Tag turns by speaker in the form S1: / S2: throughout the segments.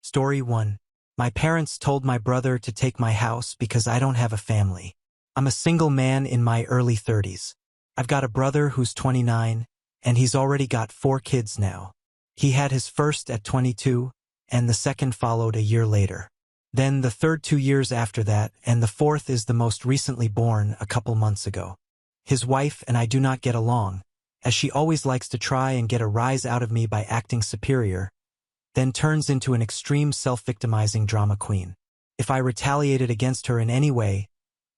S1: Story 1. My parents told my brother to take my house because I don't have a family. I'm a single man in my early 30s. I've got a brother who's 29, and he's already got 4 kids now. He had his first at 22, and the second followed a year later. Then the third 2 years after that, and the fourth is the most recently born a couple months ago. His wife and I do not get along, as she always likes to try and get a rise out of me by acting superior, then turns into an extreme self-victimizing drama queen. If I retaliated against her in any way,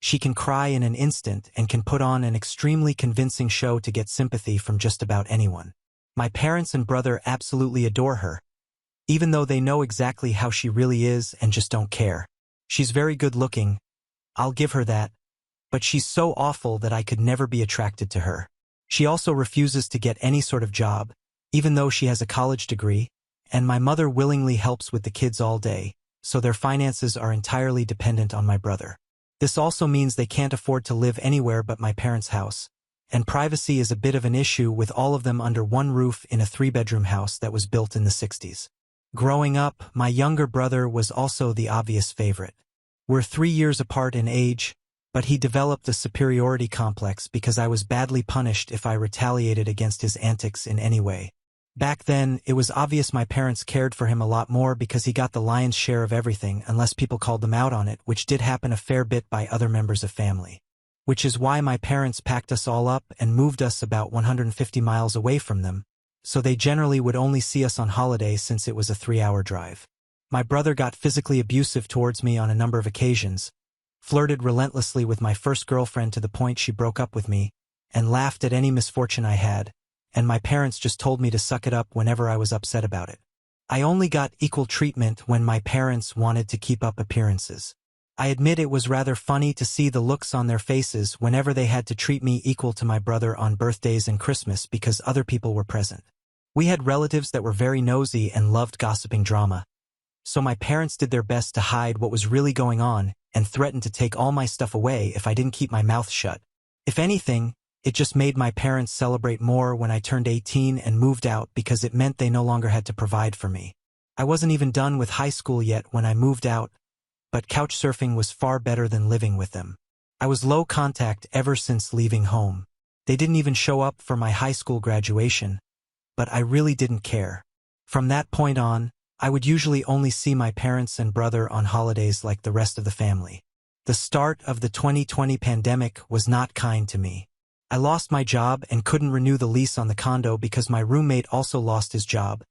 S1: she can cry in an instant and can put on an extremely convincing show to get sympathy from just about anyone. My parents and brother absolutely adore her, even though they know exactly how she really is and just don't care. She's very good looking, I'll give her that, but she's so awful that I could never be attracted to her. She also refuses to get any sort of job, even though she has a college degree, and my mother willingly helps with the kids all day, so their finances are entirely dependent on my brother. This also means they can't afford to live anywhere but my parents' house, and privacy is a bit of an issue with all of them under one roof in a 3-bedroom house that was built in the 60s. Growing up, my younger brother was also the obvious favorite. We're 3 years apart in age, but he developed a superiority complex because I was badly punished if I retaliated against his antics in any way. Back then, it was obvious my parents cared for him a lot more because he got the lion's share of everything unless people called them out on it, which did happen a fair bit by other members of family. Which is why my parents packed us all up and moved us about 150 miles away from them, so they generally would only see us on holiday since it was a 3-hour drive. My brother got physically abusive towards me on a number of occasions, flirted relentlessly with my first girlfriend to the point she broke up with me, and laughed at any misfortune I had, and my parents just told me to suck it up whenever I was upset about it. I only got equal treatment when my parents wanted to keep up appearances. I admit it was rather funny to see the looks on their faces whenever they had to treat me equal to my brother on birthdays and Christmas because other people were present. We had relatives that were very nosy and loved gossiping drama, so my parents did their best to hide what was really going on and threatened to take all my stuff away if I didn't keep my mouth shut. If anything, it just made my parents celebrate more when I turned 18 and moved out because it meant they no longer had to provide for me. I wasn't even done with high school yet when I moved out, but couch surfing was far better than living with them. I was low contact ever since leaving home. They didn't even show up for my high school graduation, but I really didn't care. From that point on, I would usually only see my parents and brother on holidays like the rest of the family. The start of the 2020 pandemic was not kind to me. I lost my job and couldn't renew the lease on the condo because my roommate also lost his job,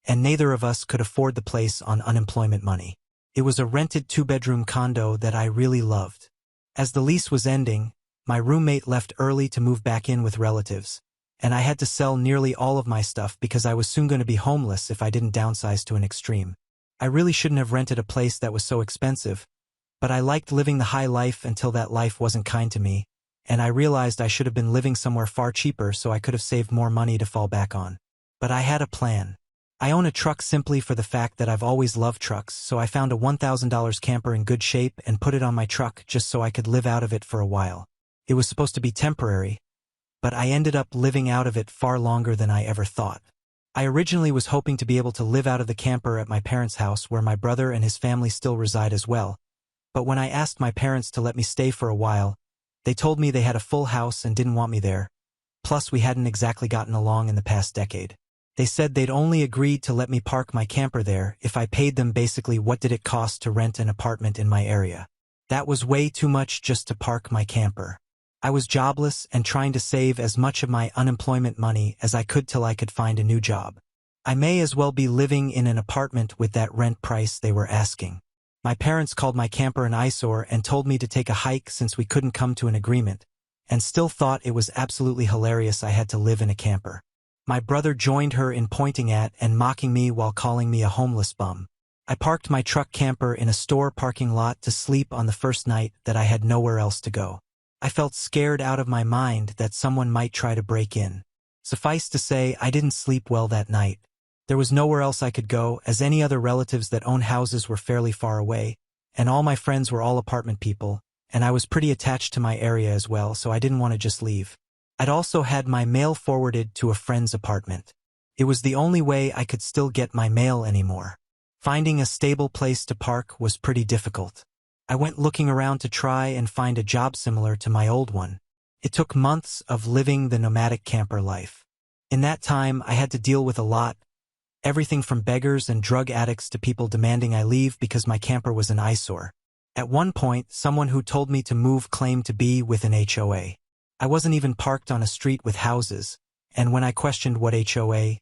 S1: and neither of us could afford the place on unemployment money. It was a rented 2-bedroom condo that I really loved. As the lease was ending, my roommate left early to move back in with relatives, and I had to sell nearly all of my stuff because I was soon going to be homeless if I didn't downsize to an extreme. I really shouldn't have rented a place that was so expensive, but I liked living the high life until that life wasn't kind to me, and I realized I should have been living somewhere far cheaper so I could have saved more money to fall back on. But I had a plan. I own a truck simply for the fact that I've always loved trucks, so I found a $1,000 camper in good shape and put it on my truck just so I could live out of it for a while. It was supposed to be temporary, but I ended up living out of it far longer than I ever thought. I originally was hoping to be able to live out of the camper at my parents' house where my brother and his family still reside as well, but when I asked my parents to let me stay for a while, they told me they had a full house and didn't want me there, plus we hadn't exactly gotten along in the past decade. They said they'd only agreed to let me park my camper there if I paid them basically what did it cost to rent an apartment in my area. That was way too much just to park my camper. I was jobless and trying to save as much of my unemployment money as I could till I could find a new job. I may as well be living in an apartment with that rent price they were asking. My parents called my camper an eyesore and told me to take a hike since we couldn't come to an agreement, and still thought it was absolutely hilarious I had to live in a camper. My brother joined her in pointing at and mocking me while calling me a homeless bum. I parked my truck camper in a store parking lot to sleep on the first night that I had nowhere else to go. I felt scared out of my mind that someone might try to break in. Suffice to say, I didn't sleep well that night. There was nowhere else I could go, as any other relatives that own houses were fairly far away, and all my friends were all apartment people, and I was pretty attached to my area as well, so I didn't want to just leave. I'd also had my mail forwarded to a friend's apartment. It was the only way I could still get my mail anymore. Finding a stable place to park was pretty difficult. I went looking around to try and find a job similar to my old one. It took months of living the nomadic camper life. In that time, I had to deal with a lot, everything from beggars and drug addicts to people demanding I leave because my camper was an eyesore. At one point, someone who told me to move claimed to be with an HOA. I wasn't even parked on a street with houses, and when I questioned what HOA,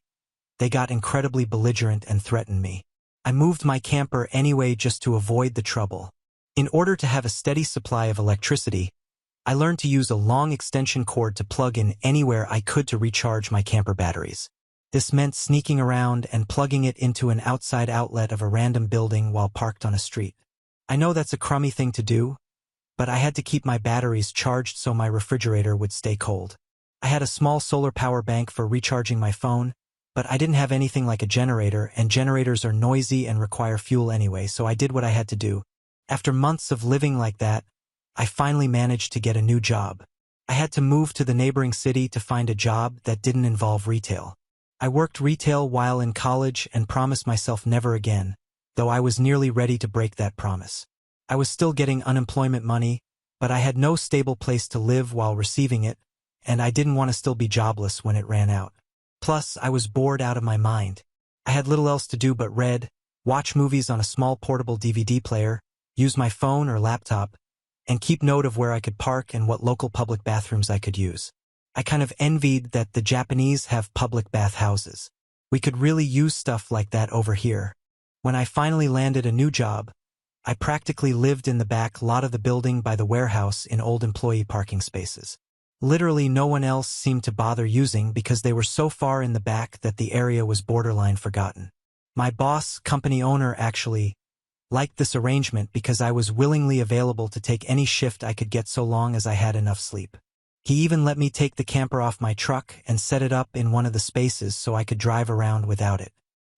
S1: they got incredibly belligerent and threatened me. I moved my camper anyway just to avoid the trouble. In order to have a steady supply of electricity, I learned to use a long extension cord to plug in anywhere I could to recharge my camper batteries. This meant sneaking around and plugging it into an outside outlet of a random building while parked on a street. I know that's a crummy thing to do, but I had to keep my batteries charged so my refrigerator would stay cold. I had a small solar power bank for recharging my phone, but I didn't have anything like a generator, and generators are noisy and require fuel anyway, so I did what I had to do. After months of living like that, I finally managed to get a new job. I had to move to the neighboring city to find a job that didn't involve retail. I worked retail while in college and promised myself never again, though I was nearly ready to break that promise. I was still getting unemployment money, but I had no stable place to live while receiving it, and I didn't want to still be jobless when it ran out. Plus, I was bored out of my mind. I had little else to do but read, watch movies on a small portable DVD player, use my phone or laptop, and keep note of where I could park and what local public bathrooms I could use. I kind of envied that the Japanese have public bath houses. We could really use stuff like that over here. When I finally landed a new job, I practically lived in the back lot of the building by the warehouse in old employee parking spaces. Literally no one else seemed to bother using because they were so far in the back that the area was borderline forgotten. My boss, company owner, actually liked this arrangement because I was willingly available to take any shift I could get so long as I had enough sleep. He even let me take the camper off my truck and set it up in one of the spaces so I could drive around without it.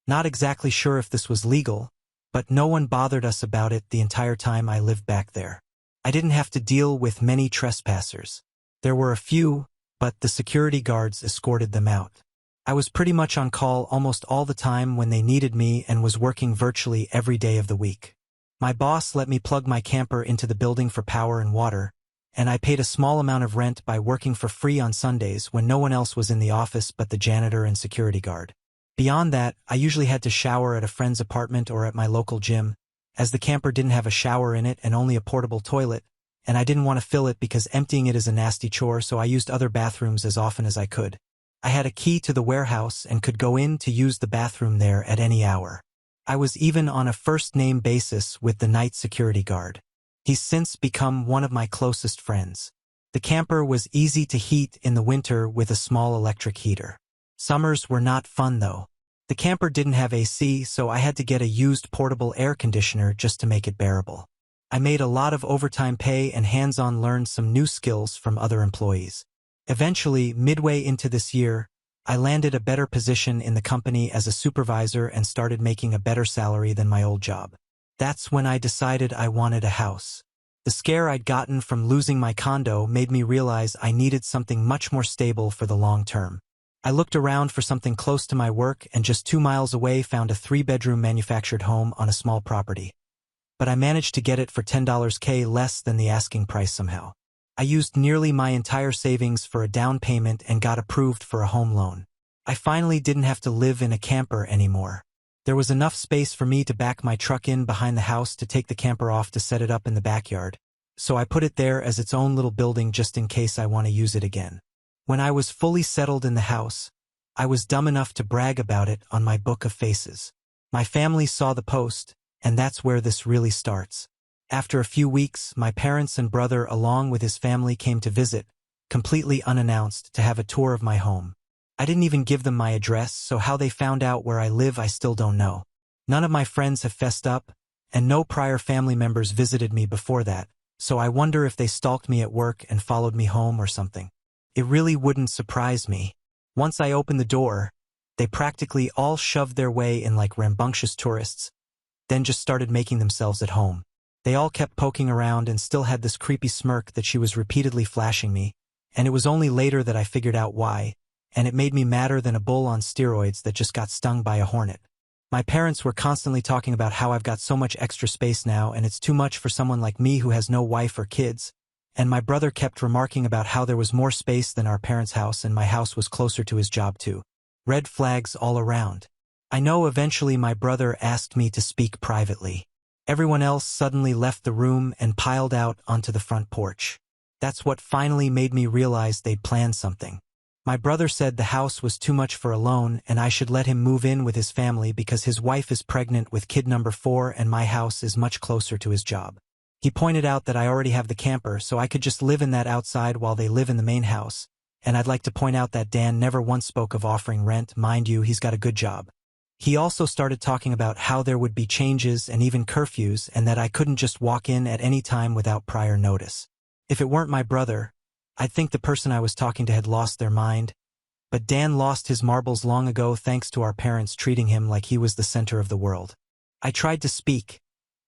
S1: Not exactly sure if this was legal, but no one bothered us about it the entire time I lived back there. I didn't have to deal with many trespassers. There were a few, but the security guards escorted them out. I was pretty much on call almost all the time when they needed me and was working virtually every day of the week. My boss let me plug my camper into the building for power and water, and I paid a small amount of rent by working for free on Sundays when no one else was in the office but the janitor and security guard. Beyond that, I usually had to shower at a friend's apartment or at my local gym, as the camper didn't have a shower in it and only a portable toilet, and I didn't want to fill it because emptying it is a nasty chore, so I used other bathrooms as often as I could. I had a key to the warehouse and could go in to use the bathroom there at any hour. I was even on a first-name basis with the night security guard. He's since become one of my closest friends. The camper was easy to heat in the winter with a small electric heater. Summers were not fun though. The camper didn't have AC, so I had to get a used portable air conditioner just to make it bearable. I made a lot of overtime pay and hands-on learned some new skills from other employees. Eventually, midway into this year, I landed a better position in the company as a supervisor and started making a better salary than my old job. That's when I decided I wanted a house. The scare I'd gotten from losing my condo made me realize I needed something much more stable for the long term. I looked around for something close to my work and just 2 miles away found a 3-bedroom manufactured home on a small property. But I managed to get it for $10K less than the asking price somehow. I used nearly my entire savings for a down payment and got approved for a home loan. I finally didn't have to live in a camper anymore. There was enough space for me to back my truck in behind the house to take the camper off to set it up in the backyard, so I put it there as its own little building just in case I want to use it again. When I was fully settled in the house, I was dumb enough to brag about it on my book of faces. My family saw the post, and that's where this really starts. After a few weeks, my parents and brother along with his family came to visit, completely unannounced, to have a tour of my home. I didn't even give them my address, so how they found out where I live I still don't know. None of my friends have fessed up, and no prior family members visited me before that, so I wonder if they stalked me at work and followed me home or something. It really wouldn't surprise me. Once I opened the door, they practically all shoved their way in like rambunctious tourists, then just started making themselves at home. They all kept poking around and still had this creepy smirk that she was repeatedly flashing me, and it was only later that I figured out why, and it made me madder than a bull on steroids that just got stung by a hornet. My parents were constantly talking about how I've got so much extra space now and it's too much for someone like me who has no wife or kids, and my brother kept remarking about how there was more space than our parents' house and my house was closer to his job too. Red flags all around. I know eventually my brother asked me to speak privately. Everyone else suddenly left the room and piled out onto the front porch. That's what finally made me realize they'd planned something. My brother said the house was too much for a loan and I should let him move in with his family because his wife is pregnant with kid number 4 and my house is much closer to his job. He pointed out that I already have the camper, so I could just live in that outside while they live in the main house, and I'd like to point out that Dan never once spoke of offering rent. Mind you, he's got a good job. He also started talking about how there would be changes and even curfews and that I couldn't just walk in at any time without prior notice. If it weren't my brother, I'd think the person I was talking to had lost their mind, but Dan lost his marbles long ago thanks to our parents treating him like he was the center of the world. I tried to speak,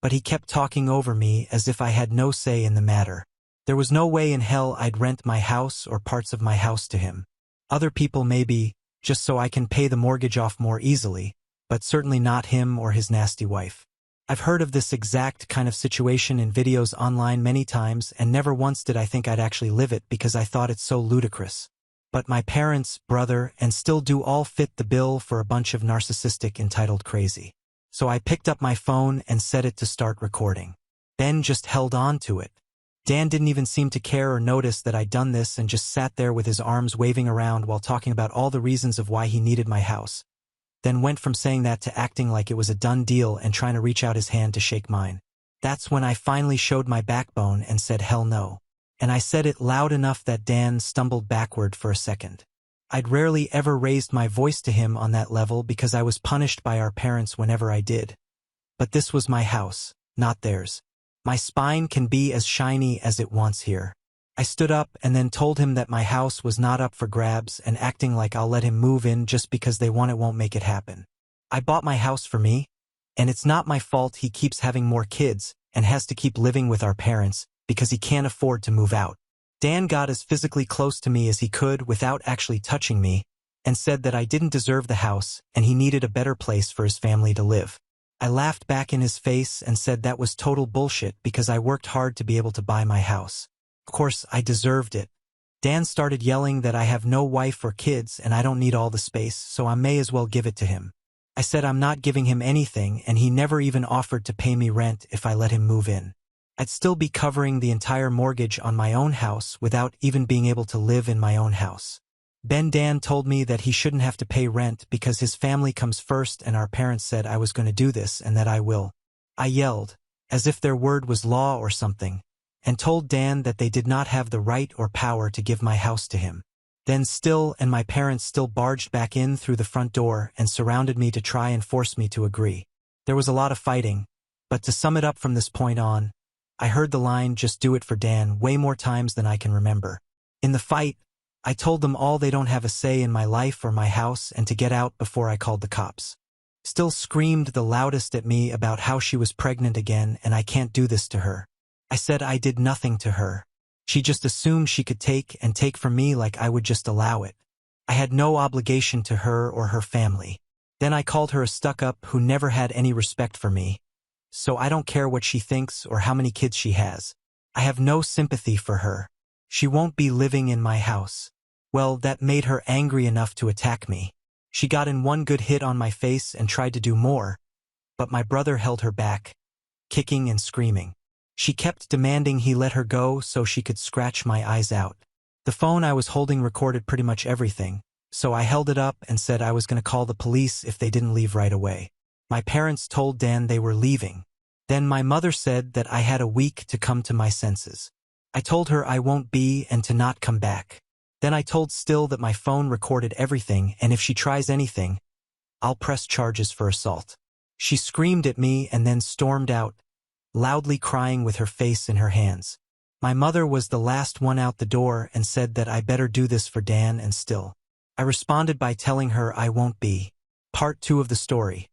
S1: but he kept talking over me as if I had no say in the matter. There was no way in hell I'd rent my house or parts of my house to him. Other people maybe, just so I can pay the mortgage off more easily, but certainly not him or his nasty wife. I've heard of this exact kind of situation in videos online many times and never once did I think I'd actually live it because I thought it's so ludicrous. But my parents, brother, and still do all fit the bill for a bunch of narcissistic entitled crazy. So I picked up my phone and set it to start recording. Ben just held on to it. Dan didn't even seem to care or notice that I'd done this and just sat there with his arms waving around while talking about all the reasons of why he needed my house. Then went from saying that to acting like it was a done deal and trying to reach out his hand to shake mine. That's when I finally showed my backbone and said hell no. And I said it loud enough that Dan stumbled backward for a second. I'd rarely ever raised my voice to him on that level because I was punished by our parents whenever I did. But this was my house, not theirs. My spine can be as shiny as it wants here. I stood up and then told him that my house was not up for grabs and acting like I'll let him move in just because they want it won't make it happen. I bought my house for me, and it's not my fault he keeps having more kids and has to keep living with our parents because he can't afford to move out. Dan got as physically close to me as he could without actually touching me and said that I didn't deserve the house and he needed a better place for his family to live. I laughed back in his face and said that was total bullshit because I worked hard to be able to buy my house. Of course, I deserved it. Dan started yelling that I have no wife or kids and I don't need all the space, so I may as well give it to him. I said I'm not giving him anything and he never even offered to pay me rent if I let him move in. I'd still be covering the entire mortgage on my own house without even being able to live in my own house. Dan told me that he shouldn't have to pay rent because his family comes first and our parents said I was going to do this and that I will. I yelled, as if their word was law or something, and told Dan that they did not have the right or power to give my house to him. Then my parents still barged back in through the front door and surrounded me to try and force me to agree. There was a lot of fighting, but to sum it up from this point on, I heard the line, "Just do it for Dan," way more times than I can remember. In the fight, I told them all they don't have a say in my life or my house and to get out before I called the cops. Still screamed the loudest at me about how she was pregnant again and I can't do this to her. I said I did nothing to her. She just assumed she could take from me like I would just allow it. I had no obligation to her or her family. Then I called her a stuck-up who never had any respect for me. So I don't care what she thinks or how many kids she has. I have no sympathy for her. She won't be living in my house. Well, that made her angry enough to attack me. She got in one good hit on my face and tried to do more, but my brother held her back, kicking and screaming. She kept demanding he let her go so she could scratch my eyes out. The phone I was holding recorded pretty much everything, so I held it up and said I was going to call the police if they didn't leave right away. My parents told Dan they were leaving. Then my mother said that I had a week to come to my senses. I told her I won't be and to not come back. Then I told Still that my phone recorded everything and if she tries anything, I'll press charges for assault. She screamed at me and then stormed out, loudly crying with her face in her hands. My mother was the last one out the door and said that I better do this for Dan and Still. I responded by telling her I won't be. Part 2 of the story.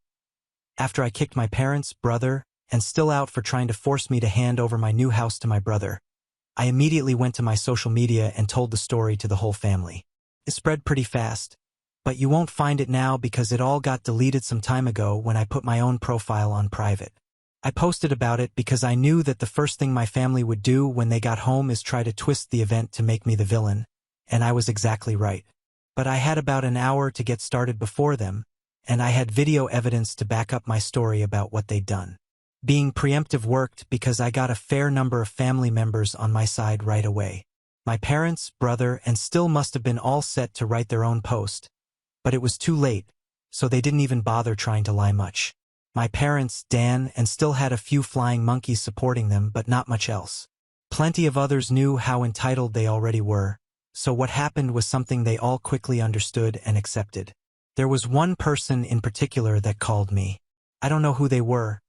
S1: After I kicked my parents, brother, and Still out for trying to force me to hand over my new house to my brother, I immediately went to my social media and told the story to the whole family. It spread pretty fast, but you won't find it now because it all got deleted some time ago when I put my own profile on private. I posted about it because I knew that the first thing my family would do when they got home is try to twist the event to make me the villain, and I was exactly right. But I had about an hour to get started before them, and I had video evidence to back up my story about what they'd done. Being preemptive worked because I got a fair number of family members on my side right away. My parents, brother, and still must have been all set to write their own post, but it was too late, so they didn't even bother trying to lie much. My parents, Dan, and still had a few flying monkeys supporting them, but not much else. Plenty of others knew how entitled they already were, so what happened was something they all quickly understood and accepted. There was one person in particular that called me. I don't know who they were,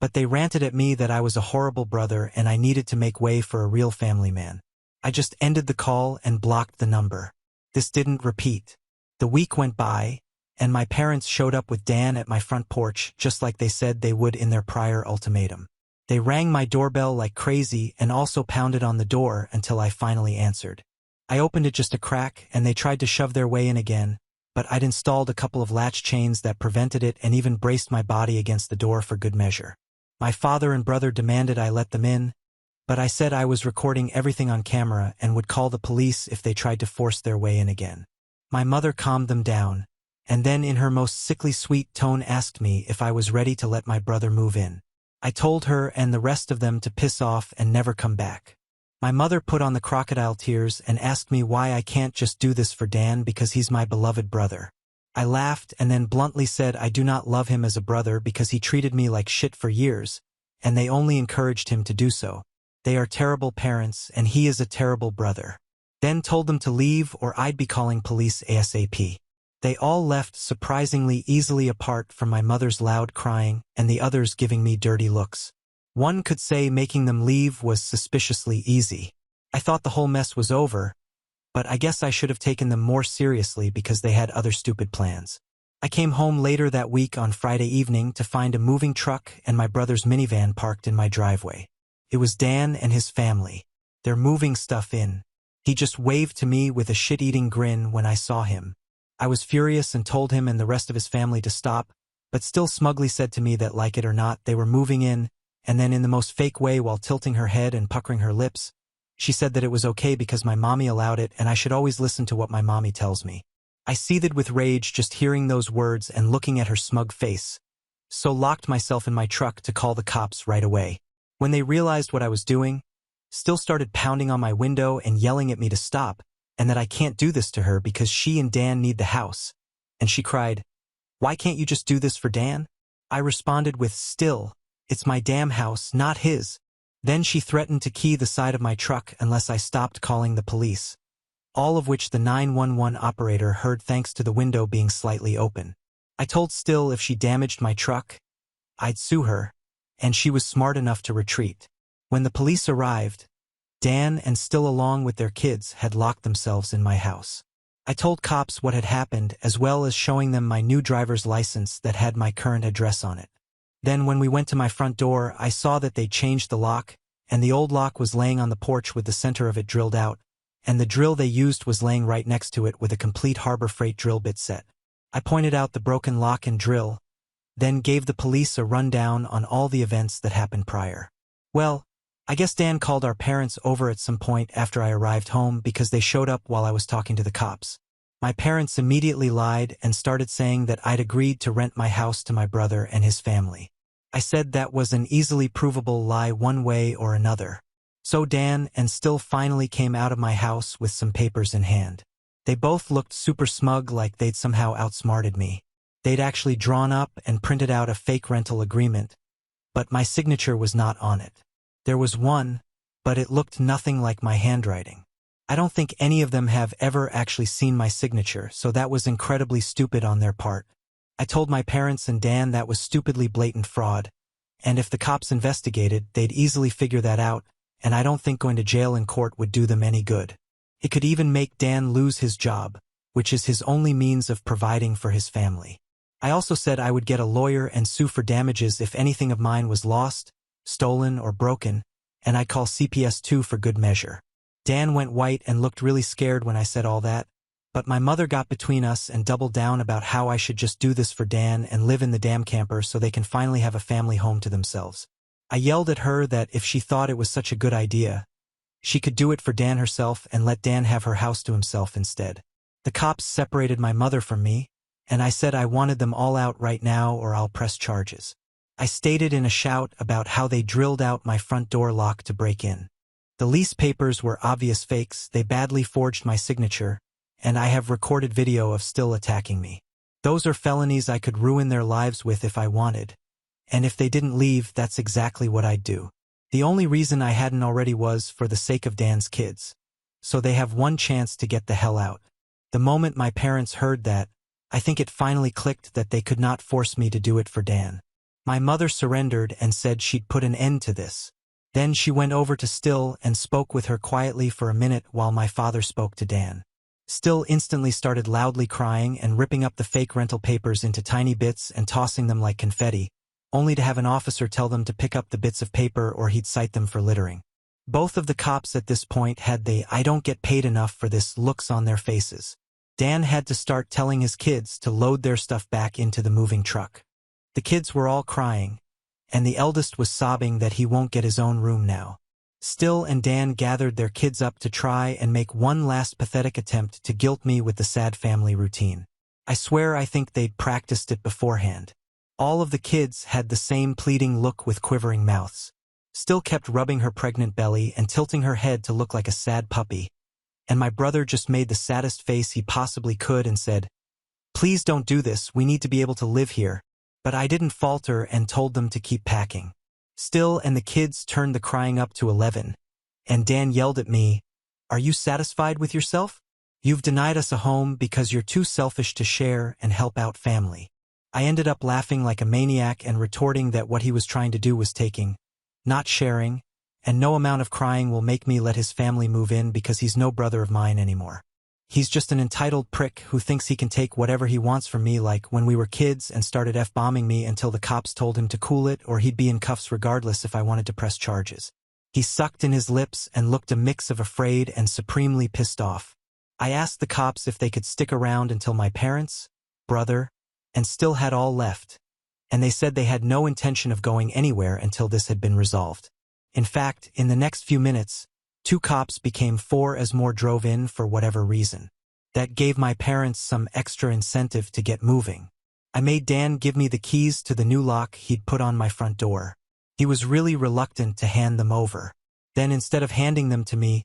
S1: but they ranted at me that I was a horrible brother and I needed to make way for a real family man. I just ended the call and blocked the number. This didn't repeat. The week went by, and my parents showed up with Dan at my front porch just like they said they would in their prior ultimatum. They rang my doorbell like crazy and also pounded on the door until I finally answered. I opened it just a crack and they tried to shove their way in again, but I'd installed a couple of latch chains that prevented it and even braced my body against the door for good measure. My father and brother demanded I let them in, but I said I was recording everything on camera and would call the police if they tried to force their way in again. My mother calmed them down, and then in her most sickly sweet tone asked me if I was ready to let my brother move in. I told her and the rest of them to piss off and never come back. My mother put on the crocodile tears and asked me why I can't just do this for Dan because he's my beloved brother. I laughed and then bluntly said I do not love him as a brother because he treated me like shit for years, and they only encouraged him to do so. They are terrible parents and he is a terrible brother. Then told them to leave or I'd be calling police ASAP. They all left surprisingly easily apart from my mother's loud crying and the others giving me dirty looks. One could say making them leave was suspiciously easy. I thought the whole mess was over, but I guess I should have taken them more seriously because they had other stupid plans. I came home later that week on Friday evening to find a moving truck and my brother's minivan parked in my driveway. It was Dan and his family. They're moving stuff in. He just waved to me with a shit-eating grin when I saw him. I was furious and told him and the rest of his family to stop, but still smugly said to me that like it or not, they were moving in, and then in the most fake way while tilting her head and puckering her lips, she said that it was okay because my mommy allowed it and I should always listen to what my mommy tells me. I seethed with rage just hearing those words and looking at her smug face, so locked myself in my truck to call the cops right away. When they realized what I was doing, still started pounding on my window and yelling at me to stop, and that I can't do this to her because she and Dan need the house. And she cried, "Why can't you just do this for Dan?" I responded with, "Still, it's my damn house, not his." Then she threatened to key the side of my truck unless I stopped calling the police, all of which the 911 operator heard thanks to the window being slightly open. I told Still if she damaged my truck, I'd sue her, and she was smart enough to retreat. When the police arrived, Dan and Still along with their kids had locked themselves in my house. I told cops what had happened as well as showing them my new driver's license that had my current address on it. Then when we went to my front door, I saw that they'd changed the lock, and the old lock was laying on the porch with the center of it drilled out, and the drill they used was laying right next to it with a complete Harbor Freight drill bit set. I pointed out the broken lock and drill, then gave the police a rundown on all the events that happened prior. Well, I guess Dan called our parents over at some point after I arrived home because they showed up while I was talking to the cops. My parents immediately lied and started saying that I'd agreed to rent my house to my brother and his family. I said that was an easily provable lie one way or another. So Dan and Still finally came out of my house with some papers in hand. They both looked super smug like they'd somehow outsmarted me. They'd actually drawn up and printed out a fake rental agreement, but my signature was not on it. There was one, but it looked nothing like my handwriting. I don't think any of them have ever actually seen my signature, so that was incredibly stupid on their part. I told my parents and Dan that was stupidly blatant fraud, and if the cops investigated, they'd easily figure that out, and I don't think going to jail in court would do them any good. It could even make Dan lose his job, which is his only means of providing for his family. I also said I would get a lawyer and sue for damages if anything of mine was lost, stolen, or broken, and I'd call CPS 2 for good measure. Dan went white and looked really scared when I said all that, But my mother got between us and doubled down about how I should just do this for Dan and live in the damn camper so they can finally have a family home to themselves. I yelled at her that if she thought it was such a good idea, she could do it for Dan herself and let Dan have her house to himself instead. The cops separated my mother from me, and I said I wanted them all out right now or I'll press charges. I stated in a shout about how they drilled out my front door lock to break in. The lease papers were obvious fakes, they badly forged my signature, and I have recorded video of still attacking me. Those are felonies I could ruin their lives with if I wanted. And if they didn't leave, that's exactly what I'd do. The only reason I hadn't already was for the sake of Dan's kids. So they have one chance to get the hell out. The moment my parents heard that, I think it finally clicked that they could not force me to do it for Dan. My mother surrendered and said she'd put an end to this. Then she went over to Still and spoke with her quietly for a minute while my father spoke to Dan. Still instantly started loudly crying and ripping up the fake rental papers into tiny bits and tossing them like confetti, only to have an officer tell them to pick up the bits of paper or he'd cite them for littering. Both of the cops at this point had the "I don't get paid enough for this" looks on their faces. Dan had to start telling his kids to load their stuff back into the moving truck. The kids were all crying, and the eldest was sobbing that he won't get his own room now. Still and Dan gathered their kids up to try and make one last pathetic attempt to guilt me with the sad family routine. I swear I think they'd practiced it beforehand. All of the kids had the same pleading look with quivering mouths. Still kept rubbing her pregnant belly and tilting her head to look like a sad puppy. And my brother just made the saddest face he possibly could and said, "Please don't do this, we need to be able to live here." But I didn't falter and told them to keep packing. Still and the kids turned the crying up to 11, and Dan yelled at me, "Are you satisfied with yourself? You've denied us a home because you're too selfish to share and help out family." I ended up laughing like a maniac and retorting that what he was trying to do was taking, not sharing, and no amount of crying will make me let his family move in because he's no brother of mine anymore. He's just an entitled prick who thinks he can take whatever he wants from me, like when we were kids and started F-bombing me until the cops told him to cool it or he'd be in cuffs regardless if I wanted to press charges. He sucked in his lips and looked a mix of afraid and supremely pissed off. I asked the cops if they could stick around until my parents, brother, and Still had all left, and they said they had no intention of going anywhere until this had been resolved. In fact, in the next few minutes, 2 cops became 4 as more drove in for whatever reason. That gave my parents some extra incentive to get moving. I made Dan give me the keys to the new lock he'd put on my front door. He was really reluctant to hand them over. Then instead of handing them to me,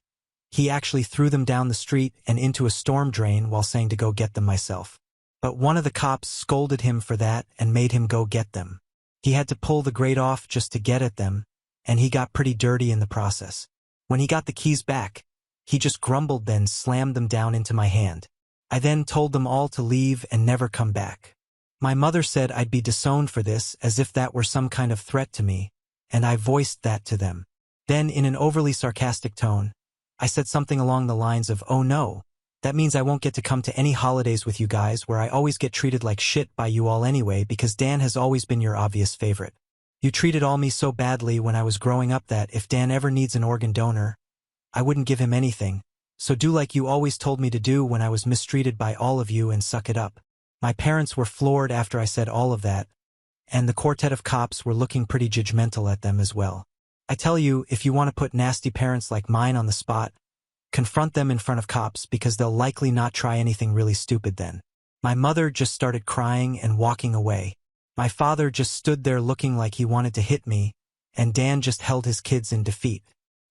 S1: he actually threw them down the street and into a storm drain while saying to go get them myself. But one of the cops scolded him for that and made him go get them. He had to pull the grate off just to get at them, and he got pretty dirty in the process. When he got the keys back, he just grumbled, then slammed them down into my hand. I then told them all to leave and never come back. My mother said I'd be disowned for this, as if that were some kind of threat to me, and I voiced that to them. Then, in an overly sarcastic tone, I said something along the lines of, "Oh no, that means I won't get to come to any holidays with you guys where I always get treated like shit by you all anyway because Dan has always been your obvious favorite. You treated all me so badly when I was growing up that if Dan ever needs an organ donor, I wouldn't give him anything, so do like you always told me to do when I was mistreated by all of you and suck it up." My parents were floored after I said all of that, and the quartet of cops were looking pretty judgmental at them as well. I tell you, if you want to put nasty parents like mine on the spot, confront them in front of cops because they'll likely not try anything really stupid then. My mother just started crying and walking away. My father just stood there looking like he wanted to hit me, and Dan just held his kids in defeat.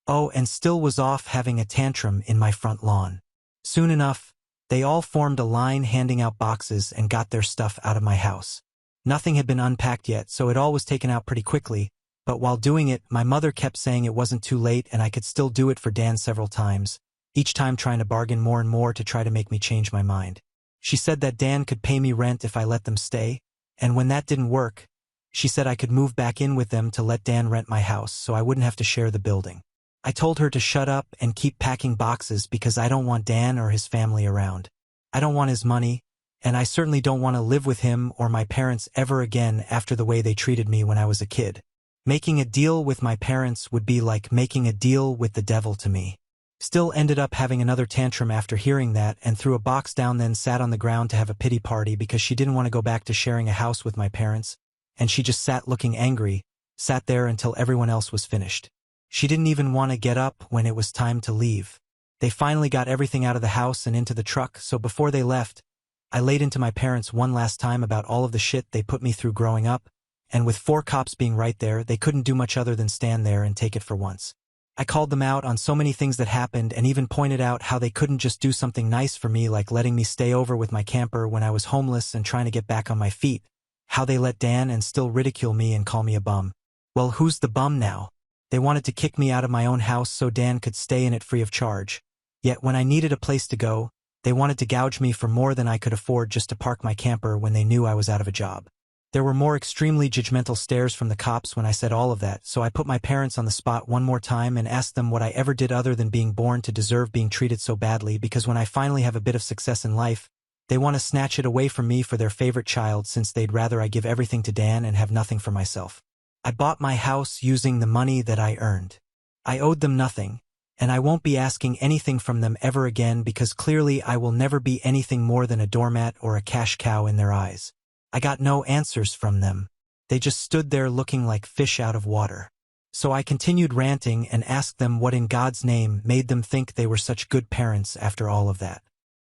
S1: Oh, and Still was off having a tantrum in my front lawn. Soon enough, they all formed a line handing out boxes and got their stuff out of my house. Nothing had been unpacked yet, so it all was taken out pretty quickly, but while doing it, my mother kept saying it wasn't too late and I could still do it for Dan several times, each time trying to bargain more and more to try to make me change my mind. She said that Dan could pay me rent if I let them stay, and when that didn't work, she said I could move back in with them to let Dan rent my house so I wouldn't have to share the building. I told her to shut up and keep packing boxes because I don't want Dan or his family around. I don't want his money, and I certainly don't want to live with him or my parents ever again after the way they treated me when I was a kid. Making a deal with my parents would be like making a deal with the devil to me. Still ended up having another tantrum after hearing that and threw a box down, then sat on the ground to have a pity party because she didn't want to go back to sharing a house with my parents, and she just sat looking angry, sat there until everyone else was finished. She didn't even want to get up when it was time to leave. They finally got everything out of the house and into the truck, so before they left, I laid into my parents one last time about all of the shit they put me through growing up, and with 4 cops being right there, they couldn't do much other than stand there and take it for once. I called them out on so many things that happened and even pointed out how they couldn't just do something nice for me, like letting me stay over with my camper when I was homeless and trying to get back on my feet, how they let Dan and still ridicule me and call me a bum. Well, who's the bum now? They wanted to kick me out of my own house so Dan could stay in it free of charge. Yet when I needed a place to go, they wanted to gouge me for more than I could afford just to park my camper when they knew I was out of a job. There were more extremely judgmental stares from the cops when I said all of that, so I put my parents on the spot one more time and asked them what I ever did other than being born to deserve being treated so badly, because when I finally have a bit of success in life, they want to snatch it away from me for their favorite child, since they'd rather I give everything to Dan and have nothing for myself. I bought my house using the money that I earned. I owed them nothing, and I won't be asking anything from them ever again, because clearly I will never be anything more than a doormat or a cash cow in their eyes. I got no answers from them. They just stood there looking like fish out of water. So I continued ranting and asked them what in God's name made them think they were such good parents after all of that.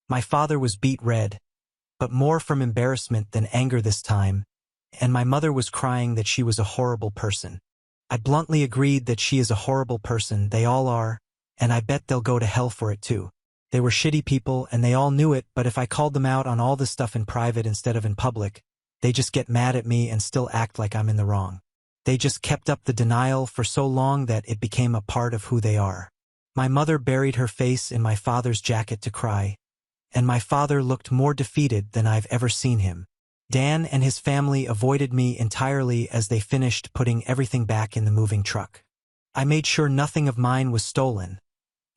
S1: My father was beet red, but more from embarrassment than anger this time, and my mother was crying that she was a horrible person. I bluntly agreed that she is a horrible person, they all are, and I bet they'll go to hell for it too. They were shitty people and they all knew it, but if I called them out on all this stuff in private instead of in public, they just get mad at me and still act like I'm in the wrong. They just kept up the denial for so long that it became a part of who they are. My mother buried her face in my father's jacket to cry, and my father looked more defeated than I've ever seen him. Dan and his family avoided me entirely as they finished putting everything back in the moving truck. I made sure nothing of mine was stolen.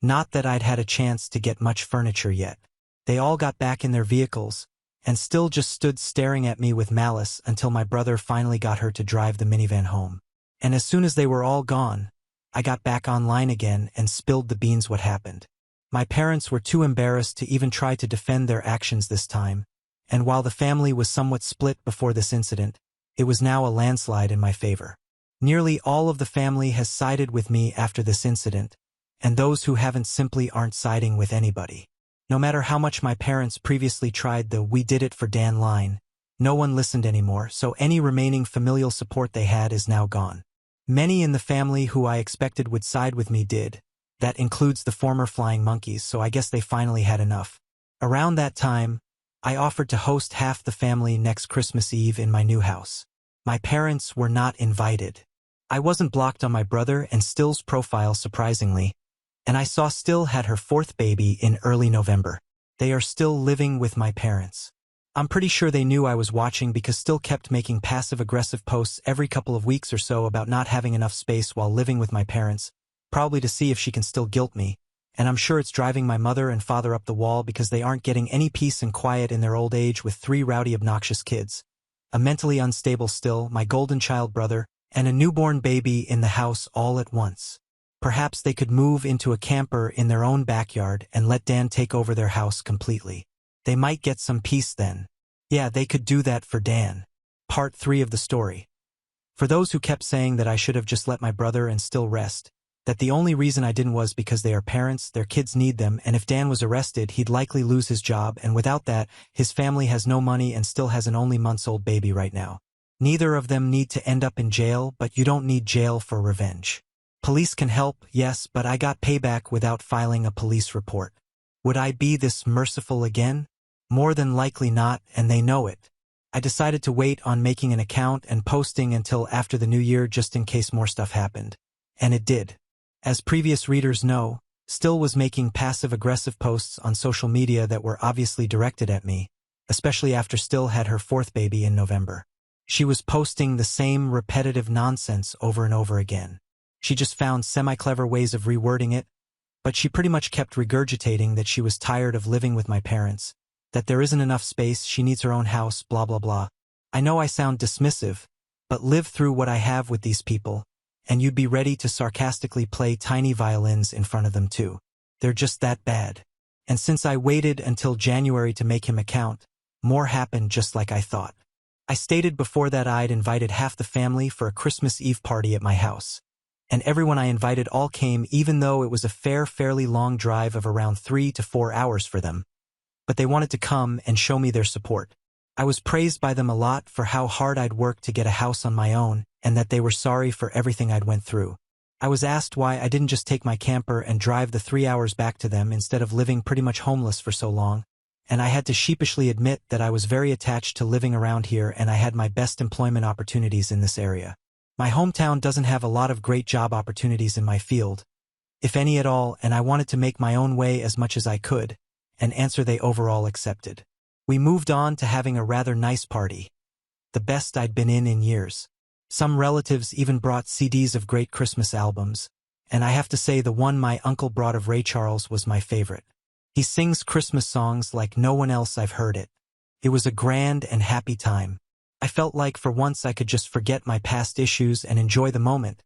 S1: Not that I'd had a chance to get much furniture yet. They all got back in their vehicles, and still just stood staring at me with malice until my brother finally got her to drive the minivan home. And as soon as they were all gone, I got back online again and spilled the beans what happened. My parents were too embarrassed to even try to defend their actions this time, and while the family was somewhat split before this incident, it was now a landslide in my favor. Nearly all of the family has sided with me after this incident, and those who haven't simply aren't siding with anybody. No matter how much my parents previously tried the "we did it for Dan" line, no one listened anymore, so any remaining familial support they had is now gone. Many in the family who I expected would side with me did. That includes the former flying monkeys, so I guess they finally had enough. Around that time, I offered to host half the family next Christmas Eve in my new house. My parents were not invited. I wasn't blocked on my brother and Still's profile, surprisingly, and I saw Still had her 4th baby in early November. They are still living with my parents. I'm pretty sure they knew I was watching because Still kept making passive-aggressive posts every couple of weeks or so about not having enough space while living with my parents, probably to see if she can still guilt me, and I'm sure it's driving my mother and father up the wall because they aren't getting any peace and quiet in their old age with 3 rowdy, obnoxious kids, a mentally unstable Still, my golden child brother, and a newborn baby in the house all at once. Perhaps they could move into a camper in their own backyard and let Dan take over their house completely. They might get some peace then. Yeah, they could do that for Dan. Part 3 of the story. For those who kept saying that I should have just let my brother and Still rest, that the only reason I didn't was because they are parents, their kids need them, and if Dan was arrested, he'd likely lose his job, and without that, his family has no money and Still has an only months-old baby right now. Neither of them need to end up in jail, but you don't need jail for revenge. Police can help, yes, but I got payback without filing a police report. Would I be this merciful again? More than likely not, and they know it. I decided to wait on making an account and posting until after the new year just in case more stuff happened. And it did. As previous readers know, Still was making passive-aggressive posts on social media that were obviously directed at me, especially after Still had her 4th baby in November. She was posting the same repetitive nonsense over and over again. She just found semi-clever ways of rewording it, but she pretty much kept regurgitating that she was tired of living with my parents, that there isn't enough space, she needs her own house, blah blah blah. I know I sound dismissive, but live through what I have with these people, and you'd be ready to sarcastically play tiny violins in front of them too. They're just that bad. And since I waited until January to make him account, more happened just like I thought. I stated before that I'd invited half the family for a Christmas Eve party at my house. And everyone I invited all came, even though it was a fairly long drive of around 3 to 4 hours for them. But they wanted to come and show me their support. I was praised by them a lot for how hard I'd worked to get a house on my own, and that they were sorry for everything I'd went through. I was asked why I didn't just take my camper and drive the 3 hours back to them instead of living pretty much homeless for so long, and I had to sheepishly admit that I was very attached to living around here and I had my best employment opportunities in this area. My hometown doesn't have a lot of great job opportunities in my field, if any at all, and I wanted to make my own way as much as I could, an answer they overall accepted. We moved on to having a rather nice party, the best I'd been in years. Some relatives even brought CDs of great Christmas albums, and I have to say the one my uncle brought of Ray Charles was my favorite. He sings Christmas songs like no one else I've heard it. It was a grand and happy time. I felt like for once I could just forget my past issues and enjoy the moment,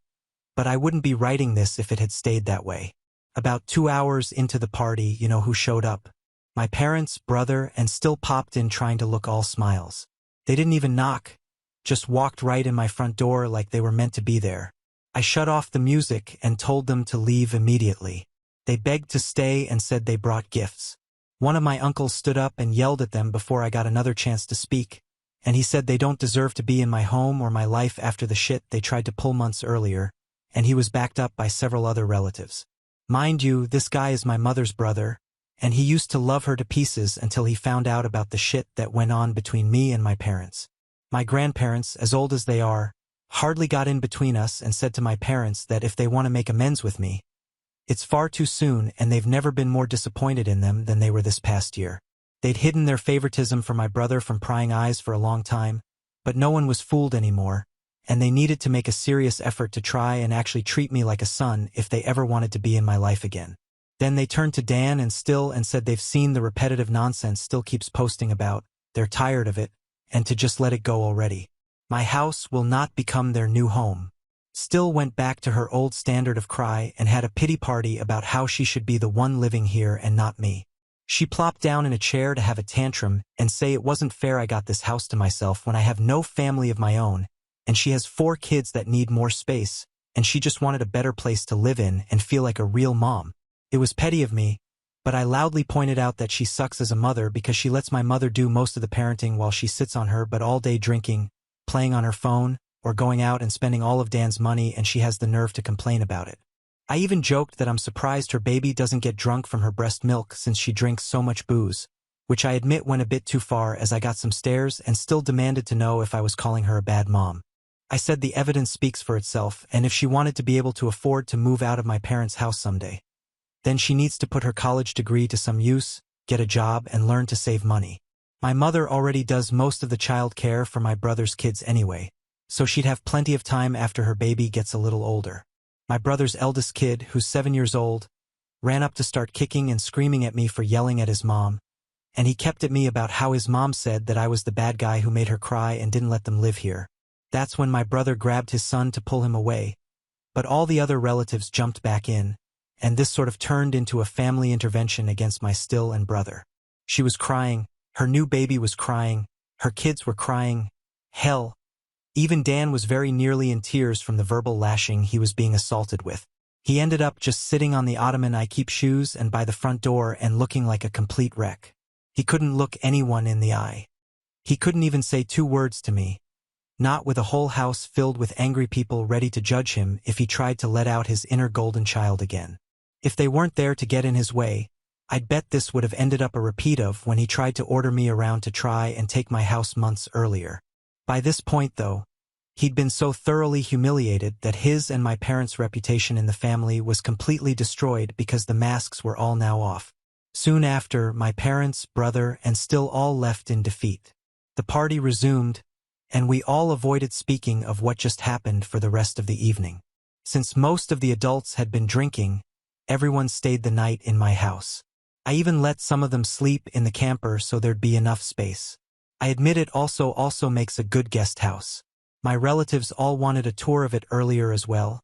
S1: but I wouldn't be writing this if it had stayed that way. About 2 hours into the party, you know who showed up? My parents, brother, and still popped in trying to look all smiles. They didn't even knock, just walked right in my front door like they were meant to be there. I shut off the music and told them to leave immediately. They begged to stay and said they brought gifts. One of my uncles stood up and yelled at them before I got another chance to speak, and he said they don't deserve to be in my home or my life after the shit they tried to pull months earlier, and he was backed up by several other relatives. Mind you, this guy is my mother's brother, and he used to love her to pieces until he found out about the shit that went on between me and my parents. My grandparents, as old as they are, hardly got in between us and said to my parents that if they want to make amends with me, it's far too soon, and they've never been more disappointed in them than they were this past year. They'd hidden their favoritism for my brother from prying eyes for a long time, but no one was fooled anymore, and they needed to make a serious effort to try and actually treat me like a son if they ever wanted to be in my life again. Then they turned to Dan and said they've seen the repetitive nonsense Still keeps posting about, they're tired of it, and to just let it go already. My house will not become their new home. Still went back to her old standard of cry and had a pity party about how she should be the one living here and not me. She plopped down in a chair to have a tantrum and say it wasn't fair I got this house to myself when I have no family of my own, and she has 4 kids that need more space, and she just wanted a better place to live in and feel like a real mom. It was petty of me, but I loudly pointed out that she sucks as a mother because she lets my mother do most of the parenting while she sits on her butt all day drinking, playing on her phone, or going out and spending all of Dan's money, and she has the nerve to complain about it. I even joked that I'm surprised her baby doesn't get drunk from her breast milk since she drinks so much booze, which I admit went a bit too far as I got some stares and still demanded to know if I was calling her a bad mom. I said the evidence speaks for itself, and if she wanted to be able to afford to move out of my parents' house someday, then she needs to put her college degree to some use, get a job, and learn to save money. My mother already does most of the child care for my brother's kids anyway, so she'd have plenty of time after her baby gets a little older. My brother's eldest kid, who's 7 years old, ran up to start kicking and screaming at me for yelling at his mom, and he kept at me about how his mom said that I was the bad guy who made her cry and didn't let them live here. That's when my brother grabbed his son to pull him away, but all the other relatives jumped back in, and this sort of turned into a family intervention against my still and brother. She was crying, her new baby was crying, her kids were crying. Hell, even Dan was very nearly in tears from the verbal lashing he was being assaulted with. He ended up just sitting on the ottoman I keep shoes and by the front door and looking like a complete wreck. He couldn't look anyone in the eye. He couldn't even say 2 words to me, not with a whole house filled with angry people ready to judge him if he tried to let out his inner golden child again. If they weren't there to get in his way, I'd bet this would have ended up a repeat of when he tried to order me around to try and take my house months earlier. By this point, though, he'd been so thoroughly humiliated that his and my parents' reputation in the family was completely destroyed because the masks were all now off. Soon after, my parents, brother, and still all left in defeat. The party resumed, and we all avoided speaking of what just happened for the rest of the evening. Since most of the adults had been drinking, everyone stayed the night in my house. I even let some of them sleep in the camper so there'd be enough space. I admit it also makes a good guest house. My relatives all wanted a tour of it earlier as well,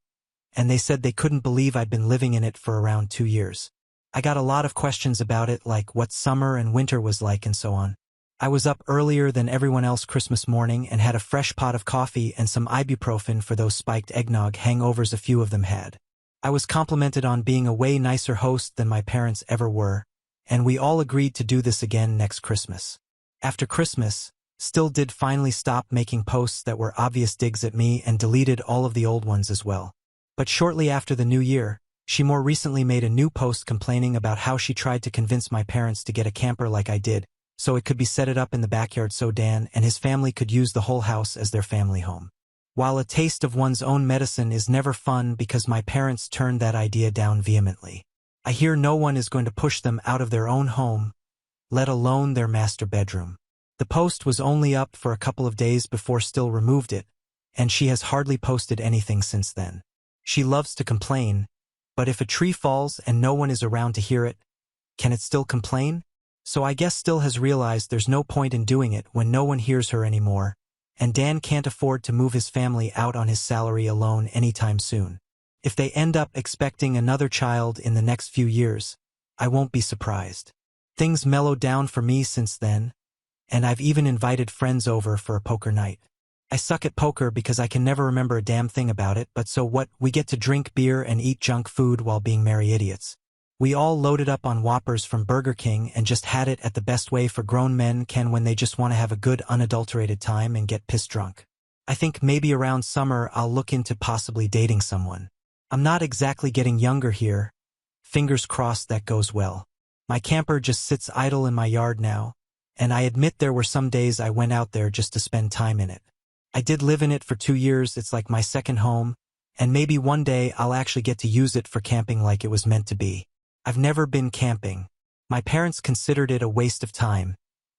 S1: and they said they couldn't believe I'd been living in it for around 2 years. I got a lot of questions about it, like what summer and winter was like and so on. I was up earlier than everyone else Christmas morning and had a fresh pot of coffee and some ibuprofen for those spiked eggnog hangovers a few of them had. I was complimented on being a way nicer host than my parents ever were, and we all agreed to do this again next Christmas. After Christmas, Still did finally stop making posts that were obvious digs at me and deleted all of the old ones as well. But shortly after the new year, she more recently made a new post complaining about how she tried to convince my parents to get a camper like I did, so it could be set it up in the backyard so Dan and his family could use the whole house as their family home. While a taste of one's own medicine is never fun because my parents turned that idea down vehemently. I hear no one is going to push them out of their own home, let alone their master bedroom. The post was only up for a couple of days before Still removed it, and she has hardly posted anything since then. She loves to complain, but if a tree falls and no one is around to hear it, can it still complain? So I guess Still has realized there's no point in doing it when no one hears her anymore, and Dan can't afford to move his family out on his salary alone anytime soon. If they end up expecting another child in the next few years, I won't be surprised. Things mellowed down for me since then, and I've even invited friends over for a poker night. I suck at poker because I can never remember a damn thing about it, but so what, we get to drink beer and eat junk food while being merry idiots. We all loaded up on Whoppers from Burger King and just had it at the best way for grown men can when they just want to have a good unadulterated time and get pissed drunk. I think maybe around summer I'll look into possibly dating someone. I'm not exactly getting younger here. Fingers crossed that goes well. My camper just sits idle in my yard now, and I admit there were some days I went out there just to spend time in it. I did live in it for 2 years, it's like my second home, and maybe one day I'll actually get to use it for camping like it was meant to be. I've never been camping. My parents considered it a waste of time,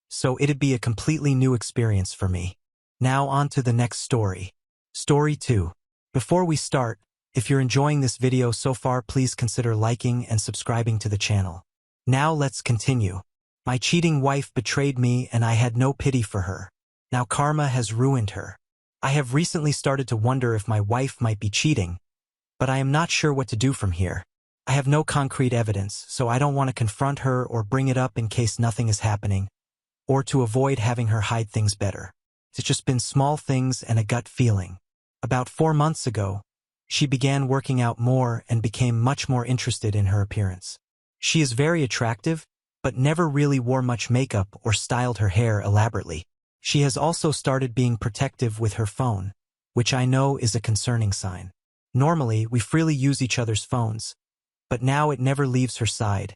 S1: so it'd be a completely new experience for me. Now on to the next story. Story 2. Before we start, if you're enjoying this video so far, please consider liking and subscribing to the channel. Now let's continue. My cheating wife betrayed me and I had no pity for her. Now karma has ruined her. I have recently started to wonder if my wife might be cheating, but I am not sure what to do from here. I have no concrete evidence, so I don't want to confront her or bring it up in case nothing is happening, or to avoid having her hide things better. It's just been small things and a gut feeling. About 4 months ago, she began working out more and became much more interested in her appearance. She is very attractive, but never really wore much makeup or styled her hair elaborately. She has also started being protective with her phone, which I know is a concerning sign. Normally, we freely use each other's phones, but now it never leaves her side,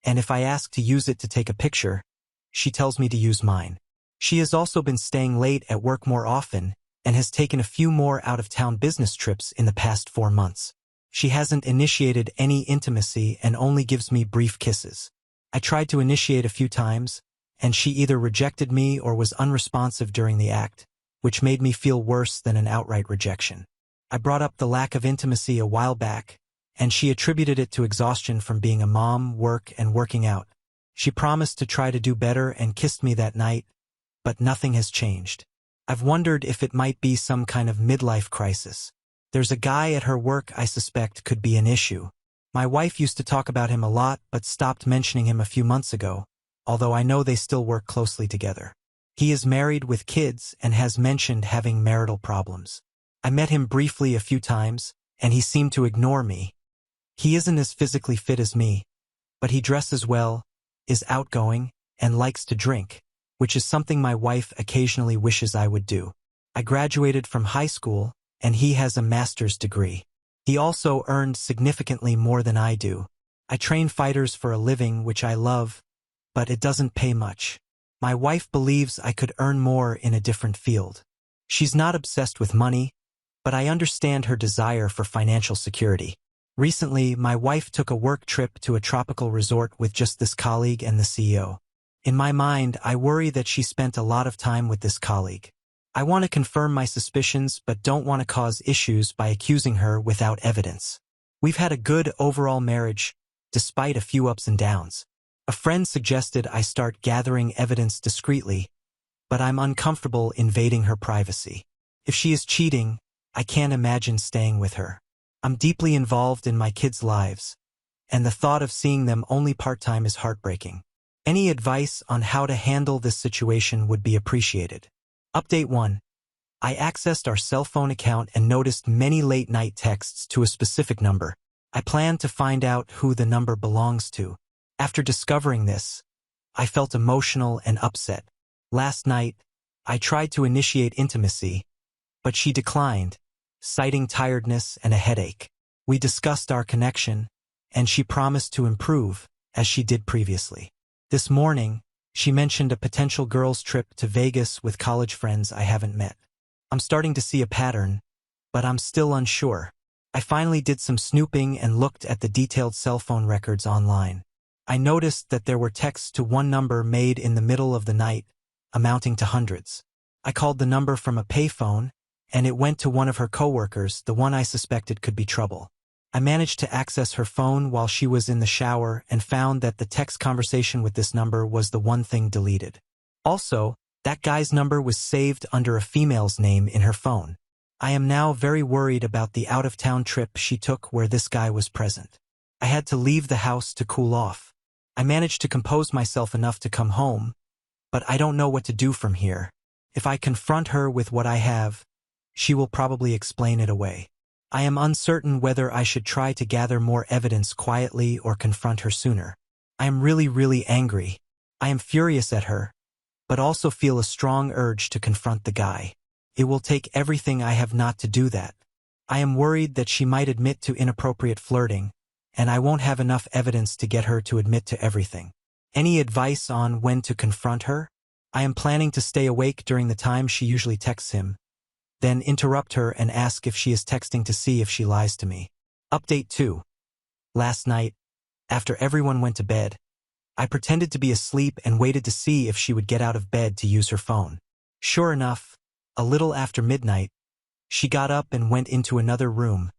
S1: and if I ask to use it to take a picture, she tells me to use mine. She has also been staying late at work more often and has taken a few more out-of-town business trips in the past 4 months. She hasn't initiated any intimacy and only gives me brief kisses. I tried to initiate a few times, and she either rejected me or was unresponsive during the act, which made me feel worse than an outright rejection. I brought up the lack of intimacy a while back, and she attributed it to exhaustion from being a mom, work, and working out. She promised to try to do better and kissed me that night, but nothing has changed. I've wondered if it might be some kind of midlife crisis. There's a guy at her work I suspect could be an issue. My wife used to talk about him a lot but stopped mentioning him a few months ago, although I know they still work closely together. He is married with kids and has mentioned having marital problems. I met him briefly a few times, and he seemed to ignore me. He isn't as physically fit as me, but he dresses well, is outgoing, and likes to drink, which is something my wife occasionally wishes I would do. I graduated from high school, and he has a master's degree. He also earned significantly more than I do. I train fighters for a living, which I love, but it doesn't pay much. My wife believes I could earn more in a different field. She's not obsessed with money, but I understand her desire for financial security. Recently, my wife took a work trip to a tropical resort with just this colleague and the CEO. In my mind, I worry that she spent a lot of time with this colleague. I want to confirm my suspicions but don't want to cause issues by accusing her without evidence. We've had a good overall marriage, despite a few ups and downs. A friend suggested I start gathering evidence discreetly, but I'm uncomfortable invading her privacy. If she is cheating, I can't imagine staying with her. I'm deeply involved in my kids' lives, and the thought of seeing them only part-time is heartbreaking. Any advice on how to handle this situation would be appreciated. Update 1. I accessed our cell phone account and noticed many late-night texts to a specific number. I planned to find out who the number belongs to. After discovering this, I felt emotional and upset. Last night, I tried to initiate intimacy, but she declined, citing tiredness and a headache. We discussed our connection, and she promised to improve, as she did previously. This morning, she mentioned a potential girls' trip to Vegas with college friends I haven't met. I'm starting to see a pattern, but I'm still unsure. I finally did some snooping and looked at the detailed cell phone records online. I noticed that there were texts to one number made in the middle of the night, amounting to hundreds. I called the number from a payphone, and it went to one of her coworkers, the one I suspected could be trouble. I managed to access her phone while she was in the shower and found that the text conversation with this number was the one thing deleted. Also, that guy's number was saved under a female's name in her phone. I am now very worried about the out-of-town trip she took where this guy was present. I had to leave the house to cool off. I managed to compose myself enough to come home, but I don't know what to do from here. If I confront her with what I have, she will probably explain it away. I am uncertain whether I should try to gather more evidence quietly or confront her sooner. I am really angry. I am furious at her, but also feel a strong urge to confront the guy. It will take everything I have not to do that. I am worried that she might admit to inappropriate flirting, and I won't have enough evidence to get her to admit to everything. Any advice on when to confront her? I am planning to stay awake during the time she usually texts him, then interrupt her and ask if she is texting to see if she lies to me. Update 2. Last night, after everyone went to bed, I pretended to be asleep and waited to see if she would get out of bed to use her phone. Sure enough, a little after midnight, she got up and went into another room,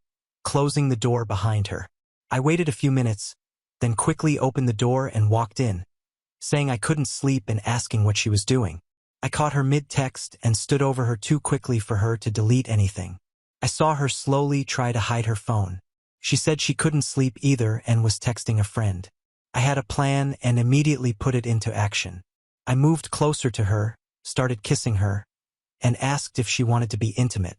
S1: closing the door behind her. I waited a few minutes, then quickly opened the door and walked in, saying I couldn't sleep and asking what she was doing. I caught her mid-text and stood over her too quickly for her to delete anything. I saw her slowly try to hide her phone. She said she couldn't sleep either and was texting a friend. I had a plan and immediately put it into action. I moved closer to her, started kissing her, and asked if she wanted to be intimate.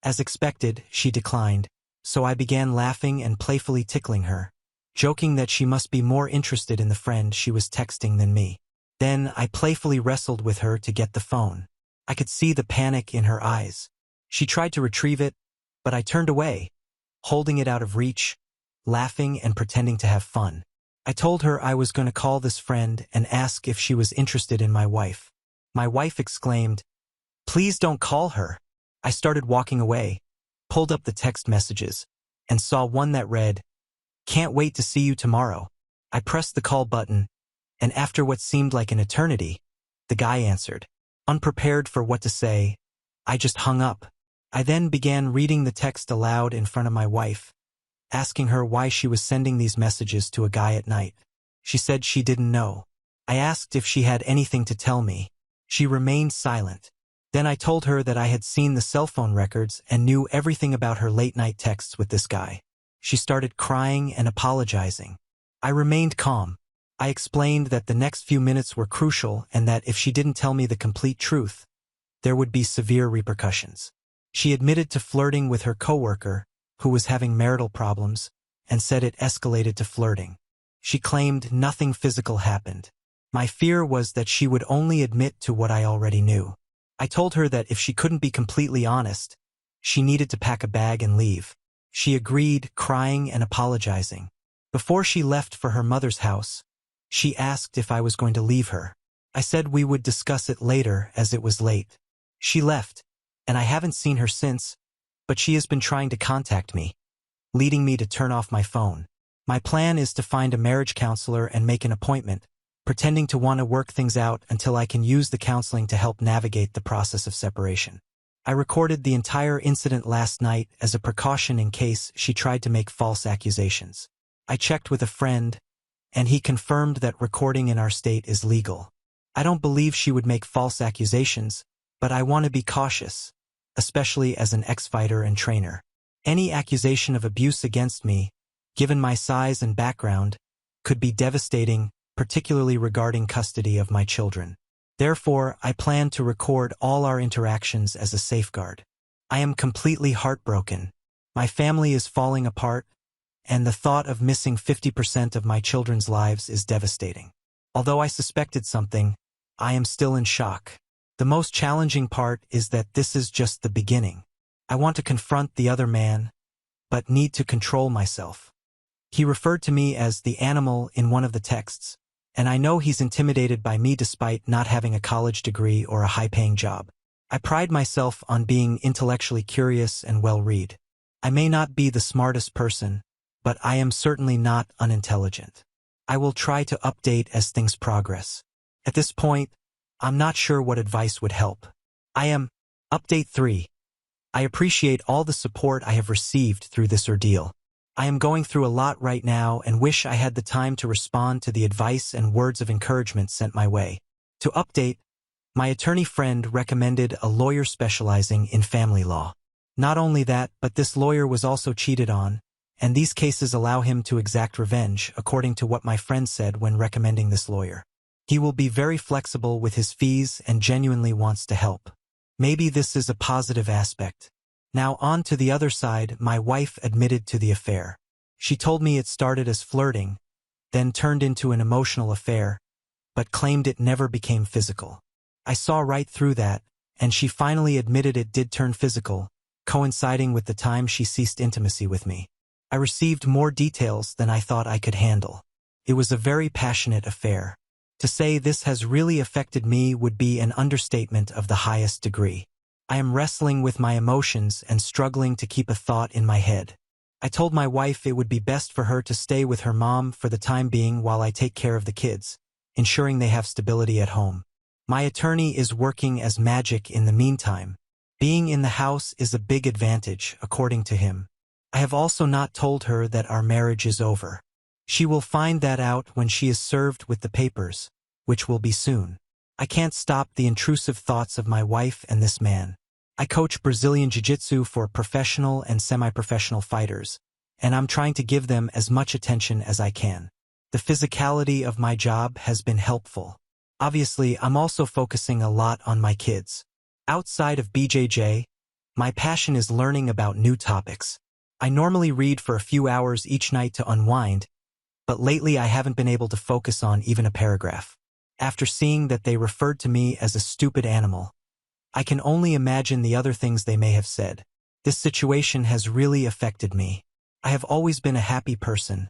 S1: As expected, she declined, so I began laughing and playfully tickling her, joking that she must be more interested in the friend she was texting than me. Then I playfully wrestled with her to get the phone. I could see the panic in her eyes. She tried to retrieve it, but I turned away, holding it out of reach, laughing and pretending to have fun. I told her I was going to call this friend and ask if she was interested in my wife. My wife exclaimed, "Please don't call her." I started walking away, pulled up the text messages, and saw one that read, "Can't wait to see you tomorrow." I pressed the call button, and after what seemed like an eternity, the guy answered. Unprepared for what to say, I just hung up. I then began reading the text aloud in front of my wife, asking her why she was sending these messages to a guy at night. She said she didn't know. I asked if she had anything to tell me. She remained silent. Then I told her that I had seen the cell phone records and knew everything about her late-night texts with this guy. She started crying and apologizing. I remained calm. I explained that the next few minutes were crucial and that if she didn't tell me the complete truth, there would be severe repercussions. She admitted to flirting with her coworker, who was having marital problems, and said it escalated to flirting. She claimed nothing physical happened. My fear was that she would only admit to what I already knew. I told her that if she couldn't be completely honest, she needed to pack a bag and leave. She agreed, crying and apologizing. Before she left for her mother's house, she asked if I was going to leave her. I said we would discuss it later as it was late. She left, and I haven't seen her since, but she has been trying to contact me, leading me to turn off my phone. My plan is to find a marriage counselor and make an appointment, pretending to want to work things out until I can use the counseling to help navigate the process of separation. I recorded the entire incident last night as a precaution in case she tried to make false accusations. I checked with a friend, and he confirmed that recording in our state is legal. I don't believe she would make false accusations, but I want to be cautious, especially as an ex-fighter and trainer. Any accusation of abuse against me given my size and background, could be devastating, particularly regarding custody of my children. Therefore, I plan to record all our interactions as a safeguard. I am completely heartbroken. My family is falling apart, and the thought of missing 50% of my children's lives is devastating. Although I suspected something, I am still in shock. The most challenging part is that this is just the beginning. I want to confront the other man, but need to control myself. He referred to me as the animal in one of the texts, and I know he's intimidated by me despite not having a college degree or a high-paying job. I pride myself on being intellectually curious and well-read. I may not be the smartest person, but I am certainly not unintelligent. I will try to update as things progress. At this point, I'm not sure what advice would help. Update 3. I appreciate all the support I have received through this ordeal. I am going through a lot right now and wish I had the time to respond to the advice and words of encouragement sent my way. To update, my attorney friend recommended a lawyer specializing in family law. Not only that, but this lawyer was also cheated on, and these cases allow him to exact revenge, according to what my friend said when recommending this lawyer. He will be very flexible with his fees and genuinely wants to help. Maybe this is a positive aspect. Now on to the other side, my wife admitted to the affair. She told me it started as flirting, then turned into an emotional affair, but claimed it never became physical. I saw right through that, and she finally admitted it did turn physical, coinciding with the time she ceased intimacy with me. I received more details than I thought I could handle. It was a very passionate affair. To say this has really affected me would be an understatement of the highest degree. I am wrestling with my emotions and struggling to keep a thought in my head. I told my wife it would be best for her to stay with her mom for the time being while I take care of the kids, ensuring they have stability at home. My attorney is working as magic in the meantime. Being in the house is a big advantage, according to him. I have also not told her that our marriage is over. She will find that out when she is served with the papers, which will be soon. I can't stop the intrusive thoughts of my wife and this man. I coach Brazilian Jiu-Jitsu for professional and semi-professional fighters, and I'm trying to give them as much attention as I can. The physicality of my job has been helpful. Obviously, I'm also focusing a lot on my kids. Outside of BJJ, my passion is learning about new topics. I normally read for a few hours each night to unwind, but lately I haven't been able to focus on even a paragraph. After seeing that they referred to me as a stupid animal, I can only imagine the other things they may have said. This situation has really affected me. I have always been a happy person,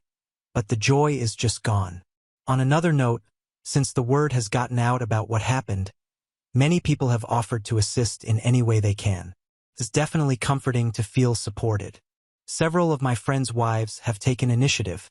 S1: but the joy is just gone. On another note, since the word has gotten out about what happened, many people have offered to assist in any way they can. It's definitely comforting to feel supported. Several of my friends' wives have taken initiative,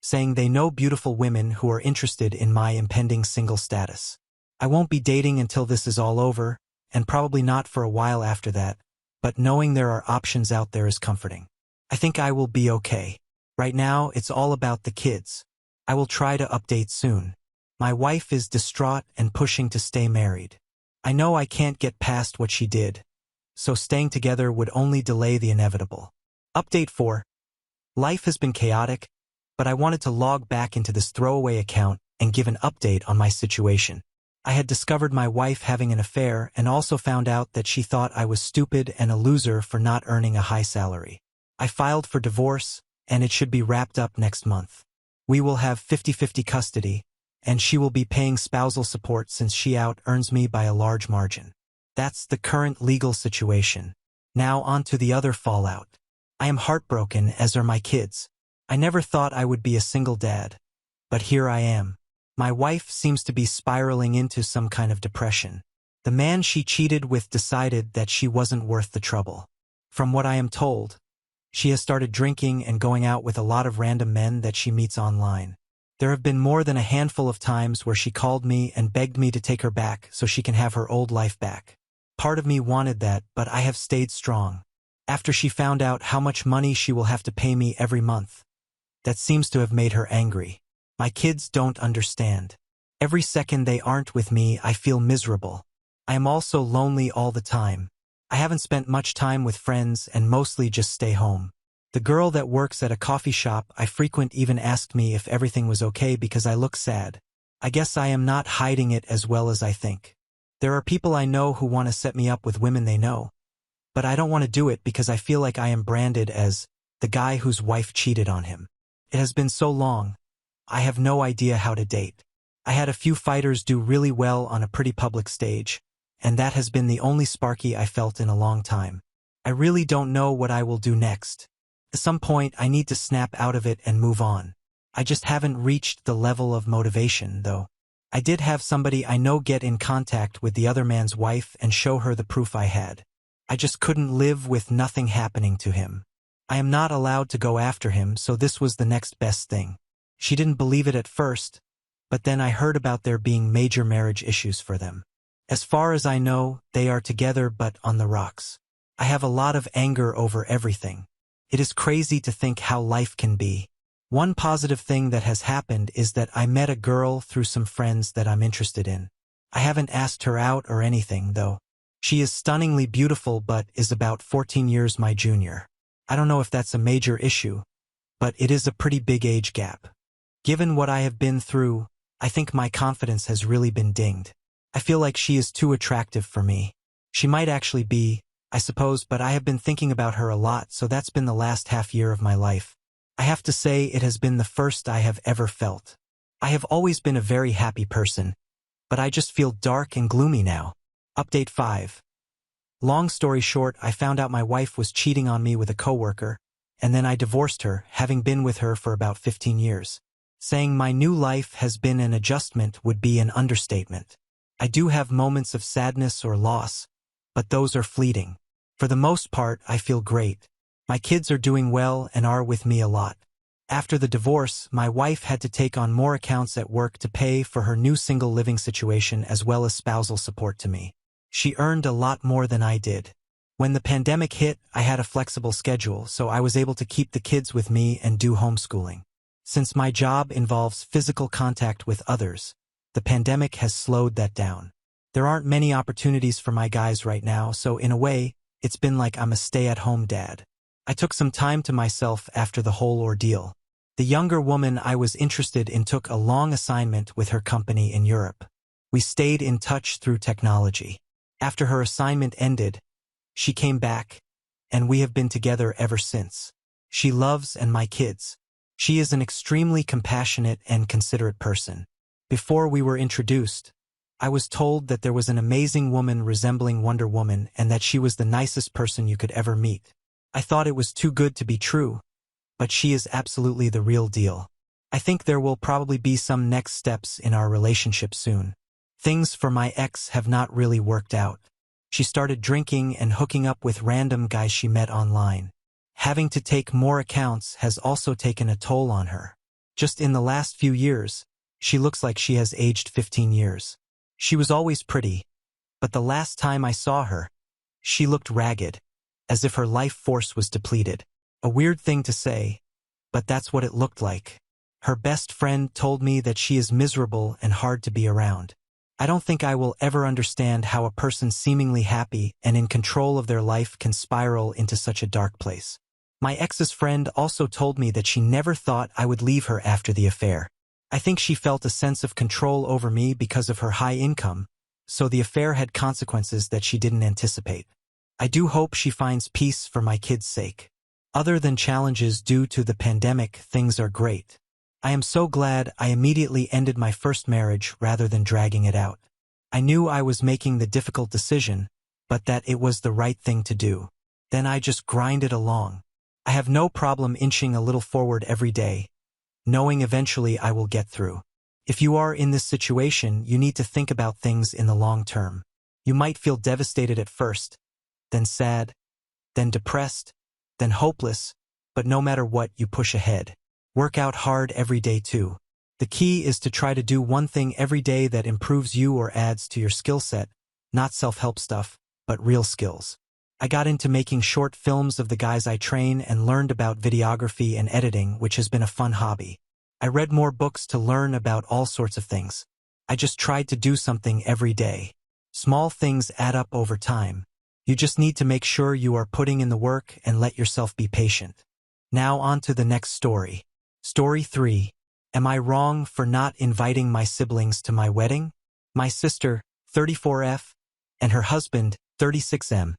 S1: saying they know beautiful women who are interested in my impending single status. I won't be dating until this is all over, and probably not for a while after that, but knowing there are options out there is comforting. I think I will be okay. Right now, it's all about the kids. I will try to update soon. My wife is distraught and pushing to stay married. I know I can't get past what she did, so staying together would only delay the inevitable. Update 4. Life has been chaotic, but I wanted to log back into this throwaway account and give an update on my situation. I had discovered my wife having an affair and also found out that she thought I was stupid and a loser for not earning a high salary. I filed for divorce, and it should be wrapped up next month. We will have 50-50 custody, and she will be paying spousal support since she out-earns me by a large margin. That's the current legal situation. Now on to the other fallout. I am heartbroken, as are my kids. I never thought I would be a single dad, but here I am. My wife seems to be spiraling into some kind of depression. The man she cheated with decided that she wasn't worth the trouble. From what I am told, she has started drinking and going out with a lot of random men that she meets online. There have been more than a handful of times where she called me and begged me to take her back so she can have her old life back. Part of me wanted that, but I have stayed strong. After she found out how much money she will have to pay me every month, that seems to have made her angry. My kids don't understand. Every second they aren't with me, I feel miserable. I am also lonely all the time. I haven't spent much time with friends and mostly just stay home. The The girl that works at a coffee shop I frequent even asked me if everything was okay because I look sad. I guess I am not hiding it as well as I think. There are people I know who want to set me up with women they know. But I don't want to do it because I feel like I am branded as the guy whose wife cheated on him. It has been so long. I have no idea how to date. I had a few fighters do really well on a pretty public stage, and that has been the only sparky I felt in a long time. I really don't know what I will do next. At some point, I need to snap out of it and move on. I just haven't reached the level of motivation, though. I did have somebody I know get in contact with the other man's wife and show her the proof I had. I just couldn't live with nothing happening to him. I am not allowed to go after him, so this was the next best thing. She didn't believe it at first, but then I heard about there being major marriage issues for them. As far as I know, they are together but on the rocks. I have a lot of anger over everything. It is crazy to think how life can be. One positive thing that has happened is that I met a girl through some friends that I'm interested in. I haven't asked her out or anything, though. She is stunningly beautiful but is about 14 years my junior. I don't know if that's a major issue, but it is a pretty big age gap. Given what I have been through, I think my confidence has really been dinged. I feel like she is too attractive for me. She might actually be, I suppose, but I have been thinking about her a lot, so that's been the last half year of my life. I have to say it has been the first I have ever felt. I have always been a very happy person, but I just feel dark and gloomy now. Update 5. Long story short, I found out my wife was cheating on me with a coworker, and then I divorced her, having been with her for about 15 years. Saying my new life has been an adjustment would be an understatement. I do have moments of sadness or loss, but those are fleeting. For the most part, I feel great. My kids are doing well and are with me a lot. After the divorce, my wife had to take on more accounts at work to pay for her new single living situation as well as spousal support to me. She earned a lot more than I did. When the pandemic hit, I had a flexible schedule, so I was able to keep the kids with me and do homeschooling. Since my job involves physical contact with others, the pandemic has slowed that down. There aren't many opportunities for my guys right now, so in a way, it's been like I'm a stay-at-home dad. I took some time to myself after the whole ordeal. The younger woman I was interested in took a long assignment with her company in Europe. We stayed in touch through technology. After her assignment ended, she came back, and we have been together ever since. She loves my kids. She is an extremely compassionate and considerate person. Before we were introduced, I was told that there was an amazing woman resembling Wonder Woman and that she was the nicest person you could ever meet. I thought it was too good to be true, but she is absolutely the real deal. I think there will probably be some next steps in our relationship soon. Things for my ex have not really worked out. She started drinking and hooking up with random guys she met online. Having to take more accounts has also taken a toll on her. Just in the last few years, she looks like she has aged 15 years. She was always pretty, but the last time I saw her, she looked ragged, as if her life force was depleted. A weird thing to say, but that's what it looked like. Her best friend told me that she is miserable and hard to be around. I don't think I will ever understand how a person seemingly happy and in control of their life can spiral into such a dark place. My ex's friend also told me that she never thought I would leave her after the affair. I think she felt a sense of control over me because of her high income, so the affair had consequences that she didn't anticipate. I do hope she finds peace for my kids' sake. Other than challenges due to the pandemic, things are great. I am so glad I immediately ended my first marriage rather than dragging it out. I knew I was making the difficult decision, but that it was the right thing to do. Then I just grinded along. I have no problem inching a little forward every day, knowing eventually I will get through. If you are in this situation, you need to think about things in the long term. You might feel devastated at first, then sad, then depressed, then hopeless, but no matter what, you push ahead. Work out hard every day too. The key is to try to do one thing every day that improves you or adds to your skill set, not self-help stuff, but real skills. I got into making short films of the guys I train and learned about videography and editing, which has been a fun hobby. I read more books to learn about all sorts of things. I just tried to do something every day. Small things add up over time. You just need to make sure you are putting in the work and let yourself be patient. Now on to the next story. Story 3. Am I wrong for not inviting my siblings to my wedding? My sister, 34F, and her husband, 36M,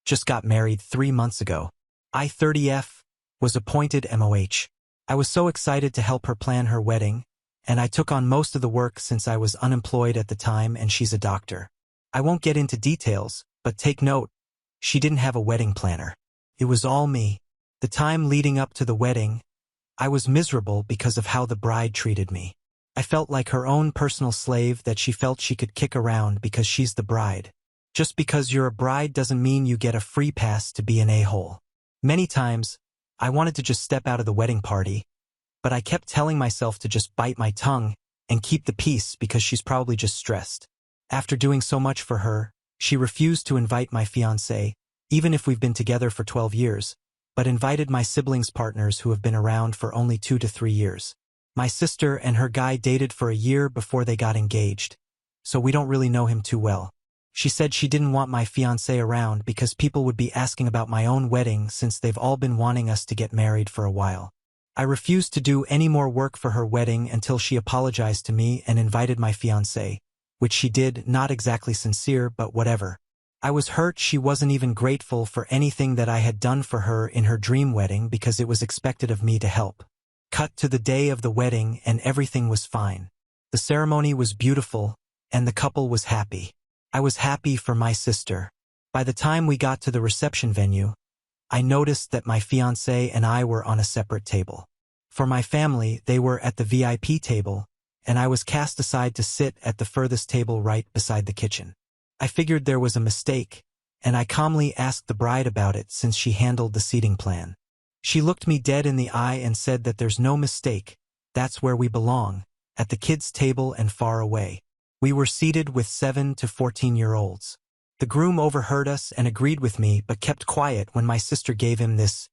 S1: just got married 3 months ago. I, 30F, was appointed MOH. I was so excited to help her plan her wedding, and I took on most of the work since I was unemployed at the time and she's a doctor. I won't get into details, but take note, she didn't have a wedding planner. It was all me. The time leading up to the wedding, I was miserable because of how the bride treated me. I felt like her own personal slave that she felt she could kick around because she's the bride. Just because you're a bride doesn't mean you get a free pass to be an a-hole. Many times, I wanted to just step out of the wedding party, but I kept telling myself to just bite my tongue and keep the peace because she's probably just stressed. After doing so much for her, she refused to invite my fiancé, even if we've been together for 12 years, but invited my siblings' partners who have been around for only 2 to 3 years. My sister and her guy dated for a year before they got engaged, so we don't really know him too well. She said she didn't want my fiancé around because people would be asking about my own wedding since they've all been wanting us to get married for a while. I refused to do any more work for her wedding until she apologized to me and invited my fiancé, which she did, not exactly sincere, but whatever. I was hurt she wasn't even grateful for anything that I had done for her in her dream wedding because it was expected of me to help. Cut to the day of the wedding and everything was fine. The ceremony was beautiful and the couple was happy. I was happy for my sister. By the time we got to the reception venue, I noticed that my fiancé and I were on a separate table. For my family, they were at the VIP table, and I was cast aside to sit at the furthest table right beside the kitchen. I figured there was a mistake, and I calmly asked the bride about it since she handled the seating plan. She looked me dead in the eye and said that there's no mistake, that's where we belong, at the kids' table and far away. We were seated with 7 to 14-year-olds. The groom overheard us and agreed with me but kept quiet when my sister gave him this,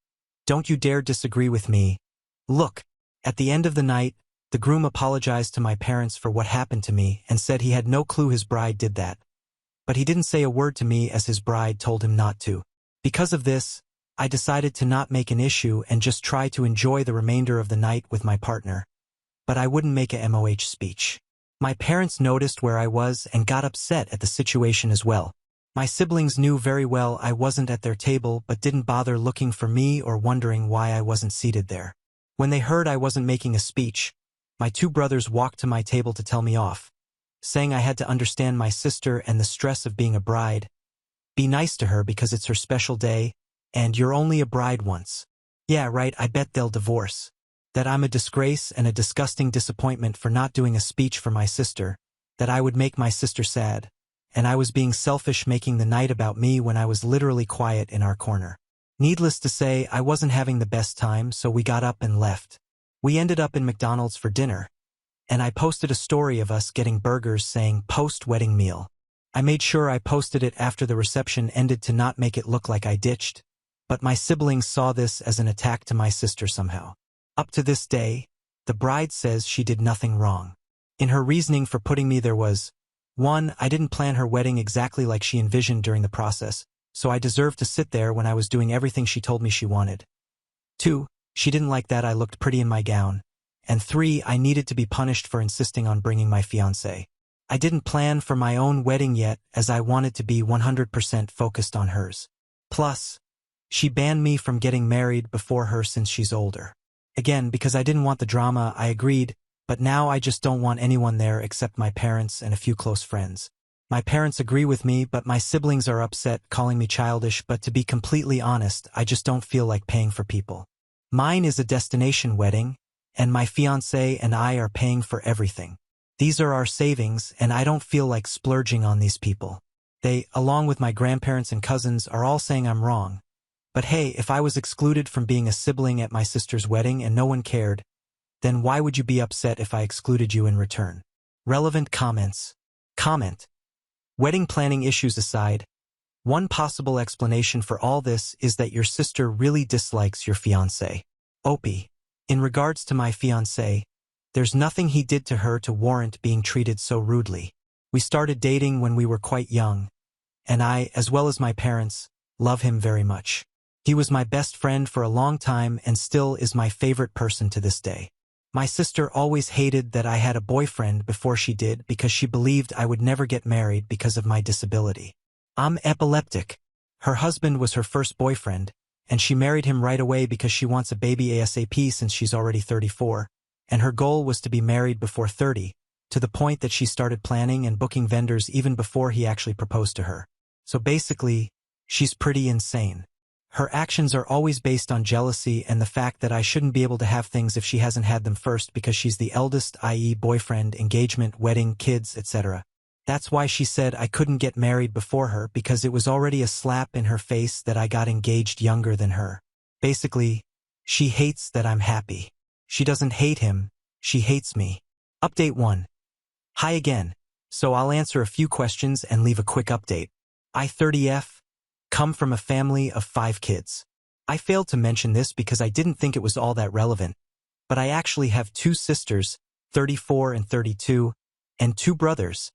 S1: "Don't you dare disagree with me." Look, at the end of the night, the groom apologized to my parents for what happened to me and said he had no clue his bride did that. But he didn't say a word to me as his bride told him not to. Because of this, I decided to not make an issue and just try to enjoy the remainder of the night with my partner. But I wouldn't make a MOH speech. My parents noticed where I was and got upset at the situation as well. My siblings knew very well I wasn't at their table but didn't bother looking for me or wondering why I wasn't seated there. When they heard I wasn't making a speech, my 2 brothers walked to my table to tell me off, saying I had to understand my sister and the stress of being a bride. Be nice to her because it's her special day, and you're only a bride once. Yeah, right, I bet they'll divorce. That I'm a disgrace and a disgusting disappointment for not doing a speech for my sister, that I would make my sister sad, and I was being selfish making the night about me when I was literally quiet in our corner. Needless to say, I wasn't having the best time, so we got up and left. We ended up in McDonald's for dinner, and I posted a story of us getting burgers saying post-wedding meal. I made sure I posted it after the reception ended to not make it look like I ditched, but my siblings saw this as an attack to my sister somehow. Up to this day, the bride says she did nothing wrong. In her reasoning for putting me there was, 1, I didn't plan her wedding exactly like she envisioned during the process, so I deserved to sit there when I was doing everything she told me she wanted. 2, she didn't like that I looked pretty in my gown. And 3, I needed to be punished for insisting on bringing my fiancé. I didn't plan for my own wedding yet as I wanted to be 100% focused on hers. Plus, she banned me from getting married before her since she's older. Again, because I didn't want the drama, I agreed, but now I just don't want anyone there except my parents and a few close friends. My parents agree with me, but my siblings are upset, calling me childish, but to be completely honest, I just don't feel like paying for people. Mine is a destination wedding, and my fiancé and I are paying for everything. These are our savings, and I don't feel like splurging on these people. They, along with my grandparents and cousins, are all saying I'm wrong. But hey, if I was excluded from being a sibling at my sister's wedding and no one cared, then why would you be upset if I excluded you in return? Relevant comments. Comment. Wedding planning issues aside, one possible explanation for all this is that your sister really dislikes your fiancé. Opie. In regards to my fiancé, there's nothing he did to her to warrant being treated so rudely. We started dating when we were quite young, and I, as well as my parents, love him very much. He was my best friend for a long time and still is my favorite person to this day. My sister always hated that I had a boyfriend before she did because she believed I would never get married because of my disability. I'm epileptic. Her husband was her first boyfriend, and she married him right away because she wants a baby ASAP since she's already 34, and her goal was to be married before 30, to the point that she started planning and booking vendors even before he actually proposed to her. So basically, she's pretty insane. Her actions are always based on jealousy and the fact that I shouldn't be able to have things if she hasn't had them first because she's the eldest, i.e. boyfriend, engagement, wedding, kids, etc. That's why she said I couldn't get married before her because it was already a slap in her face that I got engaged younger than her. Basically, she hates that I'm happy. She doesn't hate him, she hates me. Update 1. Hi again. So I'll answer a few questions and leave a quick update. I 30F. Come from a family of 5 kids. I failed to mention this because I didn't think it was all that relevant, but I actually have 2 sisters, 34 and 32, and 2 brothers,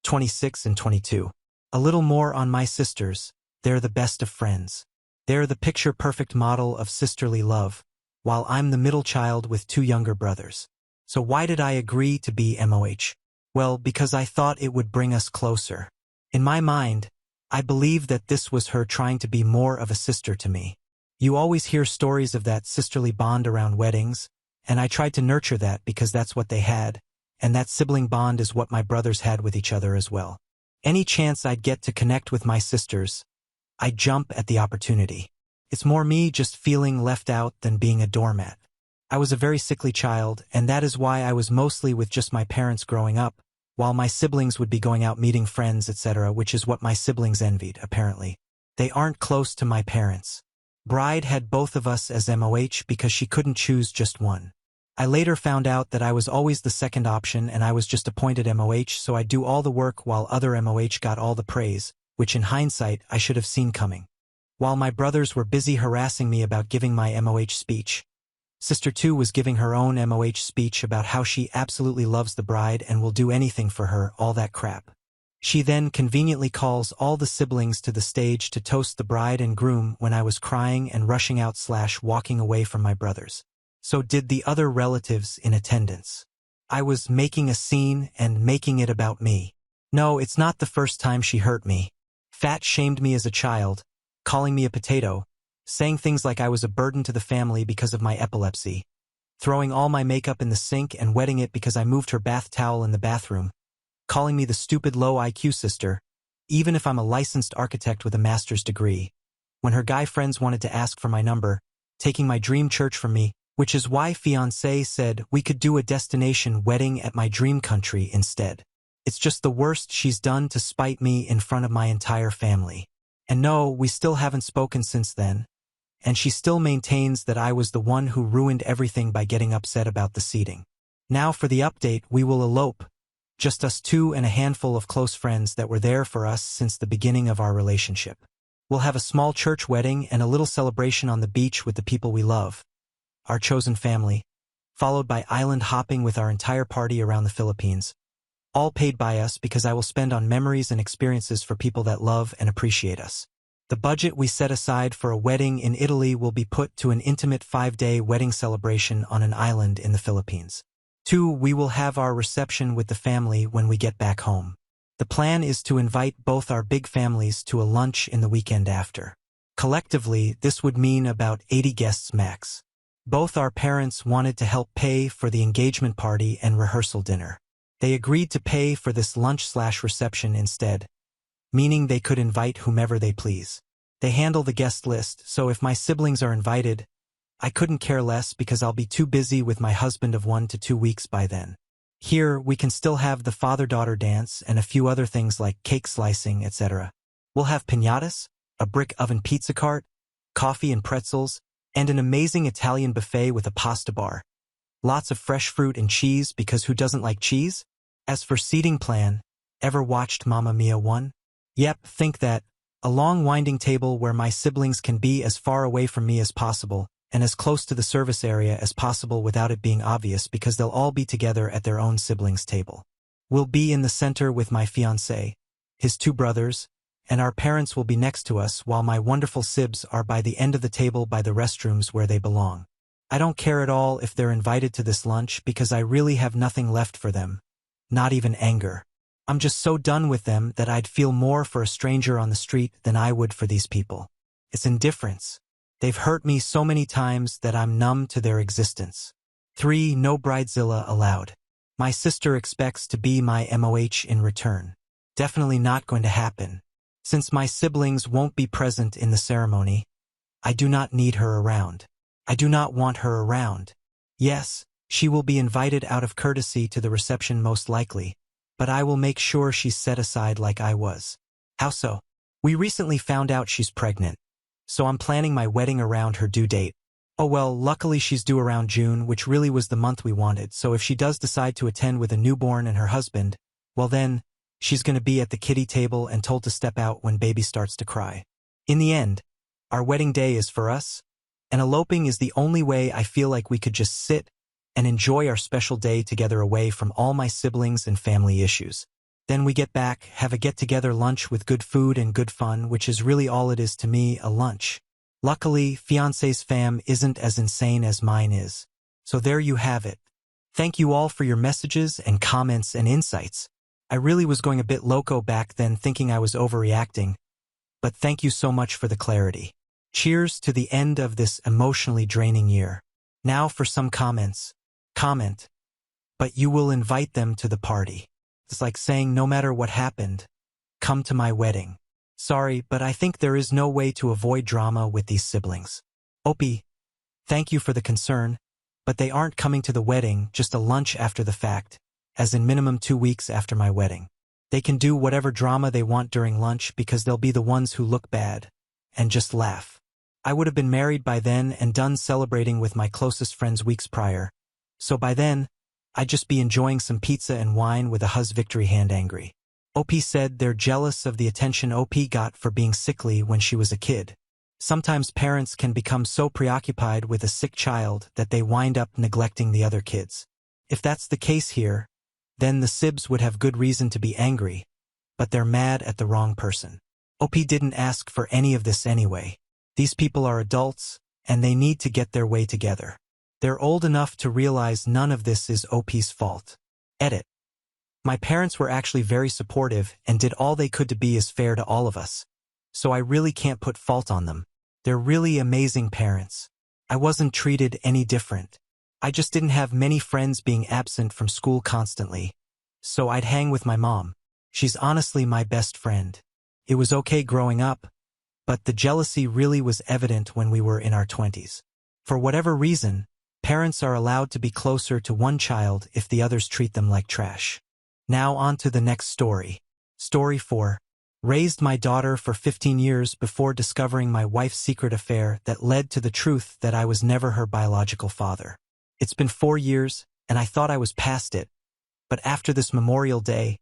S1: 26 and 22. A little more on my sisters. They're the best of friends. They're the picture-perfect model of sisterly love, while I'm the middle child with 2 younger brothers. So why did I agree to be MOH? Well, because I thought it would bring us closer. In my mind, I believe that this was her trying to be more of a sister to me. You always hear stories of that sisterly bond around weddings, and I tried to nurture that because that's what they had, and that sibling bond is what my brothers had with each other as well. Any chance I'd get to connect with my sisters, I'd jump at the opportunity. It's more me just feeling left out than being a doormat. I was a very sickly child, and that is why I was mostly with just my parents growing up, while my siblings would be going out meeting friends, etc., which is what my siblings envied, apparently. They aren't close to my parents. Bride had both of us as MOH because she couldn't choose just one. I later found out that I was always the second option and I was just appointed MOH, so I'd do all the work while other MOH got all the praise, which in hindsight I should have seen coming. While my brothers were busy harassing me about giving my MOH speech, Sister 2 was giving her own MOH speech about how she absolutely loves the bride and will do anything for her, all that crap. She then conveniently calls all the siblings to the stage to toast the bride and groom when I was crying and rushing out / walking away from my brothers. So did the other relatives in attendance. I was making a scene and making it about me. No, it's not the first time she hurt me. Fat shamed me as a child, calling me a potato, saying things like I was a burden to the family because of my epilepsy, throwing all my makeup in the sink and wetting it because I moved her bath towel in the bathroom, calling me the stupid low IQ sister, even if I'm a licensed architect with a master's degree, when her guy friends wanted to ask for my number, taking my dream church from me, which is why fiancé said we could do a destination wedding at my dream country instead. It's just the worst she's done to spite me in front of my entire family. And no, we still haven't spoken since then. And she still maintains that I was the one who ruined everything by getting upset about the seating. Now for the update, we will elope. Just us 2 and a handful of close friends that were there for us since the beginning of our relationship. We'll have a small church wedding and a little celebration on the beach with the people we love, our chosen family, followed by island hopping with our entire party around the Philippines. All paid by us because I will spend on memories and experiences for people that love and appreciate us. The budget we set aside for a wedding in Italy will be put to an intimate 5-day wedding celebration on an island in the Philippines. 2, we will have our reception with the family when we get back home. The plan is to invite both our big families to a lunch in the weekend after. Collectively, this would mean about 80 guests max. Both our parents wanted to help pay for the engagement party and rehearsal dinner. They agreed to pay for this lunch/reception instead, meaning they could invite whomever they please. They handle the guest list, so if my siblings are invited, I couldn't care less because I'll be too busy with my husband of 1 to 2 weeks by then. Here, we can still have the father-daughter dance and a few other things like cake slicing, etc. We'll have piñatas, a brick oven pizza cart, coffee and pretzels, and an amazing Italian buffet with a pasta bar. Lots of fresh fruit and cheese because who doesn't like cheese? As for seating plan, ever watched Mamma Mia 1? Yep, think that. A long winding table where my siblings can be as far away from me as possible and as close to the service area as possible without it being obvious because they'll all be together at their own siblings' table. We'll be in the center with my fiancé, his 2 brothers, and our parents will be next to us while my wonderful sibs are by the end of the table by the restrooms where they belong. I don't care at all if they're invited to this lunch because I really have nothing left for them, not even anger. I'm just so done with them that I'd feel more for a stranger on the street than I would for these people. It's indifference. They've hurt me so many times that I'm numb to their existence. 3. No bridezilla allowed. My sister expects to be my MOH in return. Definitely not going to happen. Since my siblings won't be present in the ceremony, I do not need her around. I do not want her around. Yes, she will be invited out of courtesy to the reception most likely, but I will make sure she's set aside like I was. How so? We recently found out she's pregnant, so I'm planning my wedding around her due date. Oh well, luckily she's due around June, which really was the month we wanted, so if she does decide to attend with a newborn and her husband, well then, she's going to be at the kiddie table and told to step out when baby starts to cry. In the end, our wedding day is for us, and eloping is the only way I feel like we could just sit and enjoy our special day together away from all my siblings and family issues. Then we get back, have a get-together lunch with good food and good fun, which is really all it is to me, a lunch. Luckily, fiancé's fam isn't as insane as mine is. So there you have it. Thank you all for your messages and comments and insights. I really was going a bit loco back then thinking I was overreacting, but thank you so much for the clarity. Cheers to the end of this emotionally draining year. Now for some comments. Comment. But you will invite them to the party. It's like saying no matter what happened, come to my wedding. Sorry, but I think there is no way to avoid drama with these siblings. Opie, thank you for the concern, but they aren't coming to the wedding, just a lunch after the fact, as in minimum 2 weeks after my wedding. They can do whatever drama they want during lunch because they'll be the ones who look bad, and just laugh. I would have been married by then and done celebrating with my closest friends weeks prior, so by then, I'd just be enjoying some pizza and wine with a hus victory hand angry. OP said they're jealous of the attention OP got for being sickly when she was a kid. Sometimes parents can become so preoccupied with a sick child that they wind up neglecting the other kids. If that's the case here, then the sibs would have good reason to be angry, but they're mad at the wrong person. OP didn't ask for any of this anyway. These people are adults, and they need to get their way together. They're old enough to realize none of this is OP's fault. Edit. My parents were actually very supportive and did all they could to be as fair to all of us, so I really can't put fault on them. They're really amazing parents. I wasn't treated any different. I just didn't have many friends being absent from school constantly, so I'd hang with my mom. She's honestly my best friend. It was okay growing up, but the jealousy really was evident when we were in our 20s. For whatever reason, parents are allowed to be closer to one child if the others treat them like trash. Now on to the next story. Story 4. Raised my daughter for 15 years before discovering my wife's secret affair that led to the truth that I was never her biological father. It's been 4 years, and I thought I was past it. But after this Memorial Day,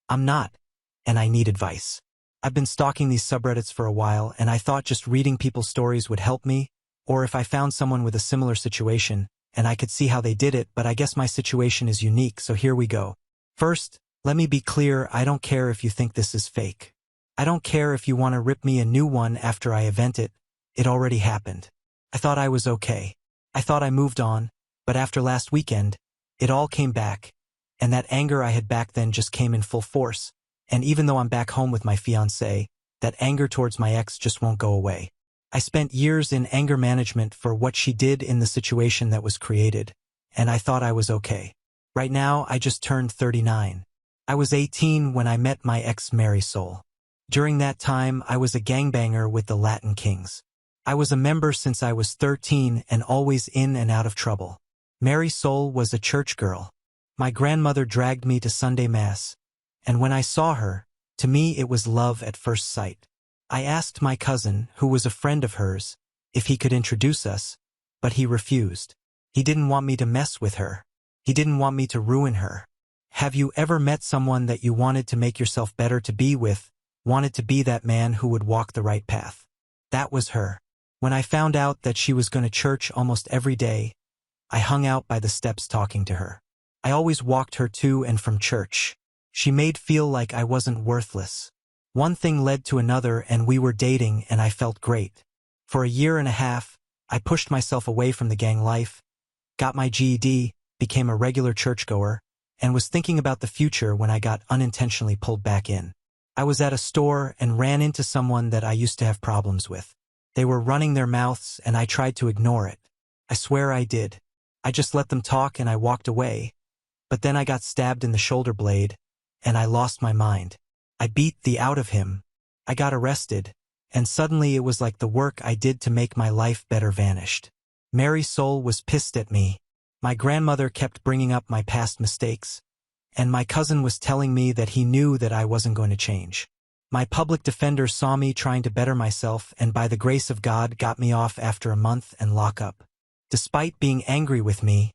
S1: I'm not, and I need advice. I've been stalking these subreddits for a while, and I thought just reading people's stories would help me, or if I found someone with a similar situation, and I could see how they did it, but I guess my situation is unique, so here we go. First, let me be clear, I don't care if you think this is fake. I don't care if you want to rip me a new one after I event it. It already happened. I thought I was okay. I thought I moved on, but after last weekend, it all came back, and that anger I had back then just came in full force, and even though I'm back home with my fiancé, that anger towards my ex just won't go away. I spent years in anger management for what she did in the situation that was created, and I thought I was okay. Right now, I just turned 39. I was 18 when I met my ex Marisol. During that time, I was a gangbanger with the Latin Kings. I was a member since I was 13 and always in and out of trouble. Marisol was a church girl. My grandmother dragged me to Sunday Mass, and when I saw her, to me it was love at first sight. I asked my cousin, who was a friend of hers, if he could introduce us, but he refused. He didn't want me to mess with her. He didn't want me to ruin her. Have you ever met someone that you wanted to make yourself better to be with, wanted to be that man who would walk the right path? That was her. When I found out that she was going to church almost every day, I hung out by the steps talking to her. I always walked her to and from church. She made feel like I wasn't worthless. One thing led to another and we were dating and I felt great. For a year and a half, I pushed myself away from the gang life, got my GED, became a regular churchgoer, and was thinking about the future when I got unintentionally pulled back in. I was at a store and ran into someone that I used to have problems with. They were running their mouths and I tried to ignore it. I swear I did. I just let them talk and I walked away. But then I got stabbed in the shoulder blade, and I lost my mind. I beat the out of him. I got arrested, and suddenly it was like the work I did to make my life better vanished. Mary's soul was pissed at me. My grandmother kept bringing up my past mistakes, and my cousin was telling me that he knew that I wasn't going to change. My public defender saw me trying to better myself and by the grace of God got me off after a month and lockup. Despite being angry with me,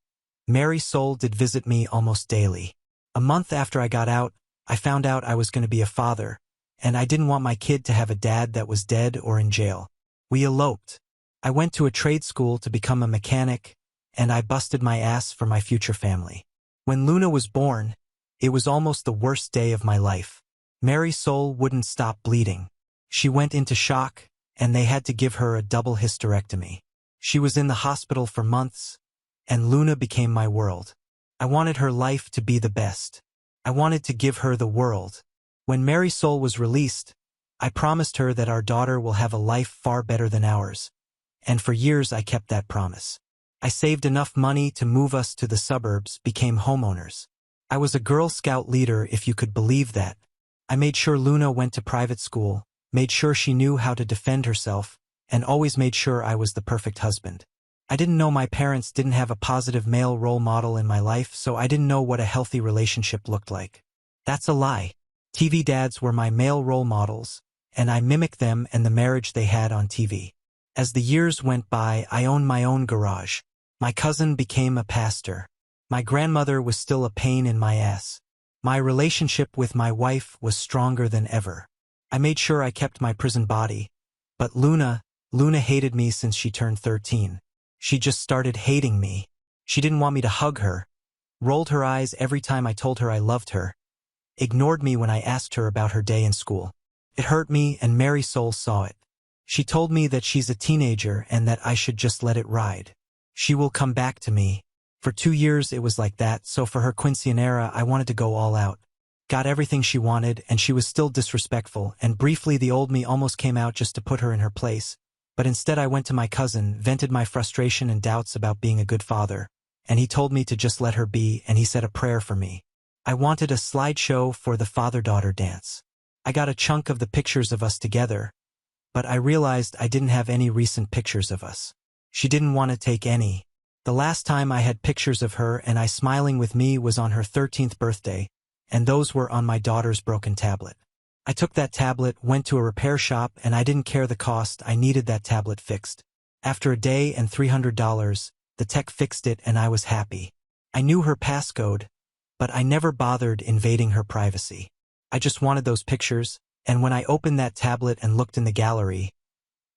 S1: Mary's soul did visit me almost daily. A month after I got out, I found out I was going to be a father, and I didn't want my kid to have a dad that was dead or in jail. We eloped. I went to a trade school to become a mechanic, and I busted my ass for my future family. When Luna was born, it was almost the worst day of my life. Mary's soul wouldn't stop bleeding. She went into shock, and they had to give her a double hysterectomy. She was in the hospital for months, and Luna became my world. I wanted her life to be the best. I wanted to give her the world. When Mary's soul was released, I promised her that our daughter will have a life far better than ours, and for years I kept that promise. I saved enough money to move us to the suburbs, became homeowners. I was a Girl Scout leader, if you could believe that. I made sure Luna went to private school, made sure she knew how to defend herself, and always made sure I was the perfect husband. I didn't know my parents didn't have a positive male role model in my life, so I didn't know what a healthy relationship looked like. That's a lie. TV dads were my male role models, and I mimicked them and the marriage they had on TV. As the years went by, I owned my own garage. My cousin became a pastor. My grandmother was still a pain in my ass. My relationship with my wife was stronger than ever. I made sure I kept my prison body. But Luna hated me since she turned 13. She just started hating me. She didn't want me to hug her, rolled her eyes every time I told her I loved her, ignored me when I asked her about her day in school. It hurt me, and Mary's soul saw it. She told me that she's a teenager and that I should just let it ride. She will come back to me. For 2 years it was like that, so for her quinceañera I wanted to go all out. Got everything she wanted, and she was still disrespectful, and briefly the old me almost came out just to put her in her place. But instead I went to my cousin, vented my frustration and doubts about being a good father, and he told me to just let her be, and he said a prayer for me. I wanted a slideshow for the father-daughter dance. I got a chunk of the pictures of us together, but I realized I didn't have any recent pictures of us. She didn't want to take any. The last time I had pictures of her and I smiling with me was on her 13th birthday, and those were on my daughter's broken tablet. I took that tablet, went to a repair shop, and I didn't care the cost. I needed that tablet fixed. After a day and $300, the tech fixed it and I was happy. I knew her passcode, but I never bothered invading her privacy. I just wanted those pictures, and when I opened that tablet and looked in the gallery,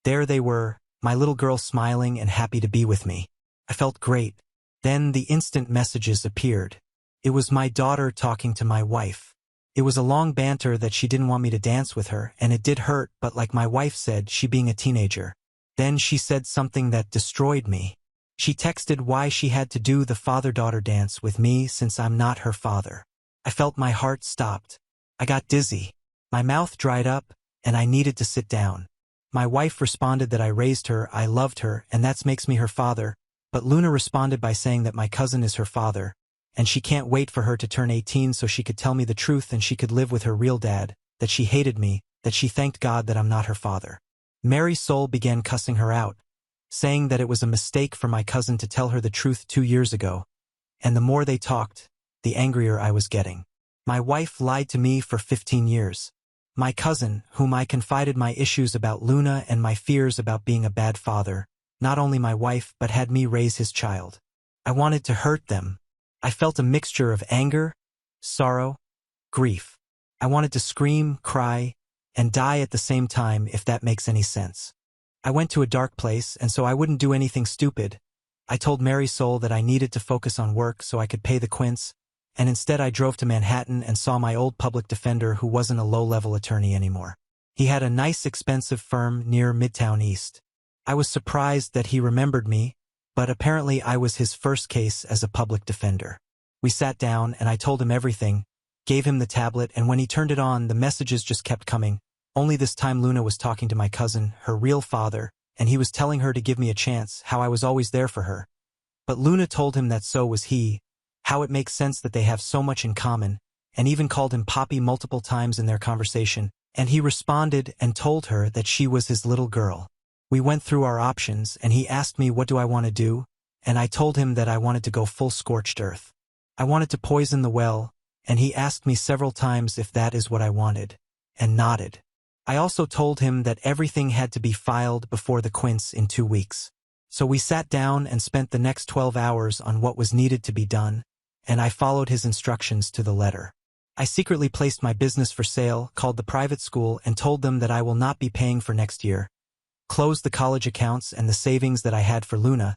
S1: there they were, my little girl smiling and happy to be with me. I felt great. Then the instant messages appeared. It was my daughter talking to my wife. It was a long banter that she didn't want me to dance with her, and it did hurt, but like my wife said, she being a teenager. Then she said something that destroyed me. She texted why she had to do the father-daughter dance with me since I'm not her father. I felt my heart stopped. I got dizzy. My mouth dried up, and I needed to sit down. My wife responded that I raised her, I loved her, and that makes me her father, but Luna responded by saying that my cousin is her father, and she can't wait for her to turn 18 so she could tell me the truth and she could live with her real dad, that she hated me, that she thanked God that I'm not her father. Mary's soul began cussing her out, saying that it was a mistake for my cousin to tell her the truth 2 years ago, and the more they talked, the angrier I was getting. My wife lied to me for 15 years. My cousin, whom I confided my issues about Luna and my fears about being a bad father, not only my wife but had me raise his child. I wanted to hurt them. I felt a mixture of anger, sorrow, grief. I wanted to scream, cry, and die at the same time, if that makes any sense. I went to a dark place, and so I wouldn't do anything stupid. I told Mary's soul that I needed to focus on work so I could pay the quince, and instead I drove to Manhattan and saw my old public defender who wasn't a low-level attorney anymore. He had a nice, expensive firm near Midtown East. I was surprised that he remembered me, but apparently I was his first case as a public defender. We sat down and I told him everything, gave him the tablet, and when he turned it on, the messages just kept coming. Only this time Luna was talking to my cousin, her real father, and he was telling her to give me a chance, how I was always there for her. But Luna told him that so was he, how it makes sense that they have so much in common, and even called him Poppy multiple times in their conversation, and he responded and told her that she was his little girl. We went through our options, and he asked me what do I want to do, and I told him that I wanted to go full scorched earth. I wanted to poison the well, and he asked me several times if that is what I wanted, and nodded. I also told him that everything had to be filed before the quince in 2 weeks. So we sat down and spent the next 12 hours on what was needed to be done, and I followed his instructions to the letter. I secretly placed my business for sale, called the private school, and told them that I will not be paying for next year, closed the college accounts and the savings that I had for Luna,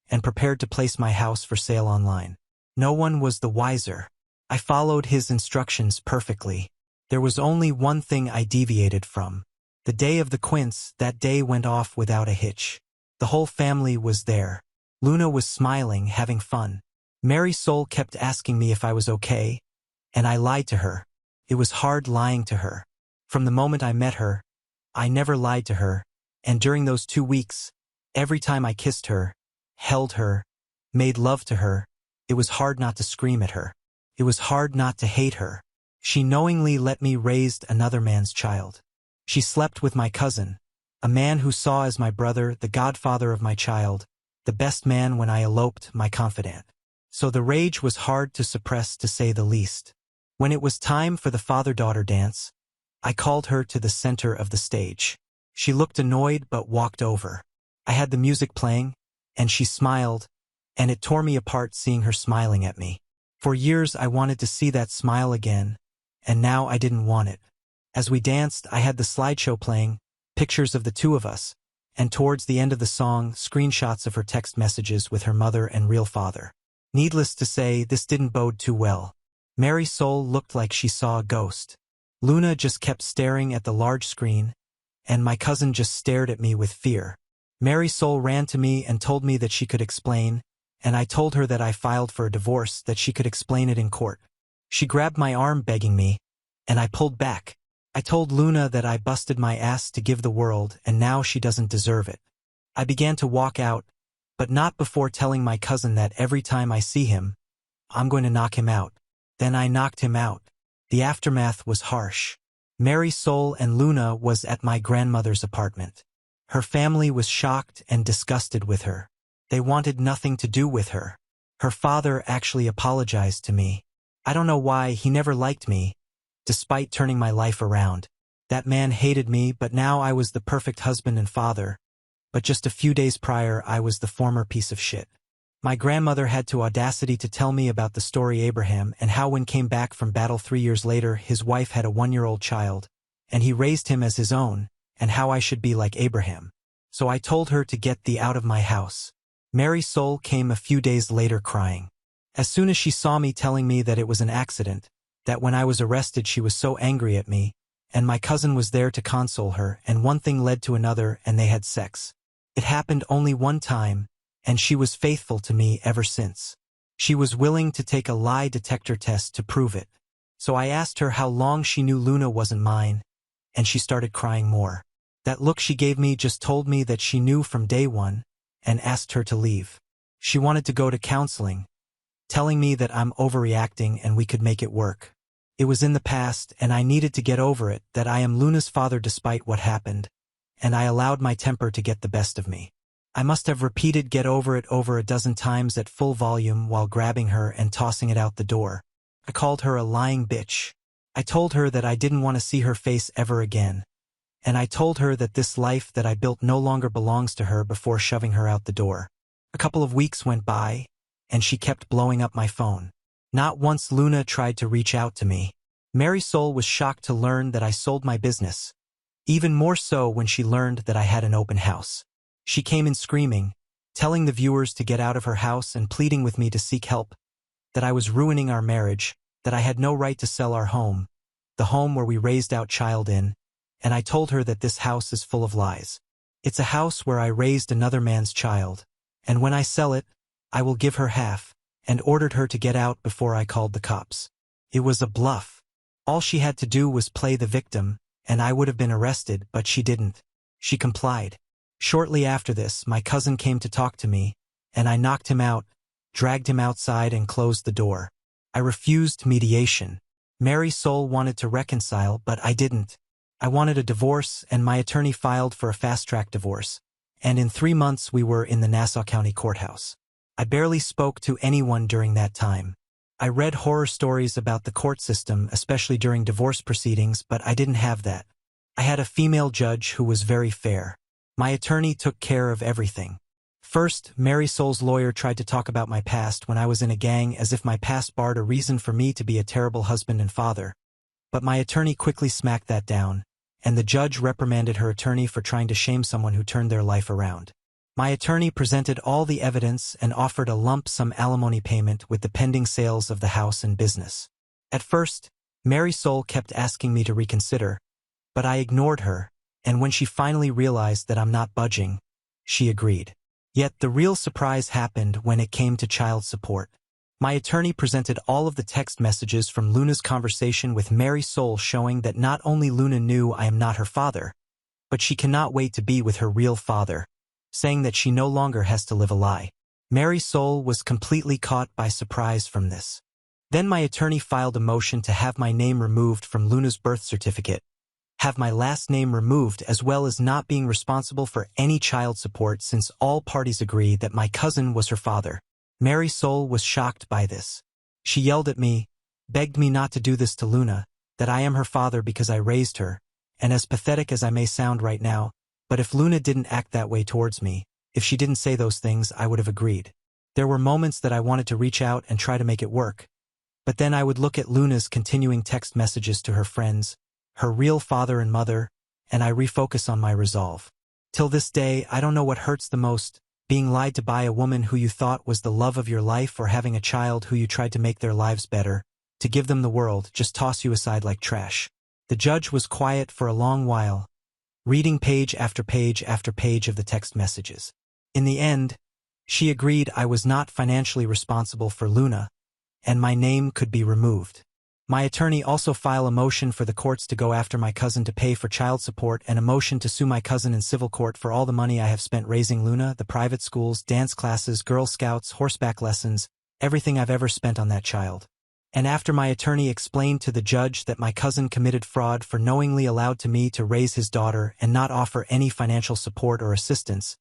S1: and prepared to place my house for sale online. No one was the wiser. I followed his instructions perfectly. There was only one thing I deviated from. The day of the quince, that day went off without a hitch. The whole family was there. Luna was smiling, having fun. Mary Soul kept asking me if I was okay, and I lied to her. It was hard lying to her. From the moment I met her, I never lied to her, and during those 2 weeks, every time I kissed her, held her, made love to her, it was hard not to scream at her. It was hard not to hate her. She knowingly let me raise another man's child. She slept with my cousin, a man who saw as my brother, the godfather of my child, the best man when I eloped, my confidant. So the rage was hard to suppress, to say the least. When it was time for the father-daughter dance, I called her to the center of the stage. She looked annoyed but walked over. I had the music playing, and she smiled, and it tore me apart seeing her smiling at me. For years I wanted to see that smile again, and now I didn't want it. As we danced, I had the slideshow playing, pictures of the two of us, and towards the end of the song, screenshots of her text messages with her mother and real father. Needless to say, this didn't bode too well. Mary Soul looked like she saw a ghost. Luna just kept staring at the large screen, and my cousin just stared at me with fear. Mary Soul ran to me and told me that she could explain, and I told her that I filed for a divorce, that she could explain it in court. She grabbed my arm begging me, and I pulled back. I told Luna that I busted my ass to give the world, and now she doesn't deserve it. I began to walk out, but not before telling my cousin that every time I see him, I'm going to knock him out. Then I knocked him out. The aftermath was harsh. Mary Soul and Luna was at my grandmother's apartment. Her family was shocked and disgusted with her. They wanted nothing to do with her. Her father actually apologized to me. I don't know why, he never liked me, despite turning my life around. That man hated me, but now I was the perfect husband and father. But just a few days prior, I was the former piece of shit. My grandmother had the audacity to tell me about the story Abraham and how when came back from battle 3 years later, his wife had a 1-year-old child, and he raised him as his own, and how I should be like Abraham. So I told her to get thee out of my house. Mary Soul came a few days later crying. As soon as she saw me telling me that it was an accident, that when I was arrested she was so angry at me, and my cousin was there to console her, and one thing led to another and they had sex. It happened only one time, and she was faithful to me ever since. She was willing to take a lie detector test to prove it. So I asked her how long she knew Luna wasn't mine, and she started crying more. That look she gave me just told me that she knew from day one, and asked her to leave. She wanted to go to counseling, telling me that I'm overreacting and we could make it work. It was in the past, and I needed to get over it, that I am Luna's father despite what happened, and I allowed my temper to get the best of me. I must have repeated get over it over a dozen times at full volume while grabbing her and tossing it out the door. I called her a lying bitch. I told her that I didn't want to see her face ever again. And I told her that this life that I built no longer belongs to her before shoving her out the door. A couple of weeks went by, and she kept blowing up my phone. Not once Luna tried to reach out to me. Mary Soul was shocked to learn that I sold my business. Even more so when she learned that I had an open house. She came in screaming, telling the viewers to get out of her house and pleading with me to seek help. that I was ruining our marriage, that I had no right to sell our home, the home where we raised our child in, and I told her that this house is full of lies. It's a house where I raised another man's child, and when I sell it, I will give her half, and ordered her to get out before I called the cops. It was a bluff. All she had to do was play the victim, and I would have been arrested, but she didn't. She complied. Shortly after this, my cousin came to talk to me, and I knocked him out, dragged him outside, and closed the door. I refused mediation. Mary Soul wanted to reconcile, but I didn't. I wanted a divorce, and my attorney filed for a fast-track divorce, and in 3 months we were in the Nassau County Courthouse. I barely spoke to anyone during that time. I read horror stories about the court system, especially during divorce proceedings, but I didn't have that. I had a female judge who was very fair. My attorney took care of everything. First, Mary Soul's lawyer tried to talk about my past when I was in a gang, as if my past barred a reason for me to be a terrible husband and father. But my attorney quickly smacked that down, and the judge reprimanded her attorney for trying to shame someone who turned their life around. My attorney presented all the evidence and offered a lump sum alimony payment with the pending sales of the house and business. At first, Mary Soul kept asking me to reconsider, but I ignored her, and when she finally realized that I'm not budging, she agreed. Yet the real surprise happened when it came to child support. My attorney presented all of the text messages from Luna's conversation with Mary Soul, showing that not only Luna knew I am not her father, but she cannot wait to be with her real father, saying that she no longer has to live a lie. Mary Soul was completely caught by surprise from this. Then my attorney filed a motion to have my name removed from Luna's birth certificate, have my last name removed, as well as not being responsible for any child support, since all parties agree that my cousin was her father. Mary Soul was shocked by this. She yelled at me, begged me not to do this to Luna, that I am her father because I raised her, and as pathetic as I may sound right now, but if Luna didn't act that way towards me, if she didn't say those things, I would have agreed. There were moments that I wanted to reach out and try to make it work, but then I would look at Luna's continuing text messages to her friends, her real father and mother, and I refocus on my resolve. Till this day, I don't know what hurts the most, being lied to by a woman who you thought was the love of your life, or having a child who you tried to make their lives better, to give them the world, just toss you aside like trash. The judge was quiet for a long while, reading page after page after page of the text messages. In the end, she agreed I was not financially responsible for Luna, and my name could be removed. My attorney also filed a motion for the courts to go after my cousin to pay for child support, and a motion to sue my cousin in civil court for all the money I have spent raising Luna, the private schools, dance classes, Girl Scouts, horseback lessons, everything I've ever spent on that child. And after my attorney explained to the judge that my cousin committed fraud for knowingly allowed to me to raise his daughter and not offer any financial support or assistance,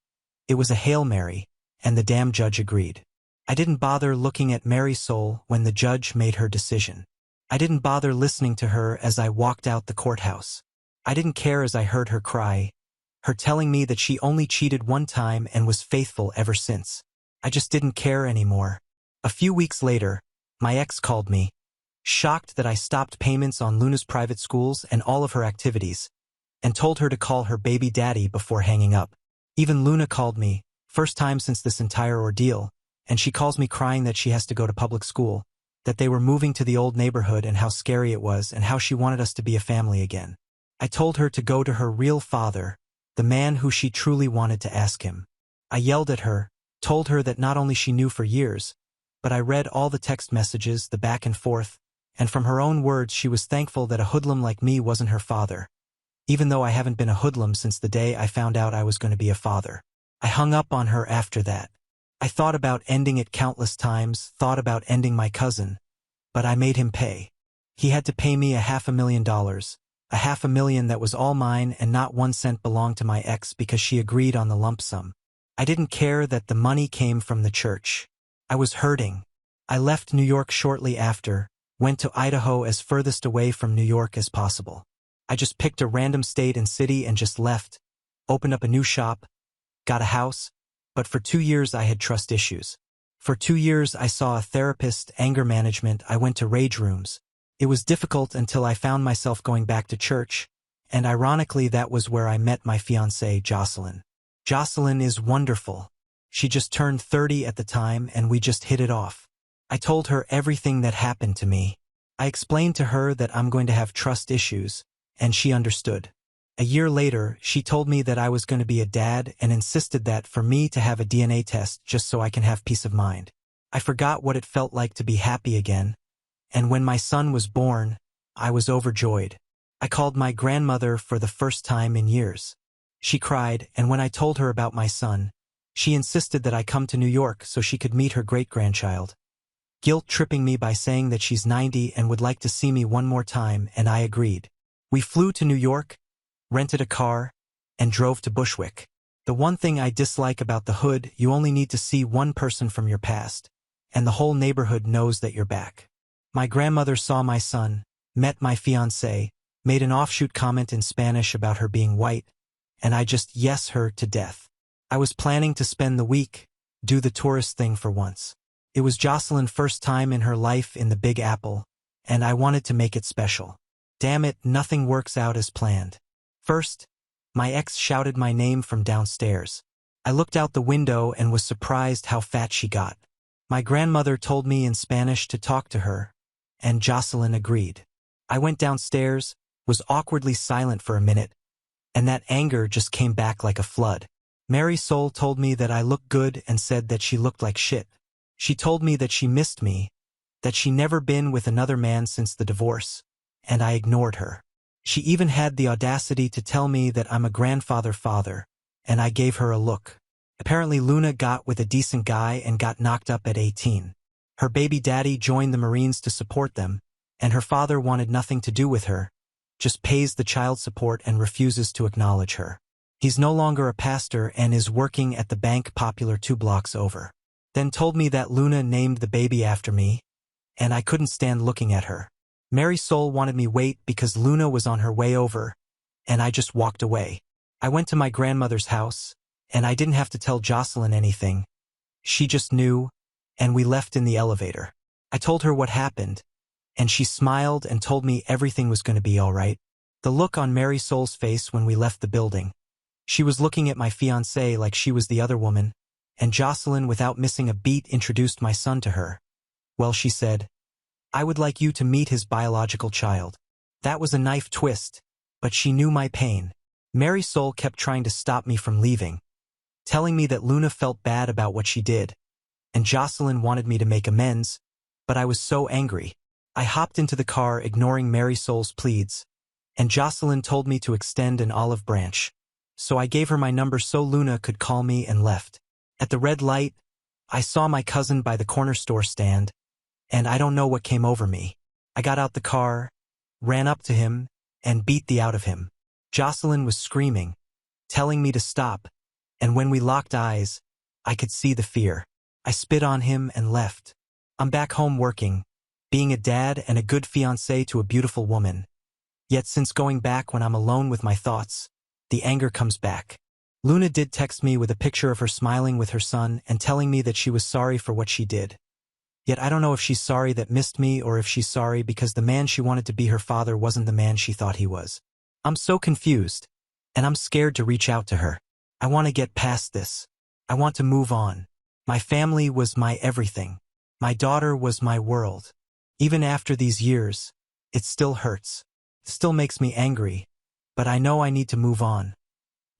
S1: it was a Hail Mary, and the damn judge agreed. I didn't bother looking at Mary Soul when the judge made her decision. I didn't bother listening to her as I walked out the courthouse. I didn't care as I heard her cry, her telling me that she only cheated one time and was faithful ever since. I just didn't care anymore. A few weeks later, my ex called me, shocked that I stopped payments on Luna's private schools and all of her activities, and told her to call her baby daddy before hanging up. Even Luna called me, first time since this entire ordeal, and she calls me crying that she has to go to public school, that they were moving to the old neighborhood and how scary it was and how she wanted us to be a family again. I told her to go to her real father, the man who she truly wanted to ask him. I yelled at her, told her that not only she knew for years, but I read all the text messages, the back and forth, and from her own words she was thankful that a hoodlum like me wasn't her father, even though I haven't been a hoodlum since the day I found out I was going to be a father. I hung up on her after that. I thought about ending it countless times, thought about ending my cousin, but I made him pay. He had to pay me $500,000, $500,000 that was all mine and not 1 cent belonged to my ex because she agreed on the lump sum. I didn't care that the money came from the church. I was hurting. I left New York shortly after, went to Idaho as furthest away from New York as possible. I just picked a random state and city and just left, opened up a new shop, got a house, but for 2 years I had trust issues. For 2 years I saw a therapist, anger management, I went to rage rooms. It was difficult until I found myself going back to church, and ironically that was where I met my fiancée, Jocelyn. Jocelyn is wonderful. She just turned 30 at the time and we just hit it off. I told her everything that happened to me. I explained to her that I'm going to have trust issues, and she understood. A year later, she told me that I was going to be a dad and insisted that for me to have a DNA test just so I can have peace of mind. I forgot what it felt like to be happy again, and when my son was born, I was overjoyed. I called my grandmother for the first time in years. She cried, and when I told her about my son, she insisted that I come to New York so she could meet her great-grandchild, guilt-tripping me by saying that she's 90 and would like to see me one more time, and I agreed. We flew to New York, rented a car, and drove to Bushwick. The one thing I dislike about the hood, you only need to see one person from your past, and the whole neighborhood knows that you're back. My grandmother saw my son, met my fiancée, made an offshoot comment in Spanish about her being white, and I just yes her to death. I was planning to spend the week, do the tourist thing for once. It was Jocelyn's first time in her life in the Big Apple, and I wanted to make it special. Damn it, nothing works out as planned. First, my ex shouted my name from downstairs. I looked out the window and was surprised how fat she got. My grandmother told me in Spanish to talk to her, and Jocelyn agreed. I went downstairs, was awkwardly silent for a minute, and that anger just came back like a flood. Mary Soul told me that I looked good and said that she looked like shit. She told me that she missed me, that she never been with another man since the divorce, and I ignored her. She even had the audacity to tell me that I'm a grandfather, and I gave her a look. Apparently Luna got with a decent guy and got knocked up at 18. Her baby daddy joined the Marines to support them, and her father wanted nothing to do with her, just pays the child support and refuses to acknowledge her. He's no longer a pastor and is working at the bank Popular 2 blocks over. Then told me that Luna named the baby after me, and I couldn't stand looking at her. Mary Soul wanted me wait because Luna was on her way over, and I just walked away. I went to my grandmother's house, and I didn't have to tell Jocelyn anything. She just knew, and we left in the elevator. I told her what happened, and she smiled and told me everything was going to be all right. The look on Mary Soul's face when we left the building. She was looking at my fiancé like she was the other woman, and Jocelyn, without missing a beat, introduced my son to her. Well, she said, I would like you to meet his biological child. That was a knife twist, but she knew my pain. Mary Soul kept trying to stop me from leaving, telling me that Luna felt bad about what she did, and Jocelyn wanted me to make amends, but I was so angry. I hopped into the car, ignoring Mary Soul's pleads, and Jocelyn told me to extend an olive branch, so I gave her my number so Luna could call me and left. At the red light, I saw my cousin by the corner store stand, and I don't know what came over me. I got out the car, ran up to him, and beat the out of him. Jocelyn was screaming, telling me to stop, and when we locked eyes, I could see the fear. I spit on him and left. I'm back home working, being a dad and a good fiancé to a beautiful woman. Yet since going back when I'm alone with my thoughts, the anger comes back. Luna did text me with a picture of her smiling with her son and telling me that she was sorry for what she did. Yet I don't know if she's sorry that missed me or if she's sorry because the man she wanted to be her father wasn't the man she thought he was. I'm so confused, and I'm scared to reach out to her. I want to get past this. I want to move on. My family was my everything. My daughter was my world. Even after these years, it still hurts. It still makes me angry, but I know I need to move on.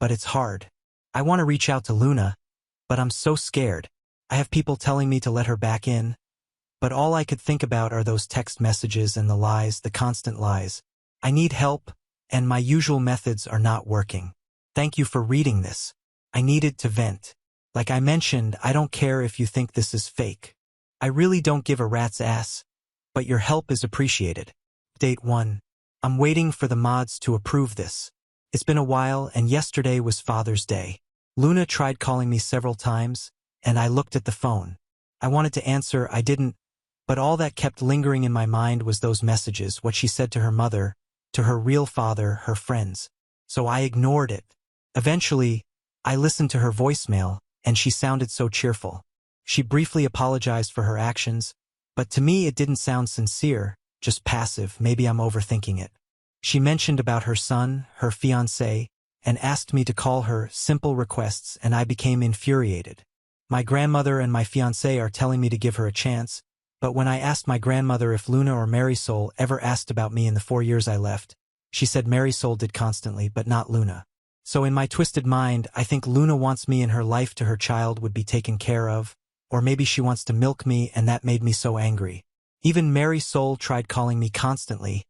S1: But it's hard. I want to reach out to Luna, but I'm so scared. I have people telling me to let her back in, but all I could think about are those text messages and the lies, the constant lies. I need help, and my usual methods are not working. Thank you for reading this. I needed to vent. Like I mentioned, I don't care if you think this is fake. I really don't give a rat's ass, but your help is appreciated. Date 1. I'm waiting for the mods to approve this. It's been a while, and yesterday was Father's Day. Luna tried calling me several times, and I looked at the phone. I wanted to answer, I didn't, but all that kept lingering in my mind was those messages, what she said to her mother, to her real father, her friends. So I ignored it. Eventually, I listened to her voicemail, and she sounded so cheerful. She briefly apologized for her actions, but to me it didn't sound sincere, just passive. Maybe I'm overthinking it. She mentioned about her son, her fiancé, and asked me to call her, simple requests, and I became infuriated. My grandmother and my fiancé are telling me to give her a chance, But when I asked my grandmother if Luna or Marisol ever asked about me in the 4 years I left, she said Marisol did constantly, but not Luna. So in my twisted mind, I think Luna wants me in her life to her child would be taken care of, or maybe she wants to milk me, and that made me so angry. Even Marisol tried calling me constantly,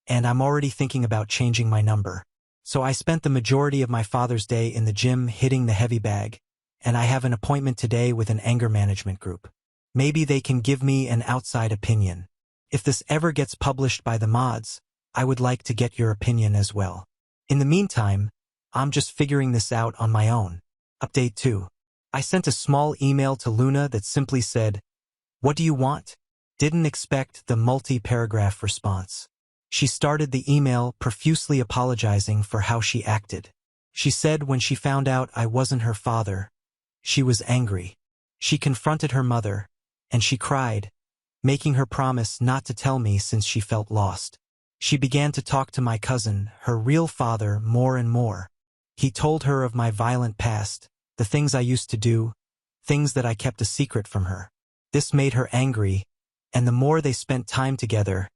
S1: and I'm already thinking about changing my number. So I spent the majority of my Father's Day in the gym hitting the heavy bag, and I have an appointment today with an anger management group. Maybe they can give me an outside opinion. If this ever gets published by the mods, I would like to get your opinion as well. In the meantime, I'm just figuring this out on my own. Update 2. I sent a small email to Luna that simply said, "What do you want?" Didn't expect the multi-paragraph response. She started the email profusely apologizing for how she acted. She said when she found out I wasn't her father, she was angry. She confronted her mother, and she cried, making her promise not to tell me since she felt lost. She began to talk to my cousin, her real father, more and more. He told her of my violent past, the things I used to do, things that I kept a secret from her. This made her angry, and the more they spent time together,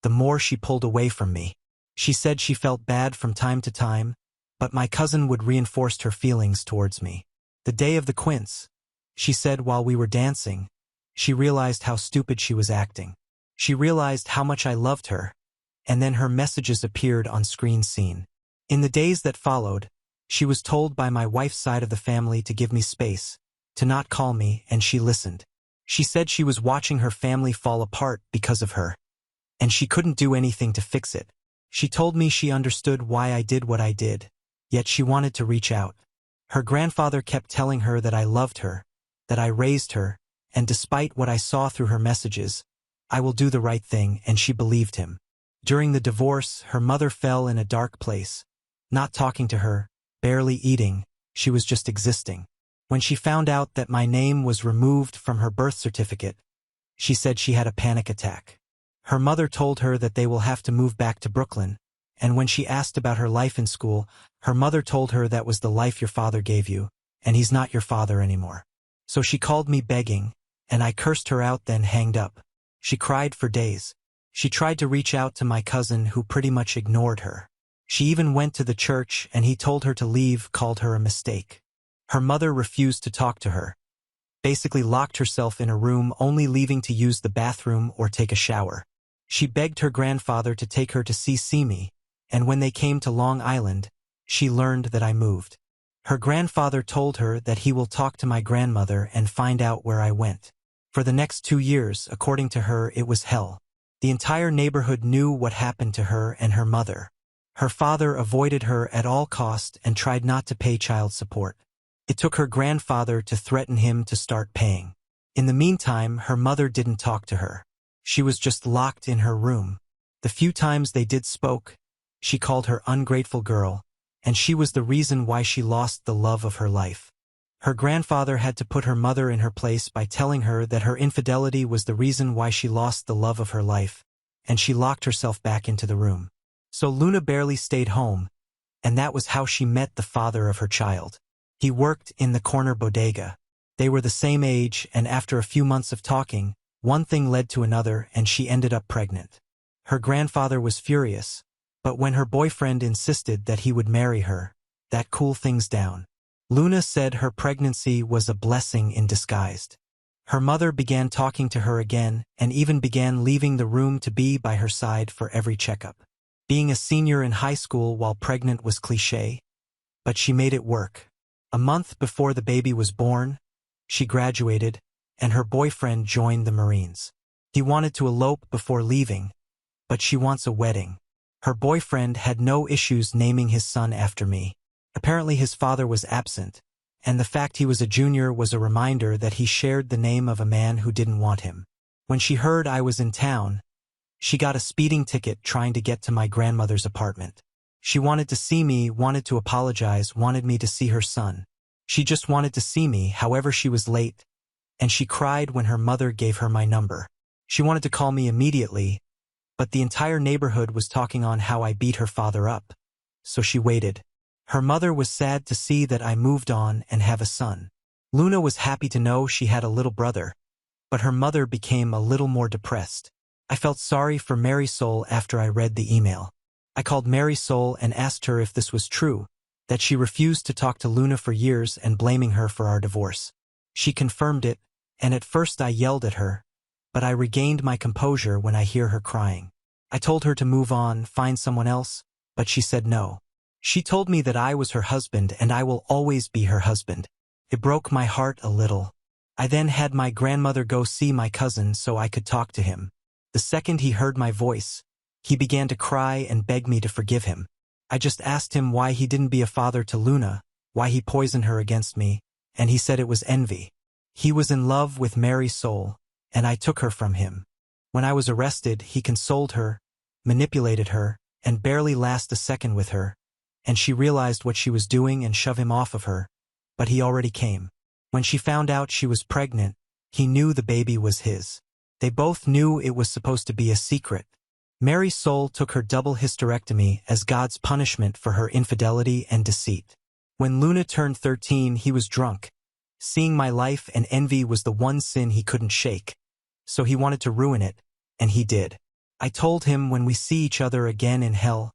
S1: the more she pulled away from me. She said she felt bad from time to time, but my cousin would reinforce her feelings towards me. The day of the quince, she said while we were dancing, she realized how stupid she was acting. She realized how much I loved her, and then her messages appeared on screen scene. In the days that followed, she was told by my wife's side of the family to give me space, to not call me, and she listened. She said she was watching her family fall apart because of her, and she couldn't do anything to fix it. She told me she understood why I did what I did, yet she wanted to reach out. Her grandfather kept telling her that I loved her, that I raised her, and despite what I saw through her messages, I will do the right thing, and she believed him. During the divorce, her mother fell in a dark place, not talking to her, barely eating, she was just existing. When she found out that my name was removed from her birth certificate, she said she had a panic attack. Her mother told her that they will have to move back to Brooklyn, and when she asked about her life in school, her mother told her that was the life your father gave you, and he's not your father anymore. So she called me begging, and I cursed her out, then hanged up. She cried for days. She tried to reach out to my cousin, who pretty much ignored her. She even went to the church, and he told her to leave, called her a mistake. Her mother refused to talk to her, basically locked herself in a room, only leaving to use the bathroom or take a shower. She begged her grandfather to take her to see me, and when they came to Long Island, she learned that I moved. Her grandfather told her that he will talk to my grandmother and find out where I went. For the next 2 years, according to her, it was hell. The entire neighborhood knew what happened to her and her mother. Her father avoided her at all costs and tried not to pay child support. It took her grandfather to threaten him to start paying. In the meantime, her mother didn't talk to her. She was just locked in her room. The few times they did spoke, she called her ungrateful girl, and she was the reason why she lost the love of her life. Her grandfather had to put her mother in her place by telling her that her infidelity was the reason why she lost the love of her life, and she locked herself back into the room. So Luna barely stayed home, and that was how she met the father of her child. He worked in the corner bodega. They were the same age, and after a few months of talking, one thing led to another, and she ended up pregnant. Her grandfather was furious, but when her boyfriend insisted that he would marry her, that cooled things down. Luna said her pregnancy was a blessing in disguise. Her mother began talking to her again and even began leaving the room to be by her side for every checkup. Being a senior in high school while pregnant was cliché, but she made it work. A month before the baby was born, she graduated, and her boyfriend joined the Marines. He wanted to elope before leaving, but she wants a wedding. Her boyfriend had no issues naming his son after me. Apparently his father was absent, and the fact he was a junior was a reminder that he shared the name of a man who didn't want him. When she heard I was in town, she got a speeding ticket trying to get to my grandmother's apartment. She wanted to see me, wanted to apologize, wanted me to see her son. She just wanted to see me, however she was late, and she cried when her mother gave her my number. She wanted to call me immediately, but the entire neighborhood was talking on how I beat her father up, so she waited. Her mother was sad to see that I moved on and have a son. Luna was happy to know she had a little brother, but her mother became a little more depressed. I felt sorry for Marisol after I read the email. I called Marisol and asked her if this was true, that she refused to talk to Luna for years and blaming her for our divorce. She confirmed it, and at first I yelled at her, but I regained my composure when I hear her crying. I told her to move on, find someone else, but she said no. She told me that I was her husband and I will always be her husband. It broke my heart a little. I then had my grandmother go see my cousin so I could talk to him. The second he heard my voice, he began to cry and beg me to forgive him. I just asked him why he didn't be a father to Luna, why he poisoned her against me, and he said it was envy. He was in love with Marisol, and I took her from him. When I was arrested, he consoled her, manipulated her, and barely lasted a second with her, and she realized what she was doing and shoved him off of her, but he already came. When she found out she was pregnant, he knew the baby was his. They both knew it was supposed to be a secret. Marisol took her double hysterectomy as God's punishment for her infidelity and deceit. When Luna turned 13, he was drunk. Seeing my life and envy was the one sin he couldn't shake. So he wanted to ruin it, and he did. I told him when we see each other again in hell,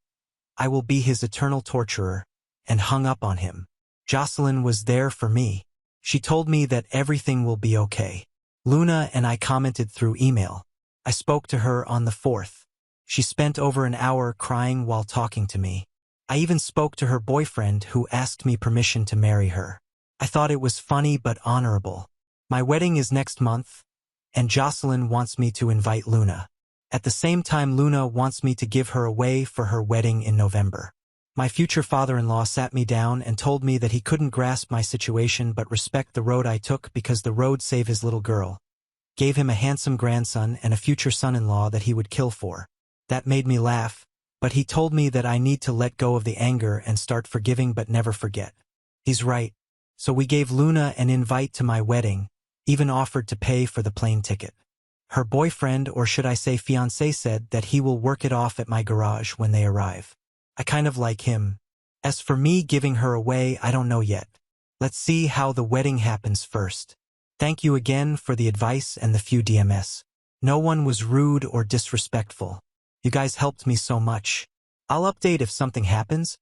S1: I will be his eternal torturer, and hung up on him. Jocelyn was there for me. She told me that everything will be okay. Luna and I commented through email. I spoke to her on the 4th. She spent over an hour crying while talking to me. I even spoke to her boyfriend who asked me permission to marry her. I thought it was funny but honorable. My wedding is next month, and Jocelyn wants me to invite Luna. At the same time, Luna wants me to give her away for her wedding in November. My future father-in-law sat me down and told me that he couldn't grasp my situation but respect the road I took because the road saved his little girl. Gave him a handsome grandson and a future son-in-law that he would kill for. That made me laugh, but he told me that I need to let go of the anger and start forgiving but never forget. He's right. So we gave Luna an invite to my wedding, even offered to pay for the plane ticket. Her boyfriend, or should I say fiancé, said that he will work it off at my garage when they arrive. I kind of like him. As for me giving her away, I don't know yet. Let's see how the wedding happens first. Thank you again for the advice and the few DMs. No one was rude or disrespectful. You guys helped me so much. I'll update if something happens,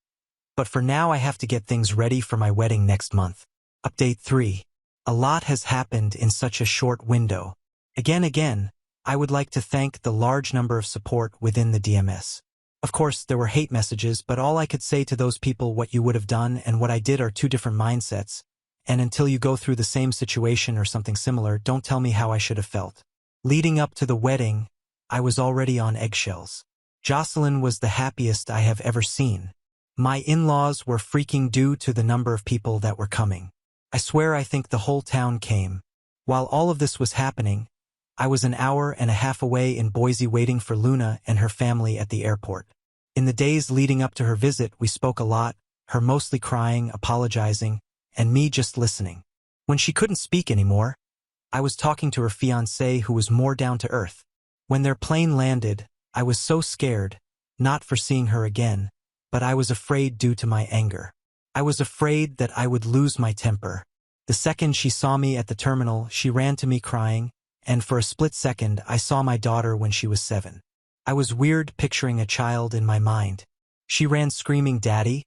S1: but for now I have to get things ready for my wedding next month. Update 3. A lot has happened in such a short window. Again, I would like to thank the large number of support within the DMs. Of course, there were hate messages, but all I could say to those people, what you would have done and what I did are two different mindsets, and until you go through the same situation or something similar, don't tell me how I should have felt. Leading up to the wedding, I was already on eggshells. Jocelyn was the happiest I have ever seen. My in-laws were freaking due to the number of people that were coming. I swear I think the whole town came. While all of this was happening, I was an hour and a half away in Boise waiting for Luna and her family at the airport. In the days leading up to her visit, we spoke a lot, her mostly crying, apologizing, and me just listening. When she couldn't speak anymore, I was talking to her fiancé who was more down to earth. When their plane landed, I was so scared, not for seeing her again, but I was afraid due to my anger. I was afraid that I would lose my temper. The second she saw me at the terminal, she ran to me crying, and for a split second I saw my daughter when she was 7. I was weird picturing a child in my mind. She ran screaming, "Daddy,"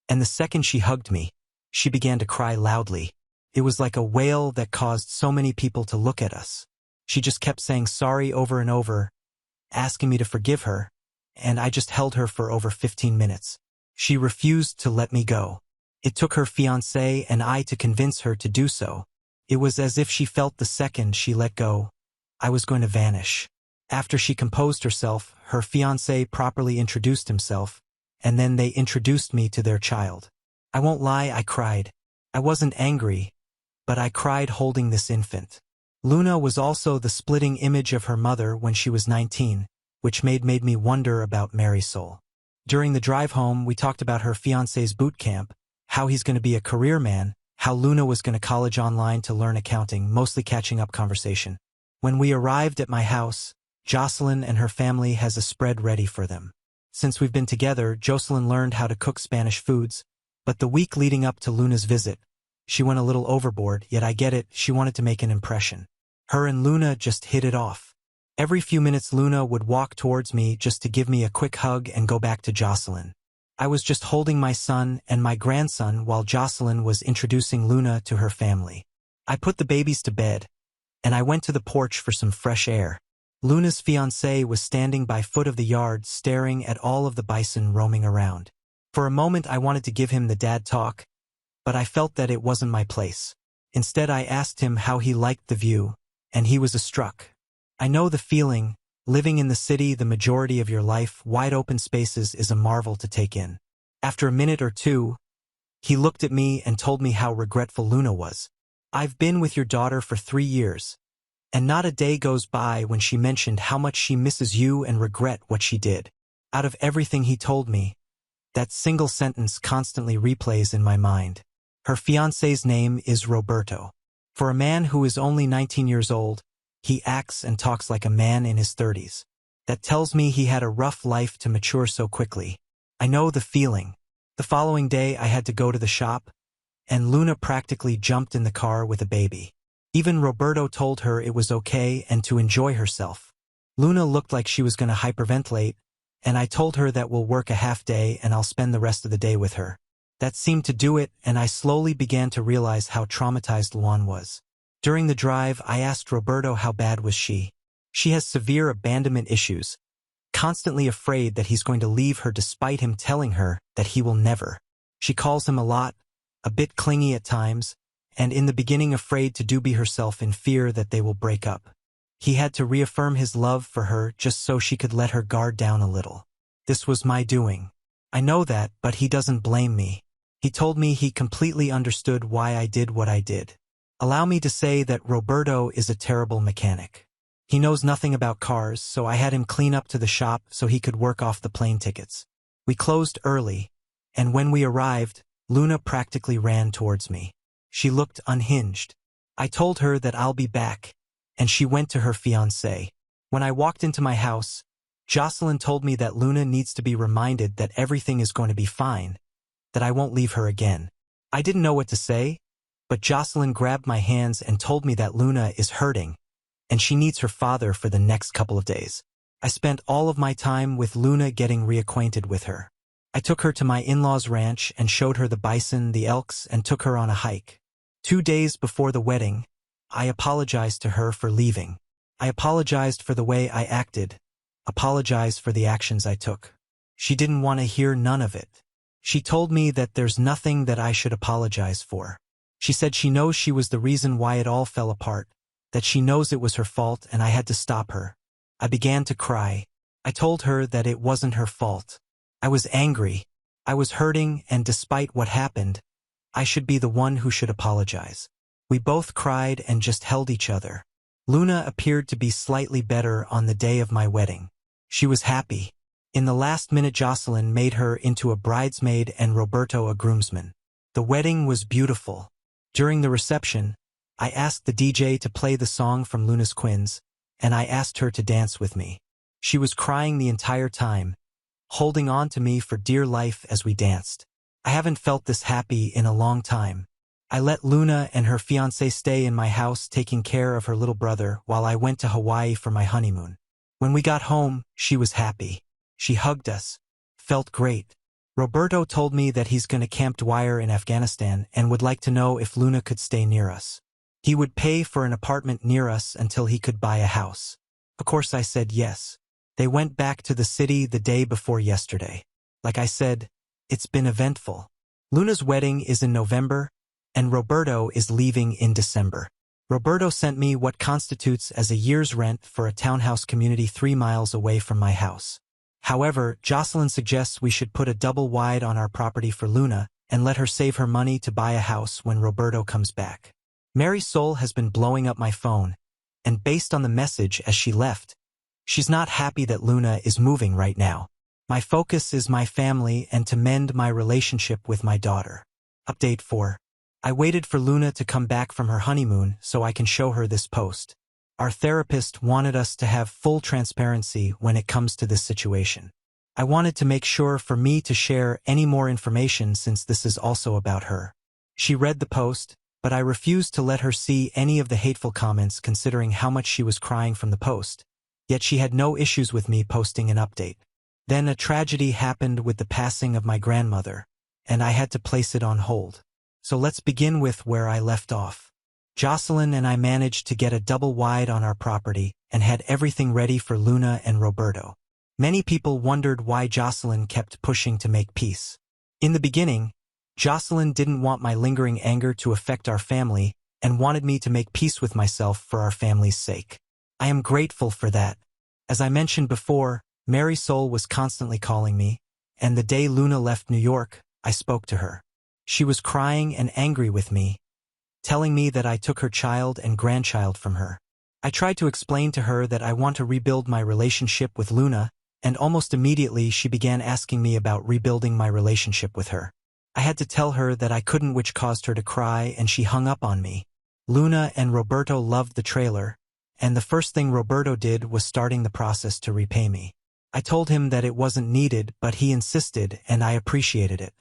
S1: and the second she hugged me, she began to cry loudly. It was like a wail that caused so many people to look at us. She just kept saying sorry over and over, asking me to forgive her, and I just held her for over 15 minutes. She refused to let me go. It took her fiancé and I to convince her to do so. It was as if she felt the second she let go, I was going to vanish. After she composed herself, her fiancé properly introduced himself, and then they introduced me to their child. I won't lie, I cried. I wasn't angry, but I cried holding this infant. Luna was also the splitting image of her mother when she was 19, which made me wonder about Marisol. During the drive home, we talked about her fiancé's boot camp, how he's going to be a career man, how Luna was going to college online to learn accounting, mostly catching up conversation. When we arrived at my house, Jocelyn and her family has a spread ready for them. Since we've been together, Jocelyn learned how to cook Spanish foods, but the week leading up to Luna's visit, she went a little overboard, yet I get it, she wanted to make an impression. Her and Luna just hit it off. Every few minutes Luna would walk towards me just to give me a quick hug and go back to Jocelyn. I was just holding my son and my grandson while Jocelyn was introducing Luna to her family. I put the babies to bed, and I went to the porch for some fresh air. Luna's fiancé was standing by foot of the yard staring at all of the bison roaming around. For a moment I wanted to give him the dad talk, but I felt that it wasn't my place. Instead I asked him how he liked the view, and he was struck. I know the feeling, living in the city the majority of your life, wide open spaces is a marvel to take in. After a minute or two, he looked at me and told me how regretful Luna was. I've been with your daughter for 3 years, and not a day goes by when she mentioned how much she misses you and regret what she did. Out of everything he told me, that single sentence constantly replays in my mind. Her fiancé's name is Roberto. For a man who is only 19 years old, he acts and talks like a man in his 30s. That tells me he had a rough life to mature so quickly. I know the feeling. The following day I had to go to the shop, and Luna practically jumped in the car with a baby. Even Roberto told her it was okay and to enjoy herself. Luna looked like she was going to hyperventilate, and I told her that we'll work a half day and I'll spend the rest of the day with her. That seemed to do it, and I slowly began to realize how traumatized Luan was. During the drive, I asked Roberto how bad was she. She has severe abandonment issues, constantly afraid that he's going to leave her despite him telling her that he will never. She calls him a lot, a bit clingy at times, and in the beginning afraid to be herself in fear that they will break up. He had to reaffirm his love for her just so she could let her guard down a little. This was my doing. I know that, but he doesn't blame me. He told me he completely understood why I did what I did. Allow me to say that Roberto is a terrible mechanic. He knows nothing about cars, so I had him clean up to the shop so he could work off the plane tickets. We closed early, and when we arrived, Luna practically ran towards me. She looked unhinged. I told her that I'll be back, and she went to her fiancé. When I walked into my house, Jocelyn told me that Luna needs to be reminded that everything is going to be fine, that I won't leave her again. I didn't know what to say, but Jocelyn grabbed my hands and told me that Luna is hurting, and she needs her father for the next couple of days. I spent all of my time with Luna getting reacquainted with her. I took her to my in-laws' ranch and showed her the bison, the elks, and took her on a hike. 2 days before the wedding, I apologized to her for leaving. I apologized for the way I acted, apologized for the actions I took. She didn't want to hear none of it. She told me that there's nothing that I should apologize for. She said she knows she was the reason why it all fell apart, that she knows it was her fault and I had to stop her. I began to cry. I told her that it wasn't her fault. I was angry. I was hurting, and despite what happened, I should be the one who should apologize. We both cried and just held each other. Luna appeared to be slightly better on the day of my wedding. She was happy. In the last minute Jocelyn made her into a bridesmaid and Roberto a groomsman. The wedding was beautiful. During the reception, I asked the DJ to play the song from Luna's Quins, and I asked her to dance with me. She was crying the entire time, holding on to me for dear life as we danced. I haven't felt this happy in a long time. I let Luna and her fiancé stay in my house taking care of her little brother while I went to Hawaii for my honeymoon. When we got home, she was happy. She hugged us. Felt great. Roberto told me that he's going to Camp Dwyer in Afghanistan and would like to know if Luna could stay near us. He would pay for an apartment near us until he could buy a house. Of course I said yes. They went back to the city the day before yesterday. Like I said, it's been eventful. Luna's wedding is in November, and Roberto is leaving in December. Roberto sent me what constitutes as a year's rent for a townhouse community 3 miles away from my house. However, Jocelyn suggests we should put a double wide on our property for Luna and let her save her money to buy a house when Roberto comes back. Mary Soul has been blowing up my phone, and based on the message as she left, she's not happy that Luna is moving right now. My focus is my family and to mend my relationship with my daughter. Update 4. I waited for Luna to come back from her honeymoon so I can show her this post. Our therapist wanted us to have full transparency when it comes to this situation. I wanted to make sure for me to share any more information since this is also about her. She read the post, but I refused to let her see any of the hateful comments considering how much she was crying from the post. Yet she had no issues with me posting an update. Then a tragedy happened with the passing of my grandmother, and I had to place it on hold. So let's begin with where I left off. Jocelyn and I managed to get a double wide on our property and had everything ready for Luna and Roberto. Many people wondered why Jocelyn kept pushing to make peace. In the beginning, Jocelyn didn't want my lingering anger to affect our family and wanted me to make peace with myself for our family's sake. I am grateful for that. As I mentioned before, Mary Soul was constantly calling me, and the day Luna left New York, I spoke to her. She was crying and angry with me, telling me that I took her child and grandchild from her. I tried to explain to her that I want to rebuild my relationship with Luna, and almost immediately she began asking me about rebuilding my relationship with her. I had to tell her that I couldn't, which caused her to cry, and she hung up on me. Luna and Roberto loved the trailer, and the first thing Roberto did was starting the process to repay me. I told him that it wasn't needed, but he insisted, and I appreciated it.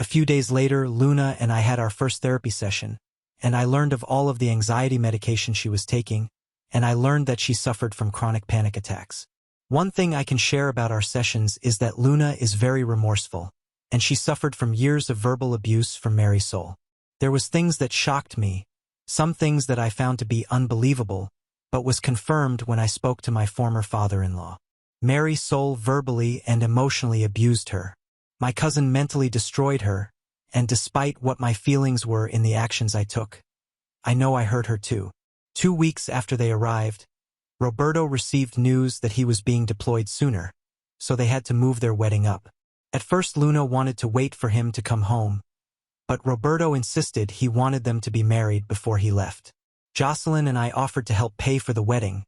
S1: A few days later, Luna and I had our first therapy session, and I learned of all of the anxiety medication she was taking, and I learned that she suffered from chronic panic attacks. One thing I can share about our sessions is that Luna is very remorseful, and she suffered from years of verbal abuse from Mary Soul. There was things that shocked me, some things that I found to be unbelievable, but was confirmed when I spoke to my former father-in-law. Mary Soul verbally and emotionally abused her. My cousin mentally destroyed her, and despite what my feelings were in the actions I took, I know I hurt her too. 2 weeks after they arrived, Roberto received news that he was being deployed sooner, so they had to move their wedding up. At first Luna wanted to wait for him to come home, but Roberto insisted he wanted them to be married before he left. Jocelyn and I offered to help pay for the wedding,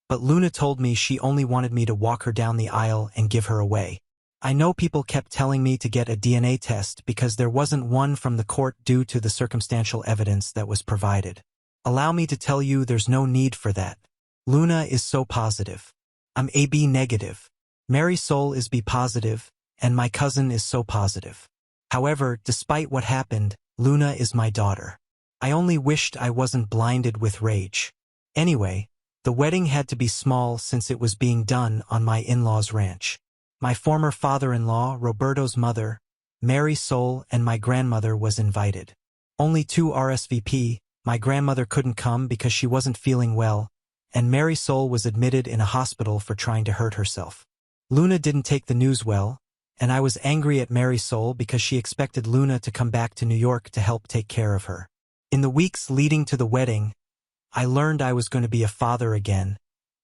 S1: but Luna told me she only wanted me to walk her down the aisle and give her away. I know people kept telling me to get a DNA test because there wasn't one from the court due to the circumstantial evidence that was provided. Allow me to tell you there's no need for that. Luna is so positive. I'm AB negative. Mary Soul is B positive, and my cousin is so positive. However, despite what happened, Luna is my daughter. I only wished I wasn't blinded with rage. Anyway, the wedding had to be small since it was being done on my in-laws' ranch. My former father-in-law, Roberto's mother, Mary Soul, and my grandmother was invited. Only 2 RSVP, my grandmother couldn't come because she wasn't feeling well, and Mary Soul was admitted in a hospital for trying to hurt herself. Luna didn't take the news well, and I was angry at Mary Soul because she expected Luna to come back to New York to help take care of her. In the weeks leading to the wedding, I learned I was going to be a father again,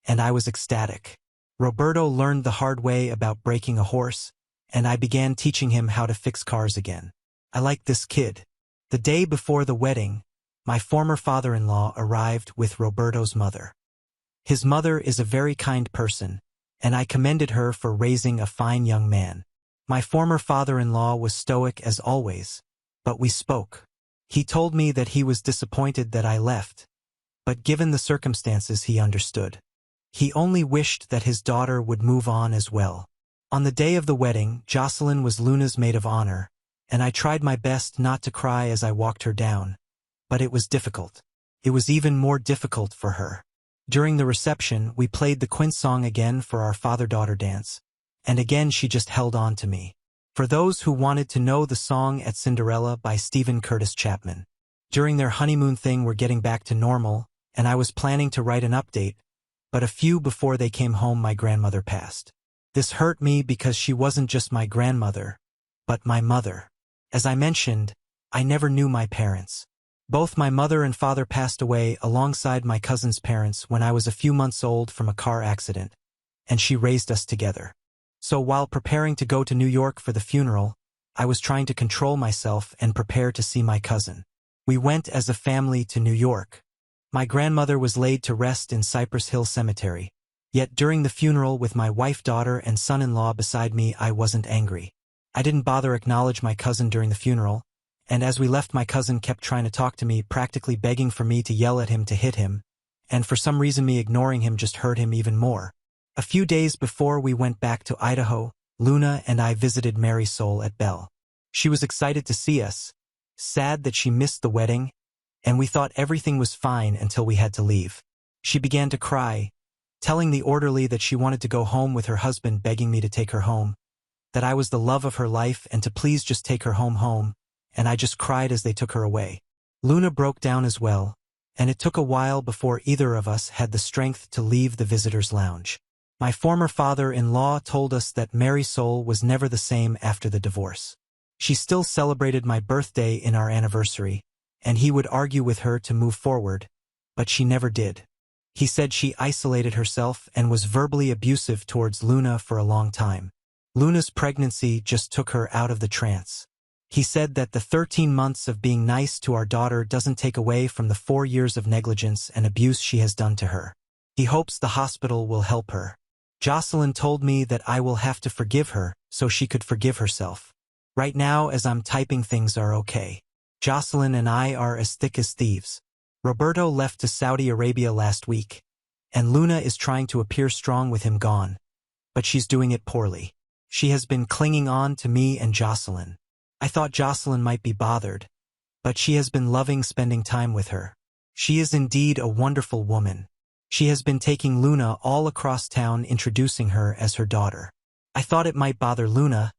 S1: and I was ecstatic. Roberto learned the hard way about breaking a horse, and I began teaching him how to fix cars again. I liked this kid. The day before the wedding, my former father-in-law arrived with Roberto's mother. His mother is a very kind person, and I commended her for raising a fine young man. My former father-in-law was stoic as always, but we spoke. He told me that he was disappointed that I left, but given the circumstances he understood. He only wished that his daughter would move on as well. On the day of the wedding, Jocelyn was Luna's maid of honor, and I tried my best not to cry as I walked her down, but it was difficult. It was even more difficult for her. During the reception, we played the Quince song again for our father-daughter dance, and again she just held on to me. For those who wanted to know the song at Cinderella by Stephen Curtis Chapman. During their honeymoon thing were getting back to normal, and I was planning to write an update, but a few before they came home my grandmother passed. This hurt me because she wasn't just my grandmother, but my mother. As I mentioned, I never knew my parents. Both my mother and father passed away alongside my cousin's parents when I was a few months old from a car accident, and she raised us together. So while preparing to go to New York for the funeral, I was trying to control myself and prepare to see my cousin. We went as a family to New York. My grandmother was laid to rest in Cypress Hill Cemetery. Yet during the funeral with my wife, daughter, and son-in-law beside me, I wasn't angry. I didn't bother acknowledge my cousin during the funeral, and as we left my cousin kept trying to talk to me, practically begging for me to yell at him to hit him, and for some reason me ignoring him just hurt him even more. A few days before we went back to Idaho, Luna and I visited Mary Soul at Bell. She was excited to see us, sad that she missed the wedding, and we thought everything was fine until we had to leave. She began to cry, telling the orderly that she wanted to go home with her husband, begging me to take her home, that I was the love of her life and to please just take her home, and I just cried as they took her away. Luna broke down as well, and it took a while before either of us had the strength to leave the visitors' lounge. My former father-in-law told us that Marisol was never the same after the divorce. She still celebrated my birthday in our anniversary, and he would argue with her to move forward, but she never did. He said she isolated herself and was verbally abusive towards Luna for a long time. Luna's pregnancy just took her out of the trance. He said that the 13 months of being nice to our daughter doesn't take away from the 4 years of negligence and abuse she has done to her. He hopes the hospital will help her. Jocelyn told me that I will have to forgive her so she could forgive herself. Right now, as I'm typing, things are okay. Jocelyn and I are as thick as thieves. Roberto left to Saudi Arabia last week, and Luna is trying to appear strong with him gone, but she's doing it poorly. She has been clinging on to me and Jocelyn. I thought Jocelyn might be bothered, but she has been loving spending time with her. She is indeed a wonderful woman. She has been taking Luna all across town, introducing her as her daughter. I thought it might bother Luna,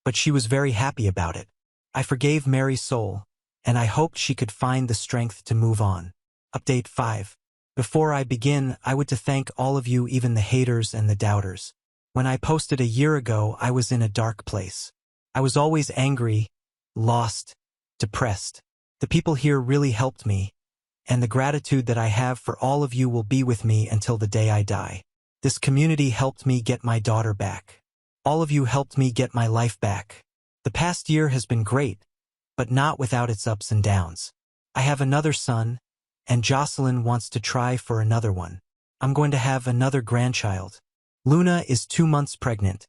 S1: but she was very happy about it. I forgave Marisol, and I hoped she could find the strength to move on. Update 5. Before I begin, I would to thank all of you, even the haters and the doubters. When I posted a year ago, I was in a dark place. I was always angry, lost, depressed. The people here really helped me, and the gratitude that I have for all of you will be with me until the day I die. This community helped me get my daughter back. All of you helped me get my life back. The past year has been great, but not without its ups and downs. I have another son, and Jocelyn wants to try for another one. I'm going to have another grandchild. Luna is 2 months pregnant,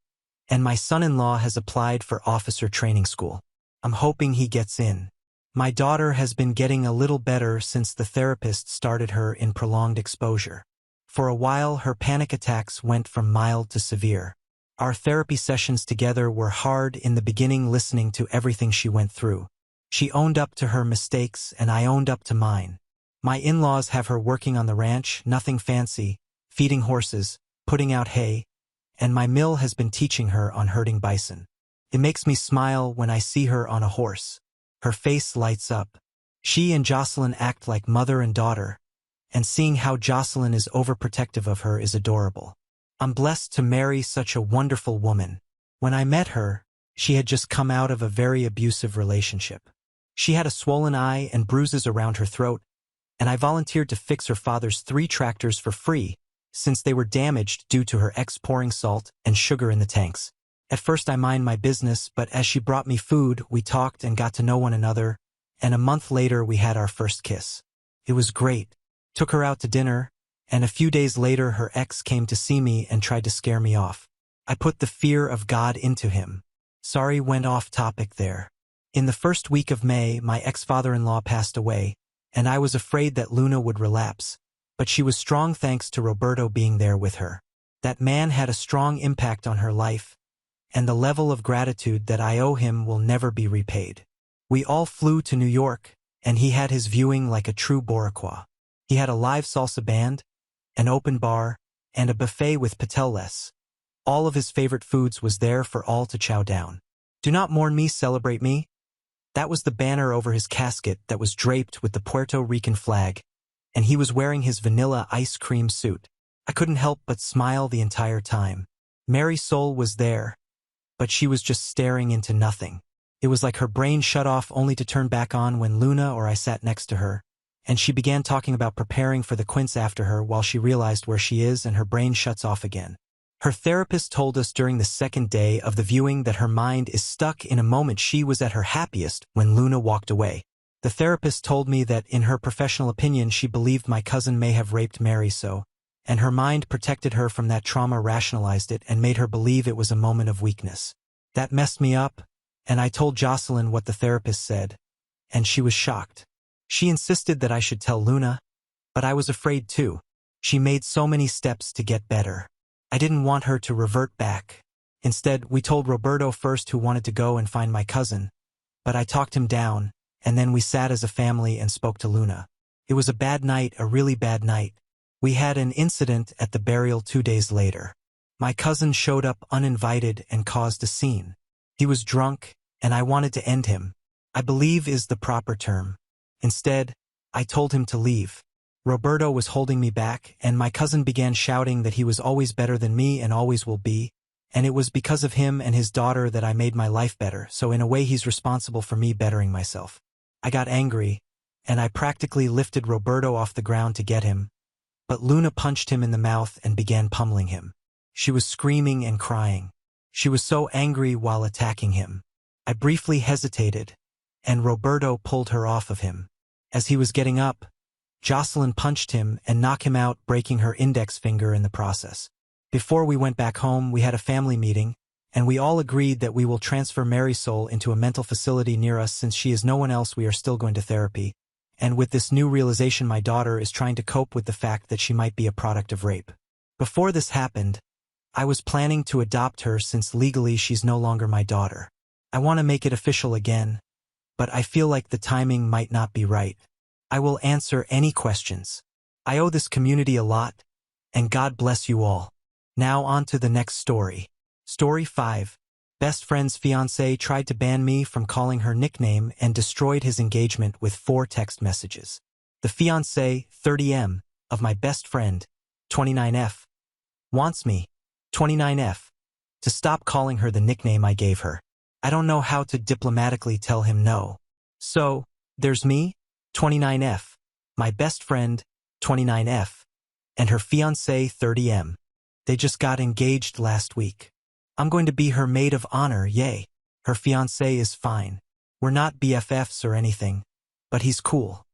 S1: and my son-in-law has applied for officer training school. I'm hoping he gets in. My daughter has been getting a little better since the therapist started her in prolonged exposure. For a while, her panic attacks went from mild to severe. Our therapy sessions together were hard in the beginning, listening to everything she went through. She owned up to her mistakes, and I owned up to mine. My in-laws have her working on the ranch, nothing fancy, feeding horses, putting out hay, and my mill has been teaching her on herding bison. It makes me smile when I see her on a horse. Her face lights up. She and Jocelyn act like mother and daughter, and seeing how Jocelyn is overprotective of her is adorable. I'm blessed to marry such a wonderful woman. When I met her, she had just come out of a very abusive relationship. She had a swollen eye and bruises around her throat, and I volunteered to fix her father's 3 tractors for free, since they were damaged due to her ex pouring salt and sugar in the tanks. At first I mind my business, but as she brought me food, we talked and got to know one another, and a month later we had our first kiss. It was great. Took her out to dinner, and a few days later her ex came to see me and tried to scare me off. I put the fear of God into him. Sorry, went off topic there. In the first week of May, my ex-father-in-law passed away, and I was afraid that Luna would relapse, but she was strong thanks to Roberto being there with her. That man had a strong impact on her life, and the level of gratitude that I owe him will never be repaid. We all flew to New York, and he had his viewing like a true Boricua. He had a live salsa band, an open bar, and a buffet with pateles. All of his favorite foods was there for all to chow down. Do not mourn me, celebrate me. That was the banner over his casket that was draped with the Puerto Rican flag, and he was wearing his vanilla ice cream suit. I couldn't help but smile the entire time. Marisol was there, but she was just staring into nothing. It was like her brain shut off only to turn back on when Luna or I sat next to her, and she began talking about preparing for the quince after her while she realized where she is and her brain shuts off again. Her therapist told us during the second day of the viewing that her mind is stuck in a moment she was at her happiest when Luna walked away. The therapist told me that in her professional opinion she believed my cousin may have raped Mary and her mind protected her from that trauma, rationalized it, and made her believe it was a moment of weakness. That messed me up, and I told Jocelyn what the therapist said, and she was shocked. She insisted that I should tell Luna, but I was afraid too. She made so many steps to get better. I didn't want her to revert back. Instead, we told Roberto first, who wanted to go and find my cousin, but I talked him down, and then we sat as a family and spoke to Luna. It was a bad night, a really bad night. We had an incident at the burial 2 days later. My cousin showed up uninvited and caused a scene. He was drunk, and I wanted to end him. I believe is the proper term. Instead, I told him to leave. Roberto was holding me back, and my cousin began shouting that he was always better than me and always will be, and it was because of him and his daughter that I made my life better, so in a way he's responsible for me bettering myself. I got angry, and I practically lifted Roberto off the ground to get him, but Luna punched him in the mouth and began pummeling him. She was screaming and crying. She was so angry while attacking him. I briefly hesitated, and Roberto pulled her off of him. As he was getting up, Jocelyn punched him and knocked him out, breaking her index finger in the process. Before we went back home, we had a family meeting, and we all agreed that we will transfer Marisol into a mental facility near us since she is no one else. We are still going to therapy, and with this new realization my daughter is trying to cope with the fact that she might be a product of rape. Before this happened, I was planning to adopt her since legally she's no longer my daughter. I want to make it official again, but I feel like the timing might not be right. I will answer any questions. I owe this community a lot, and God bless you all. Now on to the next story. Story 5. Best friend's fiancé tried to ban me from calling her nickname and destroyed his engagement with 4 text messages. The fiancé, 30M, of my best friend, 29F, wants me, 29F, to stop calling her the nickname I gave her. I don't know how to diplomatically tell him no. So, there's me, 29F, my best friend, 29F, and her fiancé, 30M. They just got engaged last week. I'm going to be her maid of honor, yay. Her fiancé is fine. We're not BFFs or anything, but he's cool.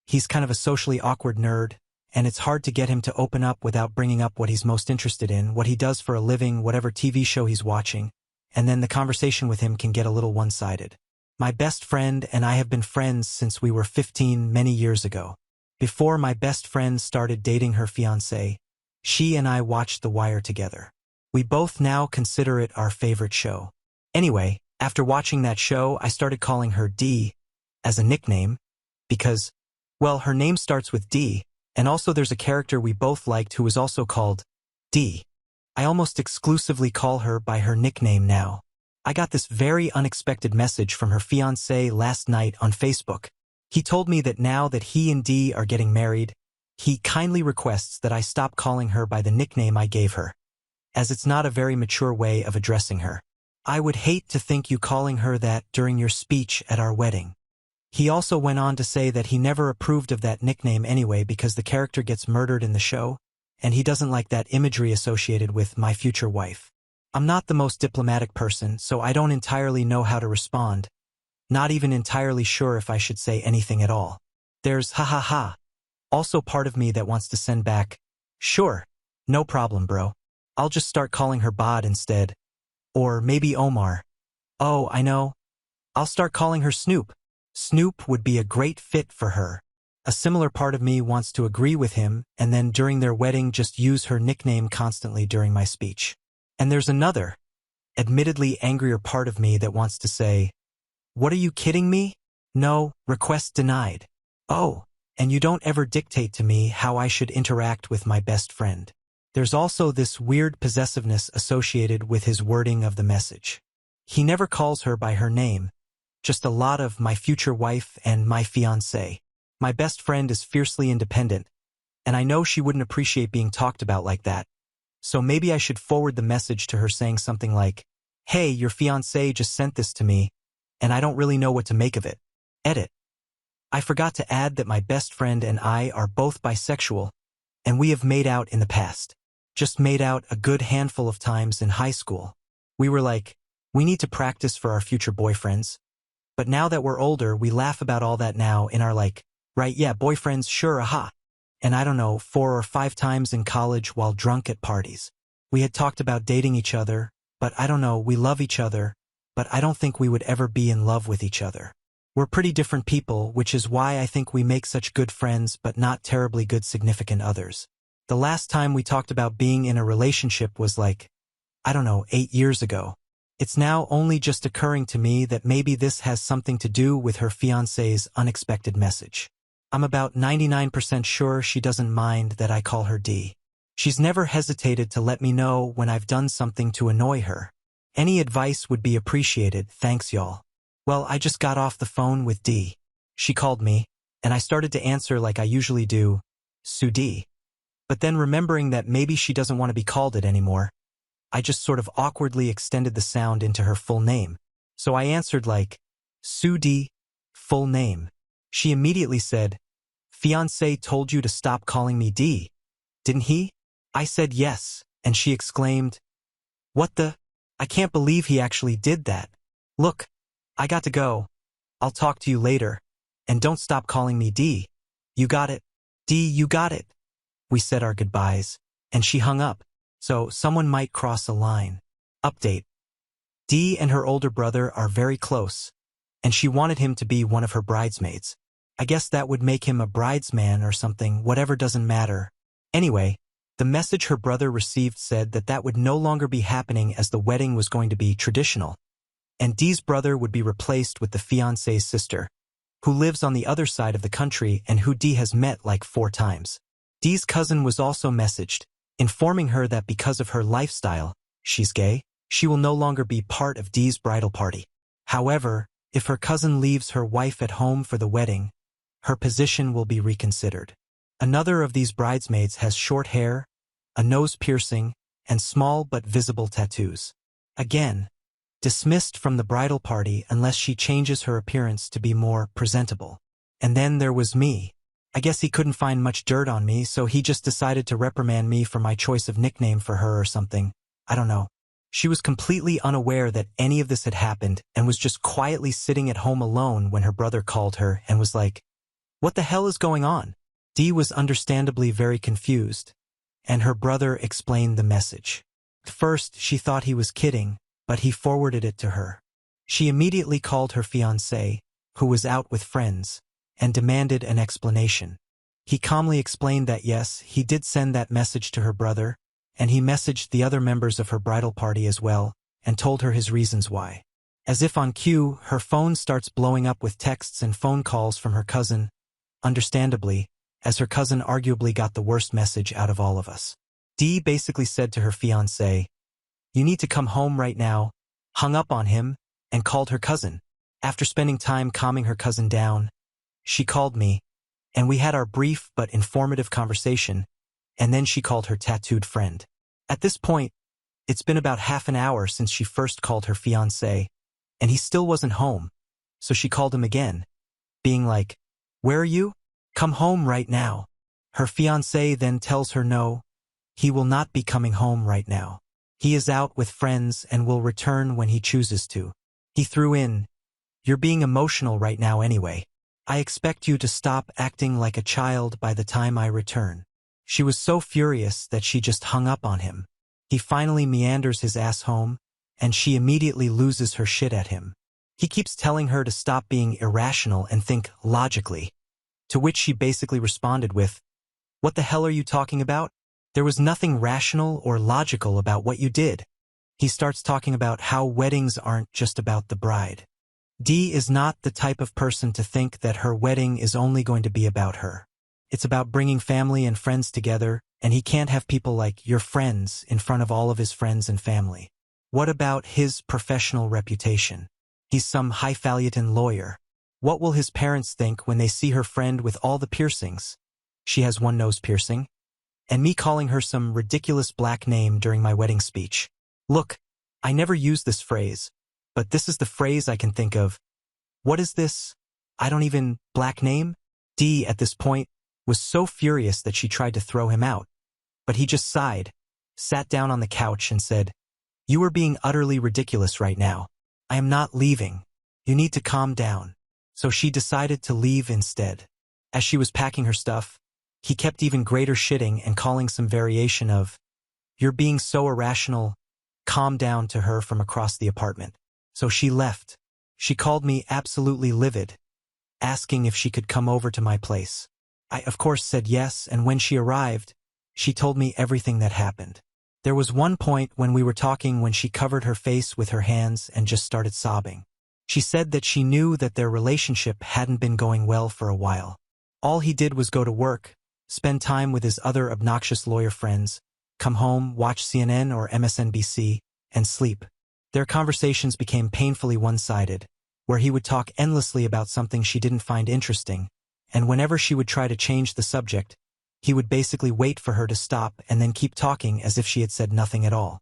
S1: He's kind of a socially awkward nerd, and it's hard to get him to open up without bringing up what he's most interested in, what he does for a living, whatever TV show he's watching, and then the conversation with him can get a little one-sided. My best friend and I have been friends since we were 15 many years ago. Before my best friend started dating her fiancé, she and I watched The Wire together. We both now consider it our favorite show. Anyway, after watching that show, I started calling her D as a nickname because, well, her name starts with D, and also there's a character we both liked who was also called D. I almost exclusively call her by her nickname now. I got this very unexpected message from her fiancé last night on Facebook. He told me that now that he and D are getting married, he kindly requests that I stop calling her by the nickname I gave her, as it's not a very mature way of addressing her. I would hate to think you calling her that during your speech at our wedding. He also went on to say that he never approved of that nickname anyway because the character gets murdered in the show, and he doesn't like that imagery associated with my future wife. I'm not the most diplomatic person, so I don't entirely know how to respond, not even entirely sure if I should say anything at all. There's ha ha ha. Also part of me that wants to send back, sure, no problem bro. I'll just start calling her Bod instead. Or maybe Omar. Oh, I know. I'll start calling her Snoop. Snoop would be a great fit for her. A similar part of me wants to agree with him and then during their wedding just use her nickname constantly during my speech. And there's another, admittedly angrier part of me that wants to say, what are you kidding me? No, request denied. Oh, and you don't ever dictate to me how I should interact with my best friend. There's also this weird possessiveness associated with his wording of the message. He never calls her by her name, just a lot of my future wife and my fiancé. My best friend is fiercely independent, and I know she wouldn't appreciate being talked about like that. So maybe I should forward the message to her saying something like, hey, your fiancé just sent this to me, and I don't really know what to make of it. Edit. I forgot to add that my best friend and I are both bisexual, and we have made out in the past. Just made out a good handful of times in high school. We were like, we need to practice for our future boyfriends. But now that we're older, we laugh about all that now in our like, right, yeah, boyfriends, sure, aha. And I don't know, 4 or 5 times in college while drunk at parties. We had talked about dating each other, but I don't know, we love each other, but I don't think we would ever be in love with each other. We're pretty different people, which is why I think we make such good friends but not terribly good significant others. The last time we talked about being in a relationship was like, I don't know, 8 years ago. It's now only just occurring to me that maybe this has something to do with her fiancé's unexpected message. I'm about 99% sure she doesn't mind that I call her D. She's never hesitated to let me know when I've done something to annoy her. Any advice would be appreciated, thanks y'all. Well, I just got off the phone with D. She called me, and I started to answer like I usually do, Sue D. But then remembering that maybe she doesn't want to be called it anymore, I just sort of awkwardly extended the sound into her full name. So I answered like, Sue D, full name. She immediately said, Fiancé told you to stop calling me D, didn't he? I said yes, and she exclaimed, What the? I can't believe he actually did that. Look, I got to go. I'll talk to you later. And don't stop calling me D. You got it? D, you got it. We said our goodbyes, and she hung up. So someone might cross a line. Update. D and her older brother are very close, and she wanted him to be one of her bridesmaids. I guess that would make him a bridesman or something, whatever, doesn't matter. Anyway, the message her brother received said that that would no longer be happening as the wedding was going to be traditional, and D's brother would be replaced with the fiancé's sister, who lives on the other side of the country and who D has met like 4 times. D's cousin was also messaged, informing her that because of her lifestyle, she's gay, she will no longer be part of D's bridal party. However, if her cousin leaves her wife at home for the wedding, her position will be reconsidered. Another of these bridesmaids has short hair, a nose piercing, and small but visible tattoos. Again, dismissed from the bridal party unless she changes her appearance to be more presentable. And then there was me. I guess he couldn't find much dirt on me, so he just decided to reprimand me for my choice of nickname for her or something. I don't know. She was completely unaware that any of this had happened and was just quietly sitting at home alone when her brother called her and was like, What the hell is going on? D was understandably very confused, and her brother explained the message. At first, she thought he was kidding, but he forwarded it to her. She immediately called her fiancé, who was out with friends, and demanded an explanation. He calmly explained that yes, he did send that message to her brother, and he messaged the other members of her bridal party as well, and told her his reasons why. As if on cue, her phone starts blowing up with texts and phone calls from her cousin, understandably, as her cousin arguably got the worst message out of all of us. D basically said to her fiancé, You need to come home right now, hung up on him, and called her cousin. After spending time calming her cousin down, she called me, and we had our brief but informative conversation, and then she called her tattooed friend. At this point, it's been about half an hour since she first called her fiancé, and he still wasn't home, so she called him again, being like, Where are you? Come home right now. Her fiancé then tells her no, he will not be coming home right now. He is out with friends and will return when he chooses to. He threw in, You're being emotional right now anyway. I expect you to stop acting like a child by the time I return. She was so furious that she just hung up on him. He finally meanders his ass home, and she immediately loses her shit at him. He keeps telling her to stop being irrational and think logically, to which she basically responded with, What the hell are you talking about? There was nothing rational or logical about what you did. He starts talking about how weddings aren't just about the bride. D is not the type of person to think that her wedding is only going to be about her. It's about bringing family and friends together, and he can't have people like your friends in front of all of his friends and family. What about his professional reputation? He's some highfalutin lawyer. What will his parents think when they see her friend with all the piercings? She has one nose piercing. And me calling her some ridiculous black name during my wedding speech. Look, I never use this phrase, but this is the phrase I can think of. What is this? I don't even black name? D, at this point, was so furious that she tried to throw him out. But he just sighed, sat down on the couch and said, You are being utterly ridiculous right now. I am not leaving. You need to calm down. So she decided to leave instead. As she was packing her stuff, he kept even greater shitting and calling some variation of, You're being so irrational, calm down to her from across the apartment. So she left. She called me absolutely livid, asking if she could come over to my place. I, of course, said yes, and when she arrived, she told me everything that happened. There was one point when we were talking when she covered her face with her hands and just started sobbing. She said that she knew that their relationship hadn't been going well for a while. All he did was go to work, spend time with his other obnoxious lawyer friends, come home, watch CNN or MSNBC, and sleep. Their conversations became painfully one-sided, where he would talk endlessly about something she didn't find interesting, and whenever she would try to change the subject, he would basically wait for her to stop and then keep talking as if she had said nothing at all.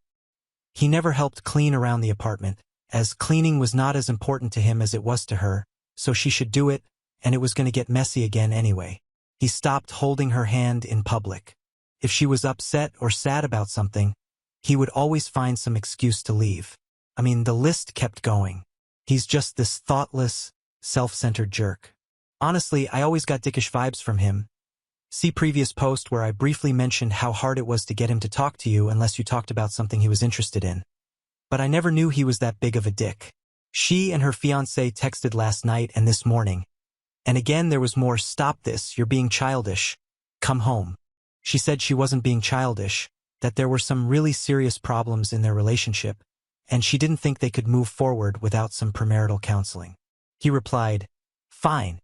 S1: He never helped clean around the apartment, as cleaning was not as important to him as it was to her, so she should do it, and it was going to get messy again anyway. He stopped holding her hand in public. If she was upset or sad about something, he would always find some excuse to leave. I mean, the list kept going. He's just this thoughtless, self-centered jerk. Honestly, I always got dickish vibes from him. See previous post where I briefly mentioned how hard it was to get him to talk to you unless you talked about something he was interested in. But I never knew he was that big of a dick. She and her fiancé texted last night and this morning. And again there was more "Stop this, you're being childish. Come home." She said she wasn't being childish, that there were some really serious problems in their relationship, and she didn't think they could move forward without some premarital counseling. He replied, "Fine.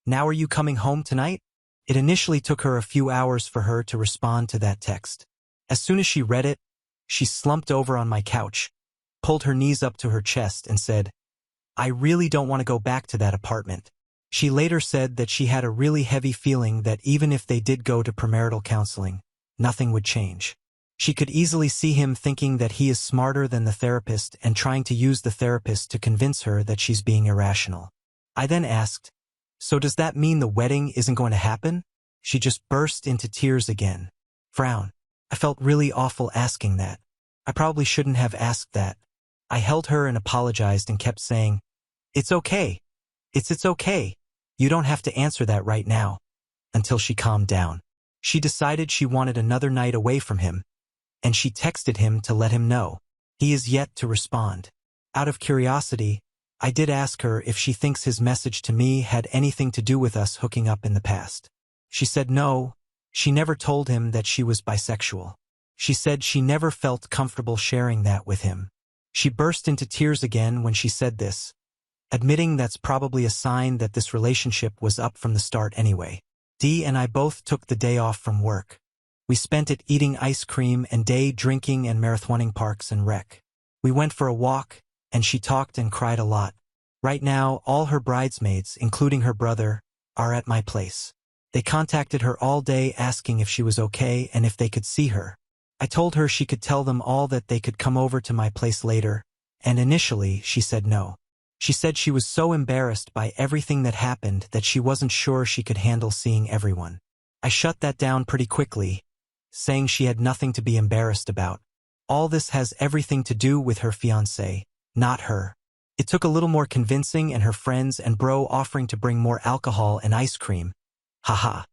S1: Now are you coming home tonight?" It initially took her a few hours for her to respond to that text. As soon as she read it, she slumped over on my couch, pulled her knees up to her chest and said, "I really don't want to go back to that apartment." She later said that she had a really heavy feeling that even if they did go to premarital counseling, nothing would change. She could easily see him thinking that he is smarter than the therapist and trying to use the therapist to convince her that she's being irrational. I then asked, "So does that mean the wedding isn't going to happen?" She just burst into tears again. Frown. I felt really awful asking that. I probably shouldn't have asked that. I held her and apologized and kept saying, "It's okay. It's okay. You don't have to answer that right now," until she calmed down. She decided she wanted another night away from him, and she texted him to let him know. He is yet to respond. Out of curiosity, I did ask her if she thinks his message to me had anything to do with us hooking up in the past. She said no, she never told him that she was bisexual. She said she never felt comfortable sharing that with him. She burst into tears again when she said this, admitting that's probably a sign that this relationship was up from the start anyway. Dee and I both took the day off from work. We spent it eating ice cream and day drinking and marathoning parks and rec. We went for a walk, and she talked and cried a lot. Right now, all her bridesmaids, including her brother, are at my place. They contacted her all day asking if she was okay and if they could see her. I told her she could tell them all that they could come over to my place later, and initially she said no. She said she was so embarrassed by everything that happened that she wasn't sure she could handle seeing everyone. I shut that down pretty quickly, saying she had nothing to be embarrassed about. All this has everything to do with her fiancé, not her. It took a little more convincing and her friends and bro offering to bring more alcohol and ice cream. Haha.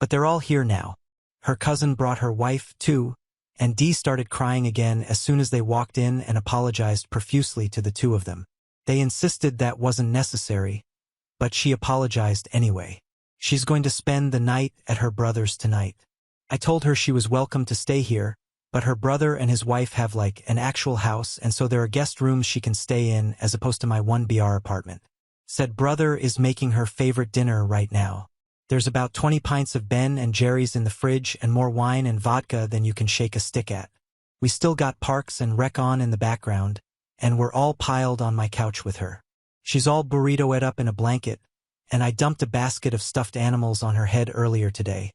S1: But they're all here now. Her cousin brought her wife, too, and Dee started crying again as soon as they walked in and apologized profusely to the two of them. They insisted that wasn't necessary, but she apologized anyway. She's going to spend the night at her brother's tonight. I told her she was welcome to stay here, but her brother and his wife have like an actual house, and so there are guest rooms she can stay in as opposed to my 1BR apartment. Said brother is making her favorite dinner right now. There's about 20 pints of Ben and Jerry's in the fridge and more wine and vodka than you can shake a stick at. We still got Parks and Rec on in the background, and we're all piled on my couch with her. She's all burritoed up in a blanket, and I dumped a basket of stuffed animals on her head earlier today,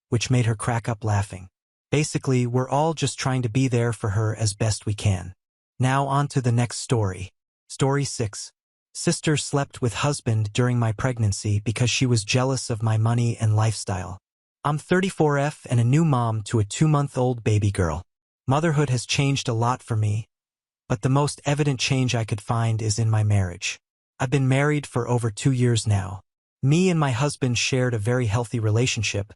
S1: which made her crack up laughing. Basically, we're all just trying to be there for her as best we can. Now on to the next story. Story 6. Sister slept with husband during my pregnancy because she was jealous of my money and lifestyle. I'm 34F and a new mom to a 2-month-old baby girl. Motherhood has changed a lot for me, but the most evident change I could find is in my marriage. I've been married for over 2 years now. Me and my husband shared a very healthy relationship,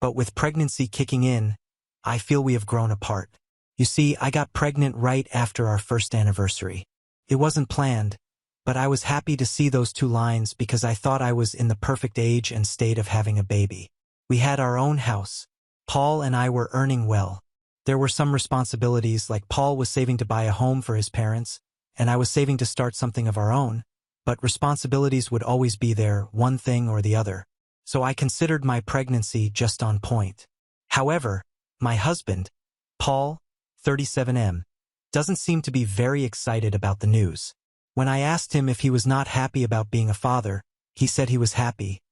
S1: but with pregnancy kicking in, I feel we have grown apart. You see, I got pregnant right after our first anniversary. It wasn't planned, but I was happy to see those 2 lines because I thought I was in the perfect age and state of having a baby. We had our own house. Paul and I were earning well. There were some responsibilities, like Paul was saving to buy a home for his parents, and I was saving to start something of our own, but responsibilities would always be there, one thing or the other. So I considered my pregnancy just on point. However, my husband, Paul, 37M, doesn't seem to be very excited about the news. When I asked him if he was not happy about being a father, he said he was happy,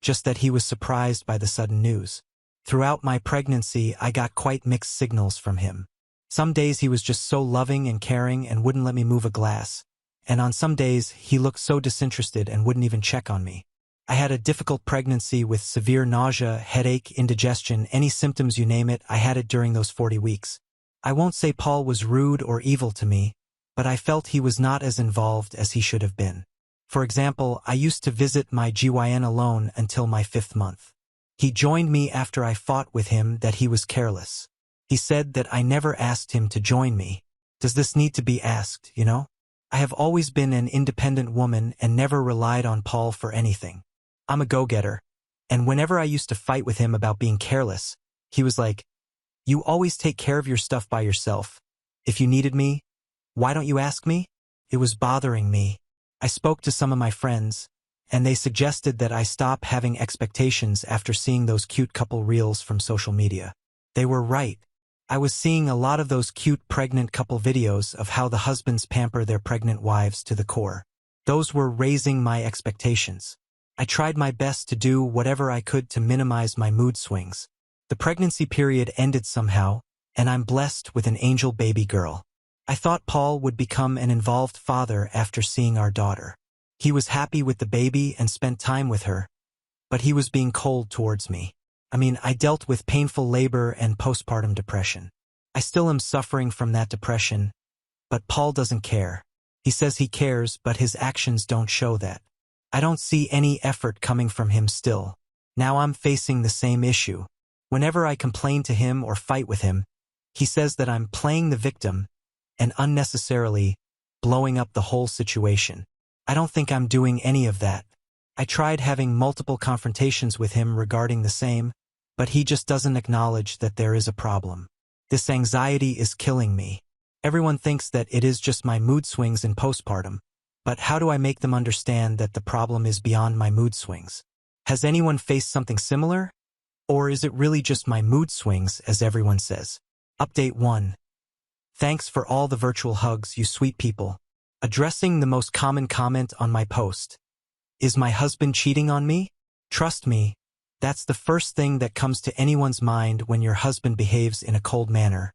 S1: just that he was surprised by the sudden news. Throughout my pregnancy, I got quite mixed signals from him. Some days he was just so loving and caring and wouldn't let me move a glass, and on some days he looked so disinterested and wouldn't even check on me. I had a difficult pregnancy with severe nausea, headache, indigestion, any symptoms you name it, I had it during those 40 weeks. I won't say Paul was rude or evil to me, but I felt he was not as involved as he should have been. For example, I used to visit my GYN alone until my 5th month. He joined me after I fought with him that he was careless. He said that I never asked him to join me. Does this need to be asked, you know? I have always been an independent woman and never relied on Paul for anything. I'm a go-getter, and whenever I used to fight with him about being careless, he was like, "You always take care of your stuff by yourself. If you needed me, why don't you ask me?" It was bothering me. I spoke to some of my friends, and they suggested that I stop having expectations after seeing those cute couple reels from social media. They were right. I was seeing a lot of those cute pregnant couple videos of how the husbands pamper their pregnant wives to the core. Those were raising my expectations. I tried my best to do whatever I could to minimize my mood swings. The pregnancy period ended somehow, and I'm blessed with an angel baby girl. I thought Paul would become an involved father after seeing our daughter. He was happy with the baby and spent time with her, but he was being cold towards me. I dealt with painful labor and postpartum depression. I still am suffering from that depression, but Paul doesn't care. He says he cares, but his actions don't show that. I don't see any effort coming from him still. Now I'm facing the same issue. Whenever I complain to him or fight with him, he says that I'm playing the victim and unnecessarily blowing up the whole situation. I don't think I'm doing any of that. I tried having multiple confrontations with him regarding the same, but he just doesn't acknowledge that there is a problem. This anxiety is killing me. Everyone thinks that it is just my mood swings in postpartum, but how do I make them understand that the problem is beyond my mood swings? Has anyone faced something similar? Or is it really just my mood swings, as everyone says? Update 1. Thanks for all the virtual hugs, you sweet people. Addressing the most common comment on my post. Is my husband cheating on me? Trust me, that's the first thing that comes to anyone's mind when your husband behaves in a cold manner,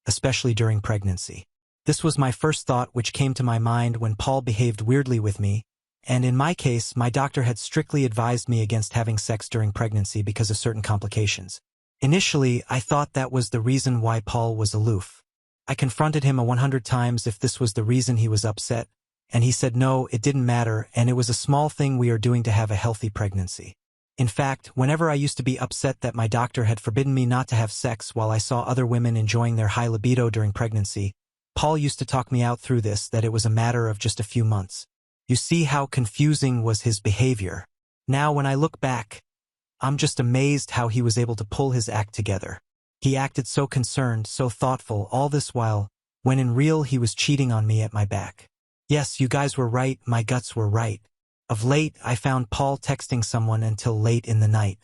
S1: especially during pregnancy. This was my first thought which came to my mind when Paul behaved weirdly with me, and in my case, my doctor had strictly advised me against having sex during pregnancy because of certain complications. Initially, I thought that was the reason why Paul was aloof. I confronted him 100 times if this was the reason he was upset, and he said no, it didn't matter, and it was a small thing we are doing to have a healthy pregnancy. In fact, whenever I used to be upset that my doctor had forbidden me not to have sex while I saw other women enjoying their high libido during pregnancy, Paul used to talk me out through this, that it was a matter of just a few months. You see how confusing was his behavior. Now when I look back, I'm just amazed how he was able to pull his act together. He acted so concerned, so thoughtful, all this while, when in real he was cheating on me at my back. Yes, you guys were right, my guts were right. Of late, I found Paul texting someone until late in the night.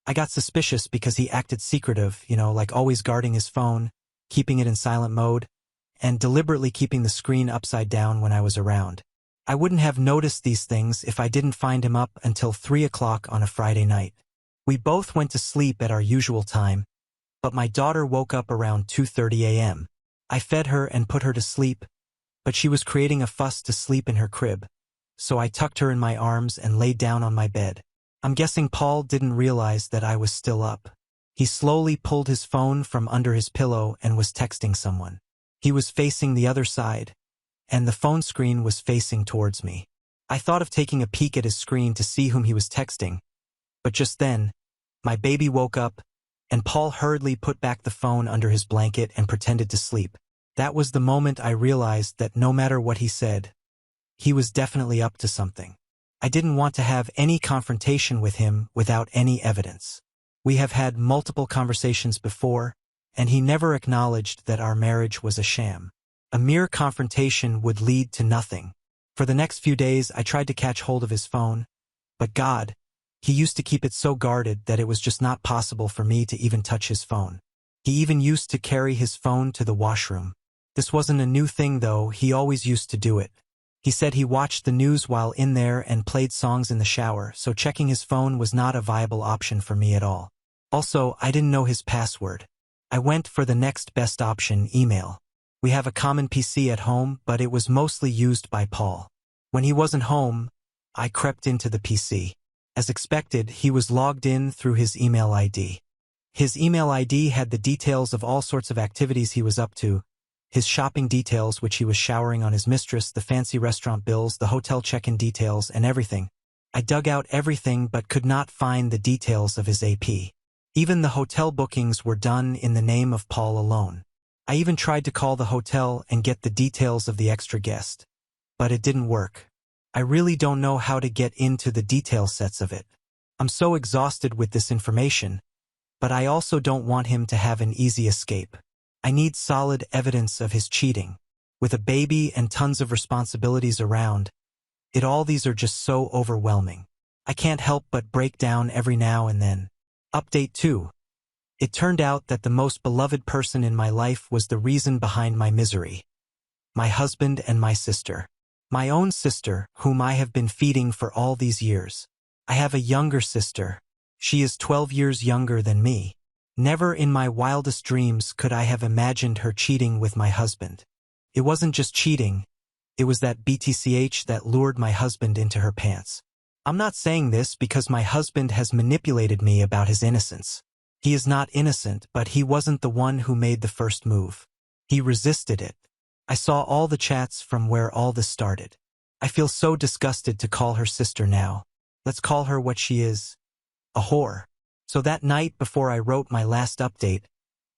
S1: I got suspicious because he acted secretive, like always guarding his phone, keeping it in silent mode, and deliberately keeping the screen upside down when I was around. I wouldn't have noticed these things if I didn't find him up until 3 o'clock on a Friday night. We both went to sleep at our usual time, but my daughter woke up around 2:30 a.m. I fed her and put her to sleep, but she was creating a fuss to sleep in her crib, so I tucked her in my arms and laid down on my bed. I'm guessing Paul didn't realize that I was still up. He slowly pulled his phone from under his pillow and was texting someone. He was facing the other side, and the phone screen was facing towards me. I thought of taking a peek at his screen to see whom he was texting, but just then, my baby woke up, and Paul hurriedly put back the phone under his blanket and pretended to sleep. That was the moment I realized that no matter what he said, he was definitely up to something. I didn't want to have any confrontation with him without any evidence. We have had multiple conversations before, and he never acknowledged that our marriage was a sham. A mere confrontation would lead to nothing. For the next few days, I tried to catch hold of his phone, but God, he used to keep it so guarded that it was just not possible for me to even touch his phone. He even used to carry his phone to the washroom. This wasn't a new thing though, he always used to do it. He said he watched the news while in there and played songs in the shower, so checking his phone was not a viable option for me at all. Also, I didn't know his password. I went for the next best option, email. We have a common PC at home, but it was mostly used by Paul. When he wasn't home, I crept into the PC. As expected, he was logged in through his email ID. His email ID had the details of all sorts of activities he was up to, his shopping details which he was showering on his mistress, the fancy restaurant bills, the hotel check-in details, and everything. I dug out everything but could not find the details of his AP. Even the hotel bookings were done in the name of Paul alone. I even tried to call the hotel and get the details of the extra guest, but it didn't work. I really don't know how to get into the detail sets of it. I'm so exhausted with this information, but I also don't want him to have an easy escape. I need solid evidence of his cheating. With a baby and tons of responsibilities around, all these are just so overwhelming. I can't help but break down every now and then. Update 2. It turned out that the most beloved person in my life was the reason behind my misery. My husband and my sister. My own sister, whom I have been feeding for all these years. I have a younger sister. She is 12 years younger than me. Never in my wildest dreams could I have imagined her cheating with my husband. It wasn't just cheating, it was that BTCH that lured my husband into her pants. I'm not saying this because my husband has manipulated me about his innocence. He is not innocent, but he wasn't the one who made the first move. He resisted it. I saw all the chats from where all this started. I feel so disgusted to call her sister now. Let's call her what she is. A whore. So that night before I wrote my last update,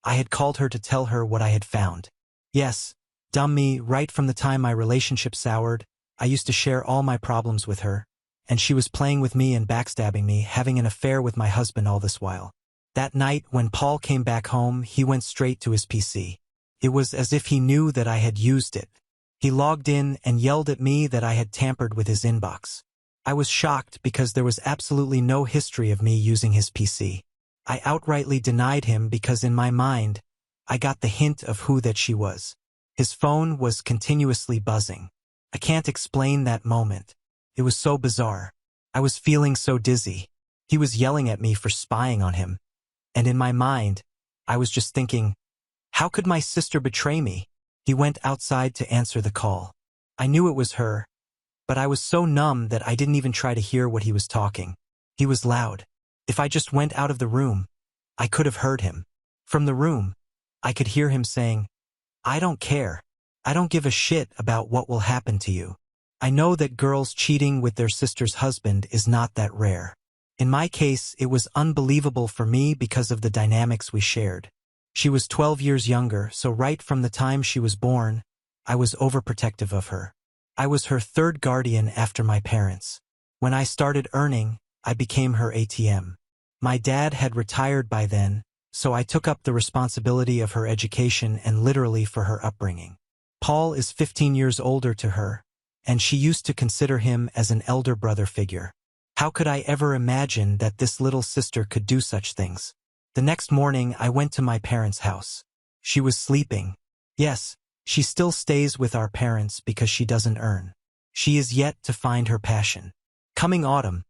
S1: I had called her to tell her what I had found. Yes, dumb me, right from the time my relationship soured, I used to share all my problems with her, and she was playing with me and backstabbing me, having an affair with my husband all this while. That night, when Paul came back home, he went straight to his PC. It was as if he knew that I had used it. He logged in and yelled at me that I had tampered with his inbox. I was shocked because there was absolutely no history of me using his PC. I outrightly denied him because in my mind, I got the hint of who that she was. His phone was continuously buzzing. I can't explain that moment. It was so bizarre. I was feeling so dizzy. He was yelling at me for spying on him. And in my mind, I was just thinking, how could my sister betray me? He went outside to answer the call. I knew it was her, but I was so numb that I didn't even try to hear what he was talking. He was loud. If I just went out of the room, I could have heard him. From the room, I could hear him saying, I don't care. I don't give a shit about what will happen to you. I know that girls cheating with their sister's husband is not that rare. In my case, it was unbelievable for me because of the dynamics we shared. She was 12 years younger, so right from the time she was born, I was overprotective of her. I was her third guardian after my parents. When I started earning, I became her ATM. My dad had retired by then, so I took up the responsibility of her education and literally for her upbringing. Paul is 15 years older to her, and she used to consider him as an elder brother figure. How could I ever imagine that this little sister could do such things? The next morning, I went to my parents' house. She was sleeping. Yes, she still stays with our parents because she doesn't earn. She is yet to find her passion. Coming autumn,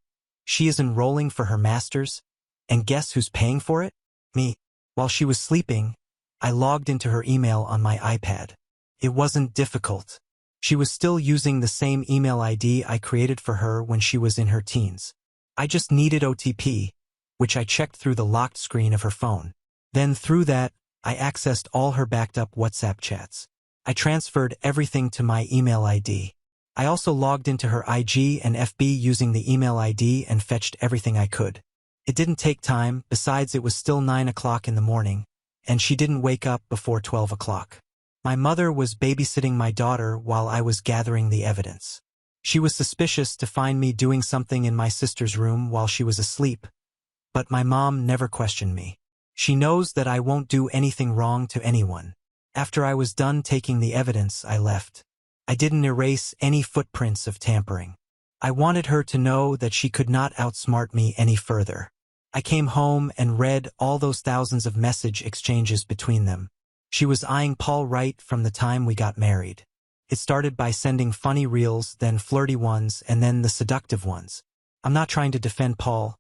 S1: she is enrolling for her master's, and guess who's paying for it? Me. While she was sleeping, I logged into her email on my iPad. It wasn't difficult. She was still using the same email ID I created for her when she was in her teens. I just needed OTP, which I checked through the locked screen of her phone. Then through that, I accessed all her backed up WhatsApp chats. I transferred everything to my email ID. I also logged into her IG and FB using the email ID and fetched everything I could. It didn't take time, besides it was still 9 o'clock in the morning, and she didn't wake up before 12 o'clock. My mother was babysitting my daughter while I was gathering the evidence. She was suspicious to find me doing something in my sister's room while she was asleep, but my mom never questioned me. She knows that I won't do anything wrong to anyone. After I was done taking the evidence, I left. I didn't erase any footprints of tampering. I wanted her to know that she could not outsmart me any further. I came home and read all those thousands of message exchanges between them. She was eyeing Paul right from the time we got married. It started by sending funny reels, then flirty ones, and then the seductive ones. I'm not trying to defend Paul,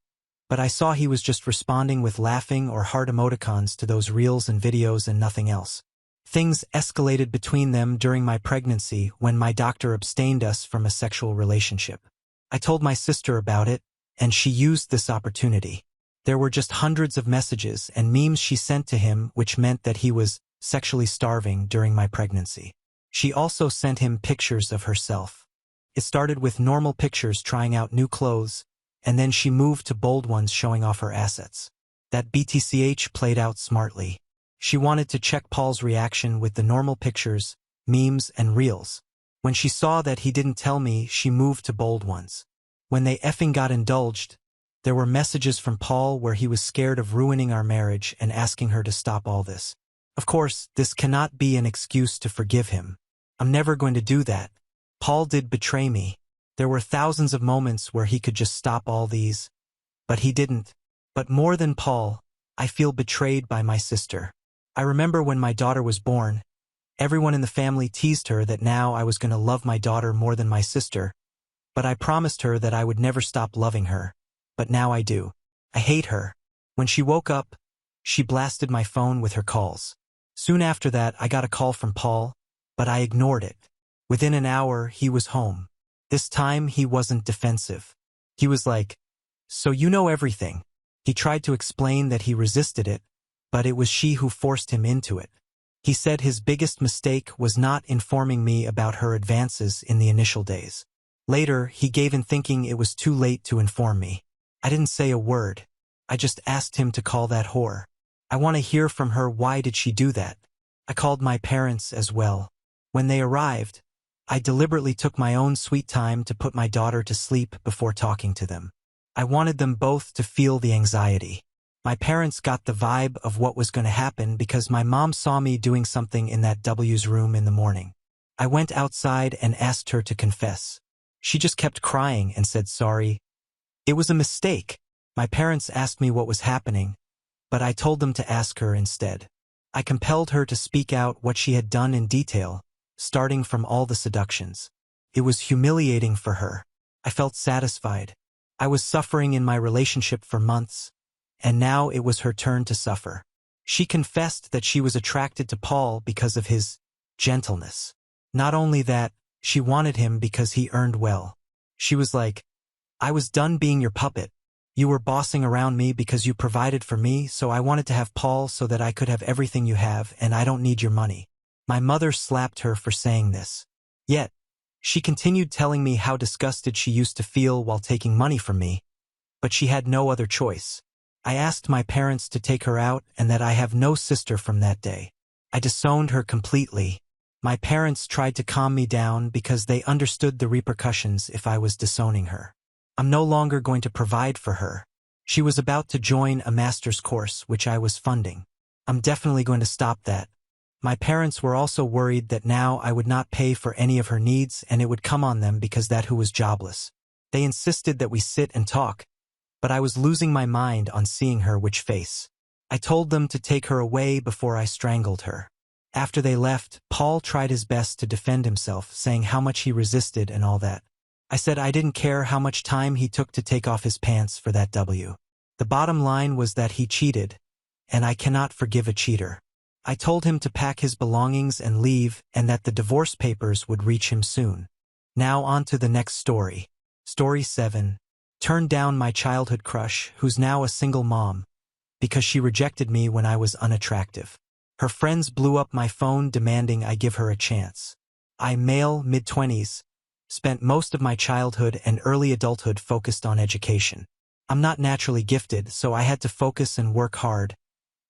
S1: but I saw he was just responding with laughing or heart emoticons to those reels and videos and nothing else. Things escalated between them during my pregnancy when my doctor abstained us from a sexual relationship. I told my sister about it, and she used this opportunity. There were just hundreds of messages and memes she sent to him, which meant that he was sexually starving during my pregnancy. She also sent him pictures of herself. It started with normal pictures trying out new clothes, and then she moved to bold ones showing off her assets. That BTCH played out smartly. She wanted to check Paul's reaction with the normal pictures, memes, and reels. When she saw that he didn't tell me, she moved to bold ones. When they effing got indulged, there were messages from Paul where he was scared of ruining our marriage and asking her to stop all this. Of course, this cannot be an excuse to forgive him. I'm never going to do that. Paul did betray me. There were thousands of moments where he could just stop all these, but he didn't. But more than Paul, I feel betrayed by my sister. I remember when my daughter was born, everyone in the family teased her that now I was going to love my daughter more than my sister, but I promised her that I would never stop loving her. But now I do. I hate her. When she woke up, she blasted my phone with her calls. Soon after that, I got a call from Paul, but I ignored it. Within an hour, he was home. This time, he wasn't defensive. He was like, "So you know everything." He tried to explain that he resisted it, but it was she who forced him into it. He said his biggest mistake was not informing me about her advances in the initial days. Later, he gave in thinking it was too late to inform me. I didn't say a word. I just asked him to call that whore. I want to hear from her, why did she do that? I called my parents as well. When they arrived, I deliberately took my own sweet time to put my daughter to sleep before talking to them. I wanted them both to feel the anxiety. My parents got the vibe of what was going to happen because my mom saw me doing something in that W's room in the morning. I went outside and asked her to confess. She just kept crying and said sorry. It was a mistake. My parents asked me what was happening, but I told them to ask her instead. I compelled her to speak out what she had done in detail, starting from all the seductions. It was humiliating for her. I felt satisfied. I was suffering in my relationship for months, and now it was her turn to suffer. She confessed that she was attracted to Paul because of his gentleness. Not only that, she wanted him because he earned well. She was like, "I was done being your puppet. You were bossing around me because you provided for me, so I wanted to have Paul so that I could have everything you have, and I don't need your money." My mother slapped her for saying this. Yet, she continued telling me how disgusted she used to feel while taking money from me, but she had no other choice. I asked my parents to take her out and that I have no sister from that day. I disowned her completely. My parents tried to calm me down because they understood the repercussions if I was disowning her. I'm no longer going to provide for her. She was about to join a master's course, which I was funding. I'm definitely going to stop that. My parents were also worried that now I would not pay for any of her needs and it would come on them because that who was jobless. They insisted that we sit and talk, but I was losing my mind on seeing her witch face. I told them to take her away before I strangled her. After they left, Paul tried his best to defend himself, saying how much he resisted and all that. I said I didn't care how much time he took to take off his pants for that W. The bottom line was that he cheated, and I cannot forgive a cheater. I told him to pack his belongings and leave and that the divorce papers would reach him soon. Now on to the next story. Story 7. Turned down my childhood crush, who's now a single mom, because she rejected me when I was unattractive. Her friends blew up my phone demanding I give her a chance. I, male, mid-20s, spent most of my childhood and early adulthood focused on education. I'm not naturally gifted, so I had to focus and work hard,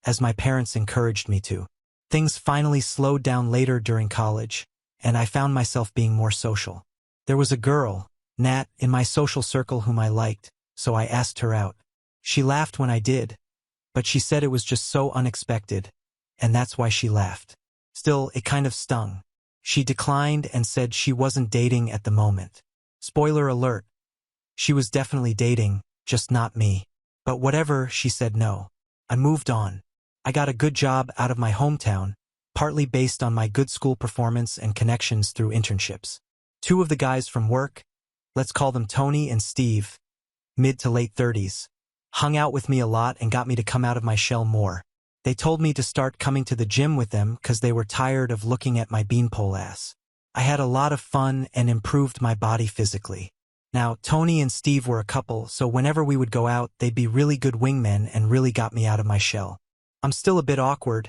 S1: as my parents encouraged me to. Things finally slowed down later during college, and I found myself being more social. There was a girl, Nat, in my social circle whom I liked, so I asked her out. She laughed when I did, but she said it was just so unexpected, and that's why she laughed. Still, it kind of stung. She declined and said she wasn't dating at the moment. Spoiler alert, she was definitely dating, just not me. But whatever, she said no. I moved on. I got a good job out of my hometown, partly based on my good school performance and connections through internships. Two of the guys from work, let's call them Tony and Steve, mid to late 30s, hung out with me a lot and got me to come out of my shell more. They told me to start coming to the gym with them because they were tired of looking at my beanpole ass. I had a lot of fun and improved my body physically. Now, Tony and Steve were a couple, so whenever we would go out, they'd be really good wingmen and really got me out of my shell. I'm still a bit awkward,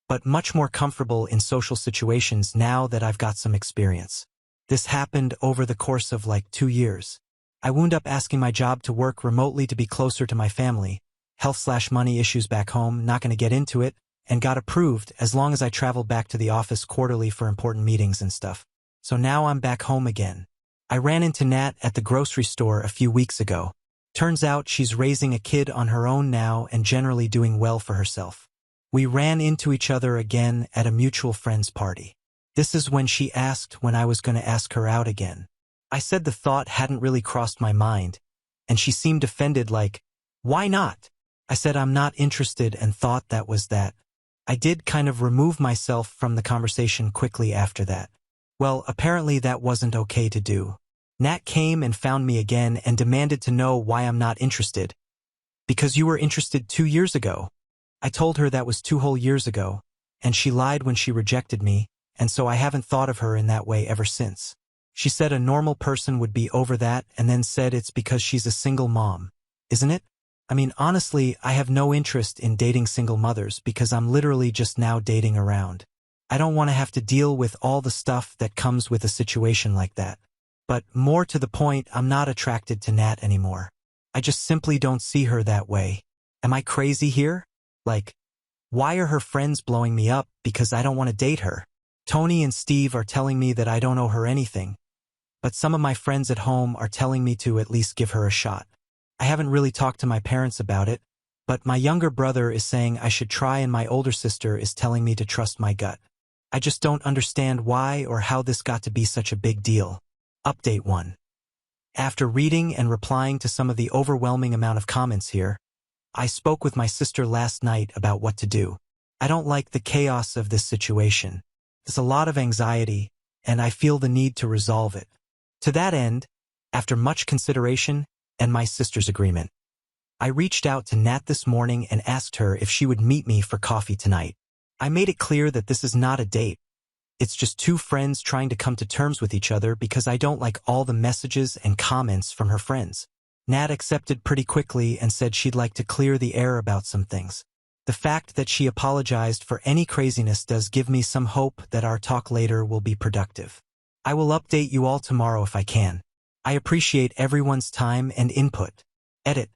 S1: but much more comfortable in social situations now that I've got some experience. This happened over the course of like 2 years. I wound up asking my job to work remotely to be closer to my family, health/money issues back home, not gonna get into it, and got approved as long as I traveled back to the office quarterly for important meetings and stuff. So now I'm back home again. I ran into Nat at the grocery store a few weeks ago. Turns out she's raising a kid on her own now and generally doing well for herself. We ran into each other again at a mutual friend's party. This is when she asked when I was going to ask her out again. I said the thought hadn't really crossed my mind, and she seemed offended like, "Why not?" I said I'm not interested and thought that was that. I did kind of remove myself from the conversation quickly after that. Well, apparently that wasn't okay to do. Nat came and found me again and demanded to know why I'm not interested. "Because you were interested 2 years ago." I told her that was 2 whole years ago, and she lied when she rejected me, and so I haven't thought of her in that way ever since. She said a normal person would be over that and then said it's because she's a single mom. Isn't it? I mean, honestly, I have no interest in dating single mothers because I'm literally just now dating around. I don't want to have to deal with all the stuff that comes with a situation like that. But more to the point, I'm not attracted to Nat anymore. I just simply don't see her that way. Am I crazy here? Like, why are her friends blowing me up because I don't want to date her? Tony and Steve are telling me that I don't owe her anything, but some of my friends at home are telling me to at least give her a shot. I haven't really talked to my parents about it, but my younger brother is saying I should try and my older sister is telling me to trust my gut. I just don't understand why or how this got to be such a big deal. Update 1. After reading and replying to some of the overwhelming amount of comments here, I spoke with my sister last night about what to do. I don't like the chaos of this situation. There's a lot of anxiety, and I feel the need to resolve it. To that end, after much consideration and my sister's agreement, I reached out to Nat this morning and asked her if she would meet me for coffee tonight. I made it clear that this is not a date. It's just 2 friends trying to come to terms with each other because I don't like all the messages and comments from her friends. Nat accepted pretty quickly and said she'd like to clear the air about some things. The fact that she apologized for any craziness does give me some hope that our talk later will be productive. I will update you all tomorrow if I can. I appreciate everyone's time and input. Edit.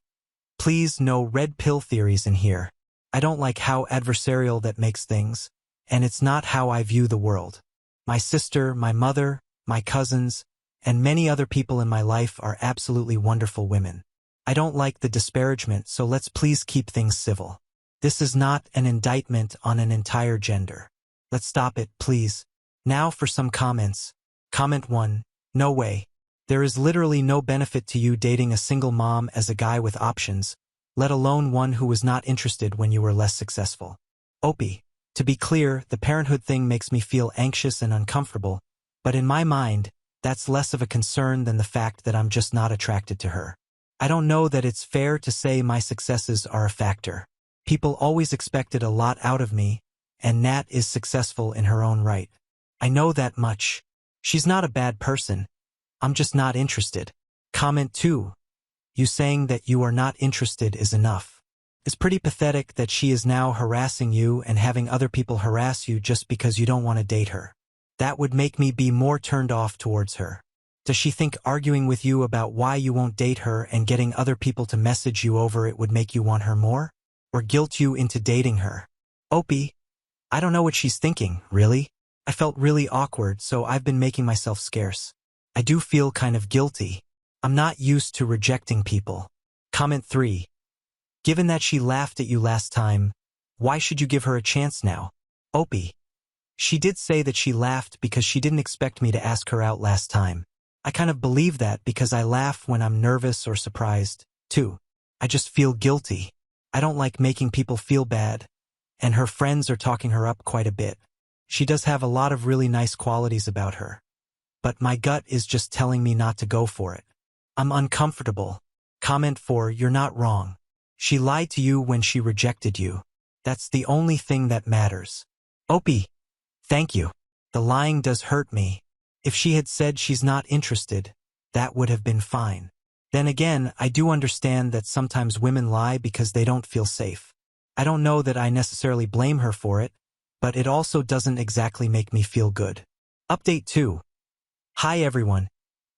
S1: Please, no red pill theories in here. I don't like how adversarial that makes things, and it's not how I view the world. My sister, my mother, my cousins, and many other people in my life are absolutely wonderful women. I don't like the disparagement, so let's please keep things civil. This is not an indictment on an entire gender. Let's stop it, please. Now for some comments. Comment 1. No way. There is literally no benefit to you dating a single mom as a guy with options, let alone one who was not interested when you were less successful. Opie. To be clear, the parenthood thing makes me feel anxious and uncomfortable, but in my mind, that's less of a concern than the fact that I'm just not attracted to her. I don't know that it's fair to say my successes are a factor. People always expected a lot out of me, and Nat is successful in her own right. I know that much. She's not a bad person. I'm just not interested. Comment 2. You saying that you are not interested is enough. It's pretty pathetic that she is now harassing you and having other people harass you just because you don't want to date her. That would make me be more turned off towards her. Does she think arguing with you about why you won't date her and getting other people to message you over it would make you want her more? Or guilt you into dating her? Opie, I don't know what she's thinking, really. I felt really awkward, so I've been making myself scarce. I do feel kind of guilty. I'm not used to rejecting people. Comment 3. Given that she laughed at you last time, why should you give her a chance now? Opie. She did say that she laughed because she didn't expect me to ask her out last time. I kind of believe that because I laugh when I'm nervous or surprised, too. I just feel guilty. I don't like making people feel bad, and her friends are talking her up quite a bit. She does have a lot of really nice qualities about her. But my gut is just telling me not to go for it. I'm uncomfortable. Comment 4, you're not wrong. She lied to you when she rejected you. That's the only thing that matters. Opie. Thank you. The lying does hurt me. If she had said she's not interested, that would have been fine. Then again, I do understand that sometimes women lie because they don't feel safe. I don't know that I necessarily blame her for it, but it also doesn't exactly make me feel good. Update 2. Hi everyone.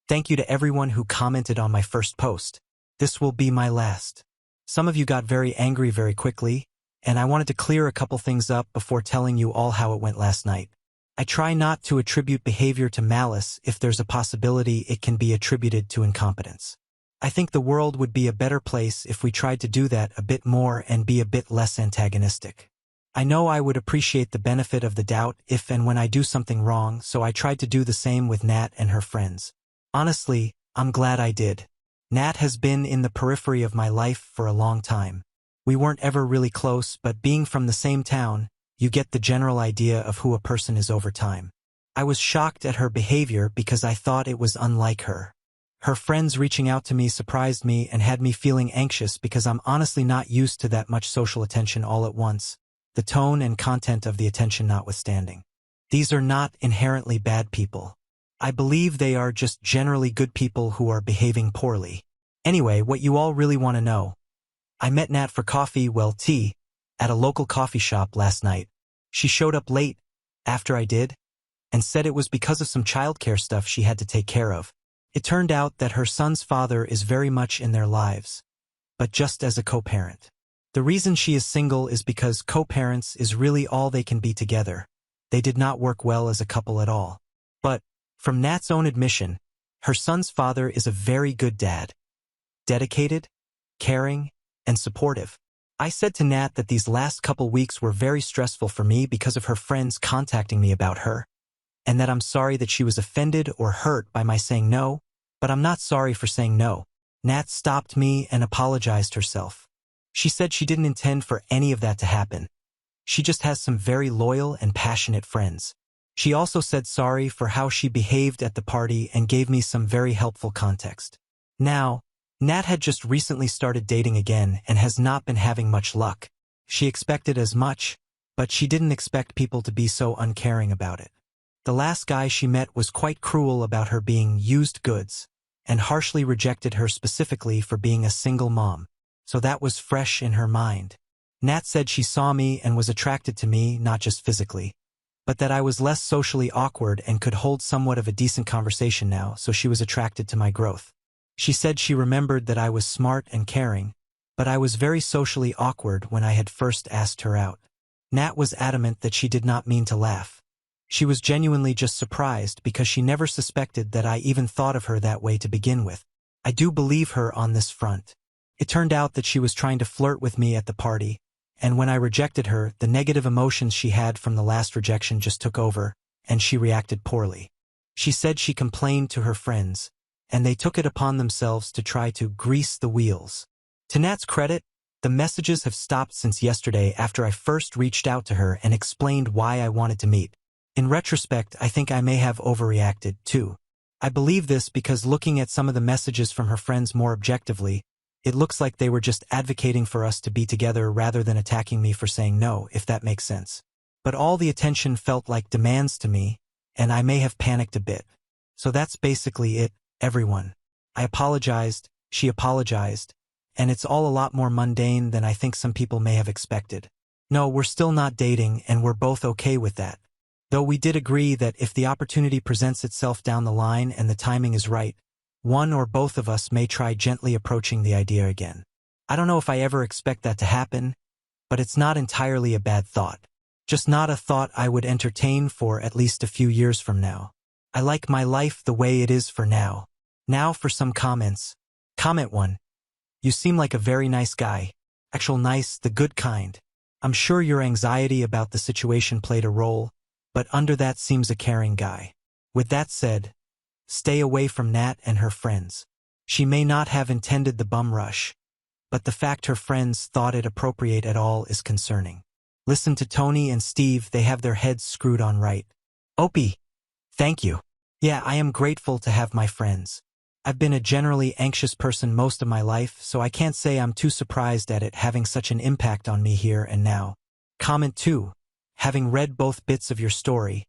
S1: Thank you to everyone who commented on my first post. This will be my last. Some of you got very angry very quickly, and I wanted to clear a couple things up before telling you all how it went last night. I try not to attribute behavior to malice if there's a possibility it can be attributed to incompetence. I think the world would be a better place if we tried to do that a bit more and be a bit less antagonistic. I know I would appreciate the benefit of the doubt if and when I do something wrong, so I tried to do the same with Nat and her friends. Honestly, I'm glad I did. Nat has been in the periphery of my life for a long time. We weren't ever really close, but being from the same town, you get the general idea of who a person is over time. I was shocked at her behavior because I thought it was unlike her. Her friends reaching out to me surprised me and had me feeling anxious because I'm honestly not used to that much social attention all at once, the tone and content of the attention notwithstanding. These are not inherently bad people. I believe they are just generally good people who are behaving poorly. Anyway, what you all really want to know. I met Nat for coffee, well, tea, at a local coffee shop last night. She showed up late, after I did, and said it was because of some childcare stuff she had to take care of. It turned out that her son's father is very much in their lives, but just as a co-parent. The reason she is single is because co-parents is really all they can be together. They did not work well as a couple at all. But, from Nat's own admission, her son's father is a very good dad. Dedicated, caring, and supportive. I said to Nat that these last couple weeks were very stressful for me because of her friends contacting me about her, and that I'm sorry that she was offended or hurt by my saying no, but I'm not sorry for saying no. Nat stopped me and apologized herself. She said she didn't intend for any of that to happen. She just has some very loyal and passionate friends. She also said sorry for how she behaved at the party and gave me some very helpful context. Now, Nat had just recently started dating again and has not been having much luck. She expected as much, but she didn't expect people to be so uncaring about it. The last guy she met was quite cruel about her being used goods, and harshly rejected her specifically for being a single mom, so that was fresh in her mind. Nat said she saw me and was attracted to me, not just physically, but that I was less socially awkward and could hold somewhat of a decent conversation now, so she was attracted to my growth. She said she remembered that I was smart and caring, but I was very socially awkward when I had first asked her out. Nat was adamant that she did not mean to laugh. She was genuinely just surprised because she never suspected that I even thought of her that way to begin with. I do believe her on this front. It turned out that she was trying to flirt with me at the party, and when I rejected her, the negative emotions she had from the last rejection just took over, and she reacted poorly. She said she complained to her friends, and they took it upon themselves to try to grease the wheels. To Nat's credit, the messages have stopped since yesterday after I first reached out to her and explained why I wanted to meet. In retrospect, I think I may have overreacted, too. I believe this because looking at some of the messages from her friends more objectively, it looks like they were just advocating for us to be together rather than attacking me for saying no, if that makes sense. But all the attention felt like demands to me, and I may have panicked a bit. So that's basically it, everyone. I apologized, she apologized, and it's all a lot more mundane than I think some people may have expected. No, we're still not dating, and we're both okay with that. Though we did agree that if the opportunity presents itself down the line and the timing is right, one or both of us may try gently approaching the idea again. I don't know if I ever expect that to happen, but it's not entirely a bad thought. Just not a thought I would entertain for at least a few years from now. I like my life the way it is for now. Now for some comments. Comment 1. You seem like a very nice guy. Actual nice, the good kind. I'm sure your anxiety about the situation played a role, but under that seems a caring guy. With that said, stay away from Nat and her friends. She may not have intended the bum rush, but the fact her friends thought it appropriate at all is concerning. Listen to Tony and Steve, they have their heads screwed on right. Opie, thank you. Yeah, I am grateful to have my friends. I've been a generally anxious person most of my life, so I can't say I'm too surprised at it having such an impact on me here and now. Comment 2. Having read both bits of your story,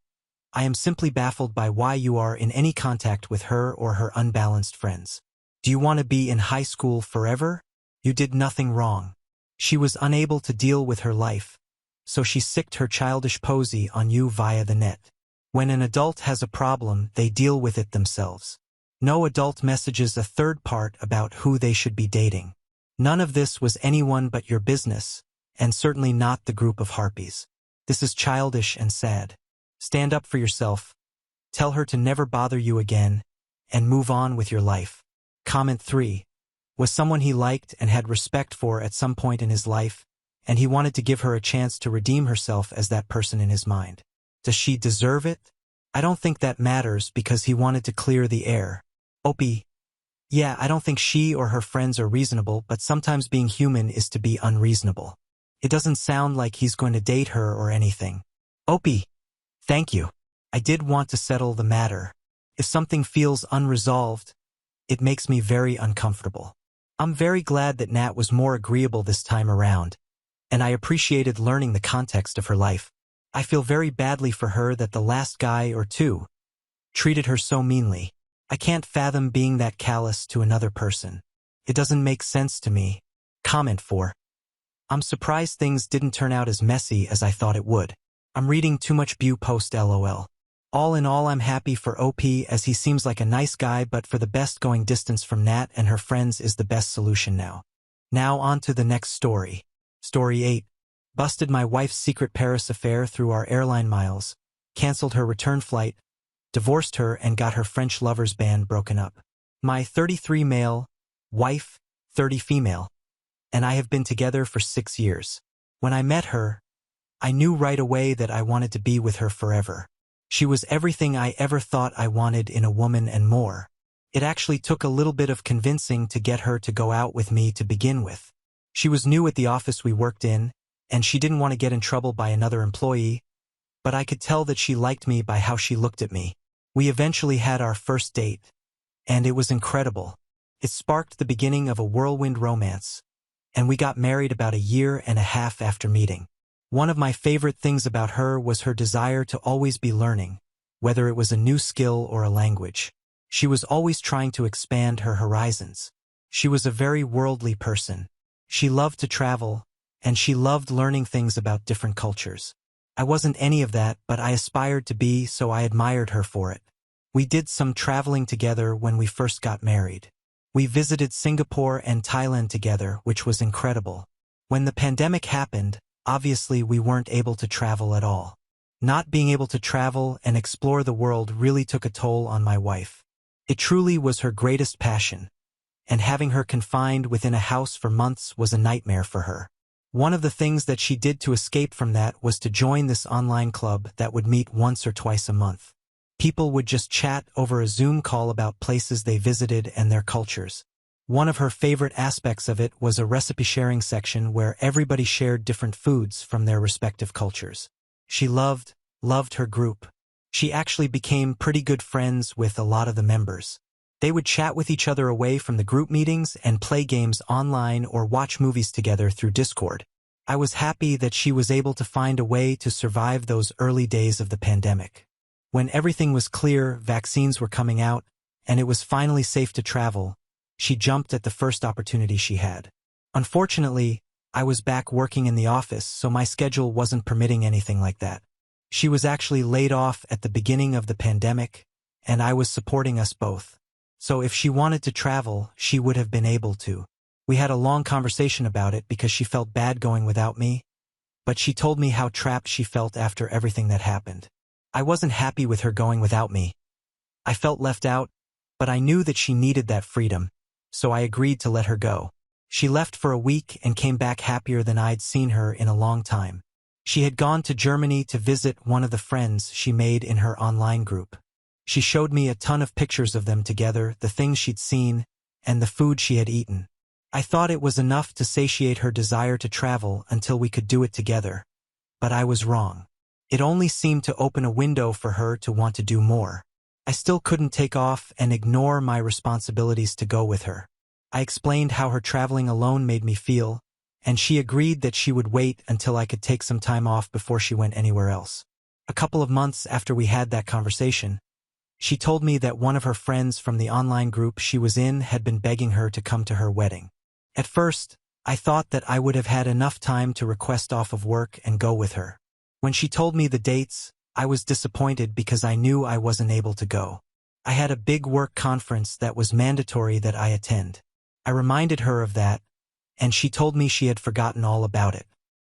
S1: I am simply baffled by why you are in any contact with her or her unbalanced friends. Do you want to be in high school forever? You did nothing wrong. She was unable to deal with her life, so she sicked her childish posy on you via the net. When an adult has a problem, they deal with it themselves. No adult messages a third part about who they should be dating. None of this was anyone but your business, and certainly not the group of harpies. This is childish and sad. Stand up for yourself. Tell her to never bother you again, and move on with your life. Comment 3. Was someone he liked and had respect for at some point in his life, and he wanted to give her a chance to redeem herself as that person in his mind. Does she deserve it? I don't think that matters because he wanted to clear the air. Opie. Yeah, I don't think she or her friends are reasonable, but sometimes being human is to be unreasonable. It doesn't sound like he's going to date her or anything. Opie. Thank you. I did want to settle the matter. If something feels unresolved, it makes me very uncomfortable. I'm very glad that Nat was more agreeable this time around, and I appreciated learning the context of her life. I feel very badly for her that the last guy or two treated her so meanly. I can't fathom being that callous to another person. It doesn't make sense to me. Comment 4. I'm surprised things didn't turn out as messy as I thought it would. I'm reading too much Bew post LOL. All in all, I'm happy for OP as he seems like a nice guy, but for the best, going distance from Nat and her friends is the best solution now. Now on to the next story. Story 8. Busted my wife's secret Paris affair through our airline miles, canceled her return flight, divorced her, and got her French lovers band broken up. My 33 male, wife, 30 female, and I have been together for 6 years. When I met her, I knew right away that I wanted to be with her forever. She was everything I ever thought I wanted in a woman and more. It actually took a little bit of convincing to get her to go out with me to begin with. She was new at the office we worked in, and she didn't want to get in trouble by another employee, but I could tell that she liked me by how she looked at me. We eventually had our first date, and it was incredible. It sparked the beginning of a whirlwind romance, and we got married about 1.5 years after meeting. One of my favorite things about her was her desire to always be learning, whether it was a new skill or a language. She was always trying to expand her horizons. She was a very worldly person. She loved to travel, and she loved learning things about different cultures. I wasn't any of that, but I aspired to be, so I admired her for it. We did some traveling together when we first got married. We visited Singapore and Thailand together, which was incredible. When the pandemic happened, obviously we weren't able to travel at all. Not being able to travel and explore the world really took a toll on my wife. It truly was her greatest passion, and having her confined within a house for months was a nightmare for her. One of the things that she did to escape from that was to join this online club that would meet once or twice a month. People would just chat over a Zoom call about places they visited and their cultures. One of her favorite aspects of it was a recipe sharing section where everybody shared different foods from their respective cultures. She loved her group. She actually became pretty good friends with a lot of the members. They would chat with each other away from the group meetings and play games online or watch movies together through Discord. I was happy that she was able to find a way to survive those early days of the pandemic. When everything was clear, vaccines were coming out, and it was finally safe to travel, she jumped at the first opportunity she had. Unfortunately, I was back working in the office, so my schedule wasn't permitting anything like that. She was actually laid off at the beginning of the pandemic, and I was supporting us both. So if she wanted to travel, she would have been able to. We had a long conversation about it because she felt bad going without me, but she told me how trapped she felt after everything that happened. I wasn't happy with her going without me. I felt left out, but I knew that she needed that freedom, so I agreed to let her go. She left for a week and came back happier than I'd seen her in a long time. She had gone to Germany to visit one of the friends she made in her online group. She showed me a ton of pictures of them together, the things she'd seen, and the food she had eaten. I thought it was enough to satiate her desire to travel until we could do it together. But I was wrong. It only seemed to open a window for her to want to do more. I still couldn't take off and ignore my responsibilities to go with her. I explained how her traveling alone made me feel, and she agreed that she would wait until I could take some time off before she went anywhere else. A couple of months after we had that conversation, she told me that one of her friends from the online group she was in had been begging her to come to her wedding. At first, I thought that I would have had enough time to request off of work and go with her. When she told me the dates, I was disappointed because I knew I wasn't able to go. I had a big work conference that was mandatory that I attend. I reminded her of that, and she told me she had forgotten all about it.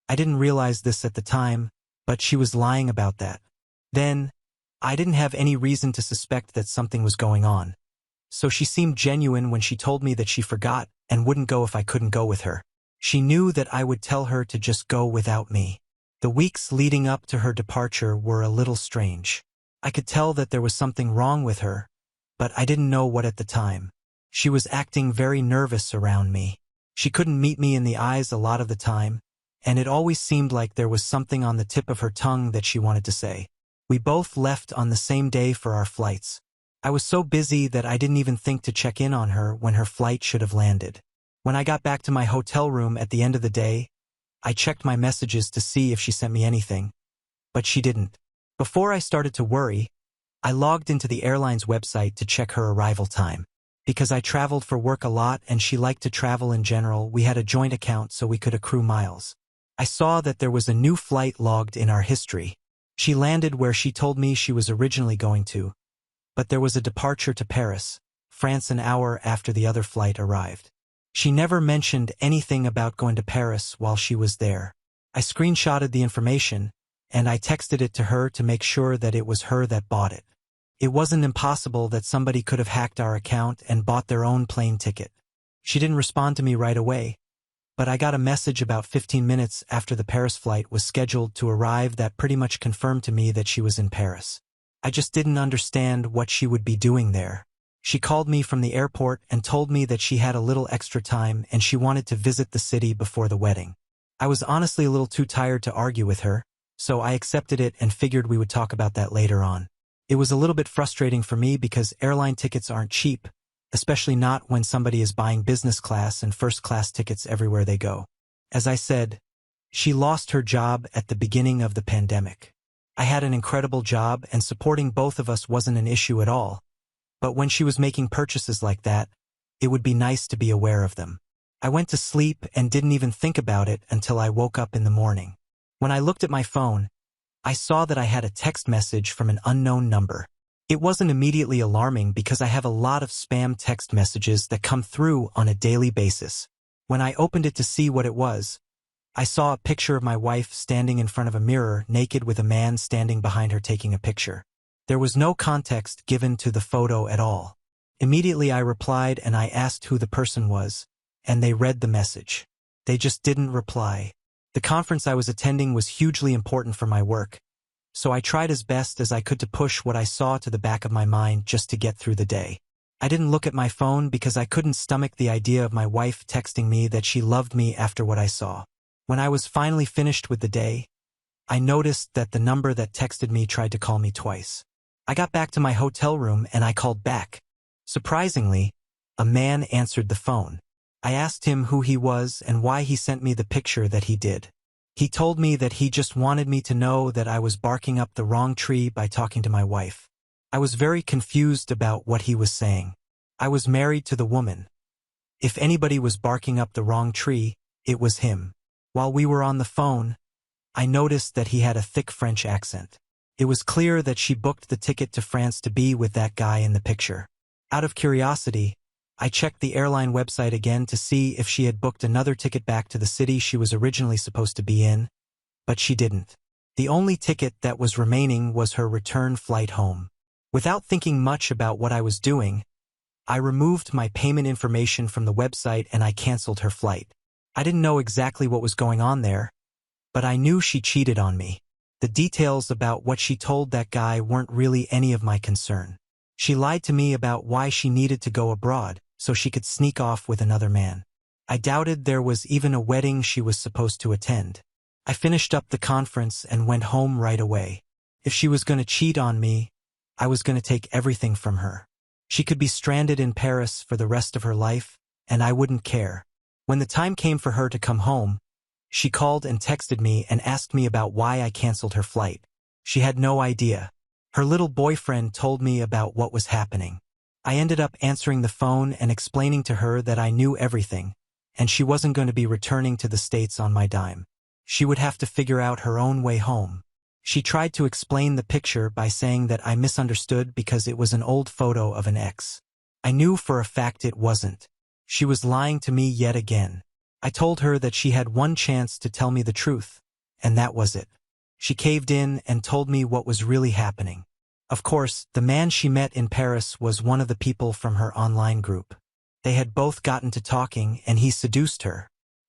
S1: I didn't realize this at the time, but she was lying about that. Then, I didn't have any reason to suspect that something was going on. So she seemed genuine when she told me that she forgot and wouldn't go if I couldn't go with her. She knew that I would tell her to just go without me. The weeks leading up to her departure were a little strange. I could tell that there was something wrong with her, but I didn't know what at the time. She was acting very nervous around me. She couldn't meet me in the eyes a lot of the time, and it always seemed like there was something on the tip of her tongue that she wanted to say. We both left on the same day for our flights. I was so busy that I didn't even think to check in on her when her flight should have landed. When I got back to my hotel room at the end of the day, I checked my messages to see if she sent me anything, but she didn't. Before I started to worry, I logged into the airline's website to check her arrival time. Because I traveled for work a lot and she liked to travel in general, we had a joint account so we could accrue miles. I saw that there was a new flight logged in our history. She landed where she told me she was originally going to, but there was a departure to Paris, France an hour after the other flight arrived. She never mentioned anything about going to Paris while she was there. I screenshotted the information, and I texted it to her to make sure that it was her that bought it. It wasn't impossible that somebody could have hacked our account and bought their own plane ticket. She didn't respond to me right away, but I got a message about 15 minutes after the Paris flight was scheduled to arrive that pretty much confirmed to me that she was in Paris. I just didn't understand what she would be doing there. She called me from the airport and told me that she had a little extra time and she wanted to visit the city before the wedding. I was honestly a little too tired to argue with her, so I accepted it and figured we would talk about that later on. It was a little bit frustrating for me because airline tickets aren't cheap, especially not when somebody is buying business class and first class tickets everywhere they go. As I said, she lost her job at the beginning of the pandemic. I had an incredible job and supporting both of us wasn't an issue at all, but when she was making purchases like that, it would be nice to be aware of them. I went to sleep and didn't even think about it until I woke up in the morning. When I looked at my phone, I saw that I had a text message from an unknown number. It wasn't immediately alarming because I have a lot of spam text messages that come through on a daily basis. When I opened it to see what it was, I saw a picture of my wife standing in front of a mirror naked with a man standing behind her taking a picture. There was no context given to the photo at all. Immediately I replied and I asked who the person was, and they read the message. They just didn't reply. The conference I was attending was hugely important for my work, so I tried as best as I could to push what I saw to the back of my mind just to get through the day. I didn't look at my phone because I couldn't stomach the idea of my wife texting me that she loved me after what I saw. When I was finally finished with the day, I noticed that the number that texted me tried to call me twice. I got back to my hotel room and I called back. Surprisingly, a man answered the phone. I asked him who he was and why he sent me the picture that he did. He told me that he just wanted me to know that I was barking up the wrong tree by talking to my wife. I was very confused about what he was saying. I was married to the woman. If anybody was barking up the wrong tree, it was him. While we were on the phone, I noticed that he had a thick French accent. It was clear that she booked the ticket to France to be with that guy in the picture. Out of curiosity, I checked the airline website again to see if she had booked another ticket back to the city she was originally supposed to be in, but she didn't. The only ticket that was remaining was her return flight home. Without thinking much about what I was doing, I removed my payment information from the website and I canceled her flight. I didn't know exactly what was going on there, but I knew she cheated on me. The details about what she told that guy weren't really any of my concern. She lied to me about why she needed to go abroad, so she could sneak off with another man. I doubted there was even a wedding she was supposed to attend. I finished up the conference and went home right away. If she was going to cheat on me, I was going to take everything from her. She could be stranded in Paris for the rest of her life, and I wouldn't care. When the time came for her to come home, she called and texted me and asked me about why I canceled her flight. She had no idea. Her little boyfriend told me about what was happening. I ended up answering the phone and explaining to her that I knew everything, and she wasn't going to be returning to the States on my dime. She would have to figure out her own way home. She tried to explain the picture by saying that I misunderstood because it was an old photo of an ex. I knew for a fact it wasn't. She was lying to me yet again. I told her that she had one chance to tell me the truth, and that was it. She caved in and told me what was really happening. Of course, the man she met in Paris was one of the people from her online group. They had both gotten to talking and he seduced her.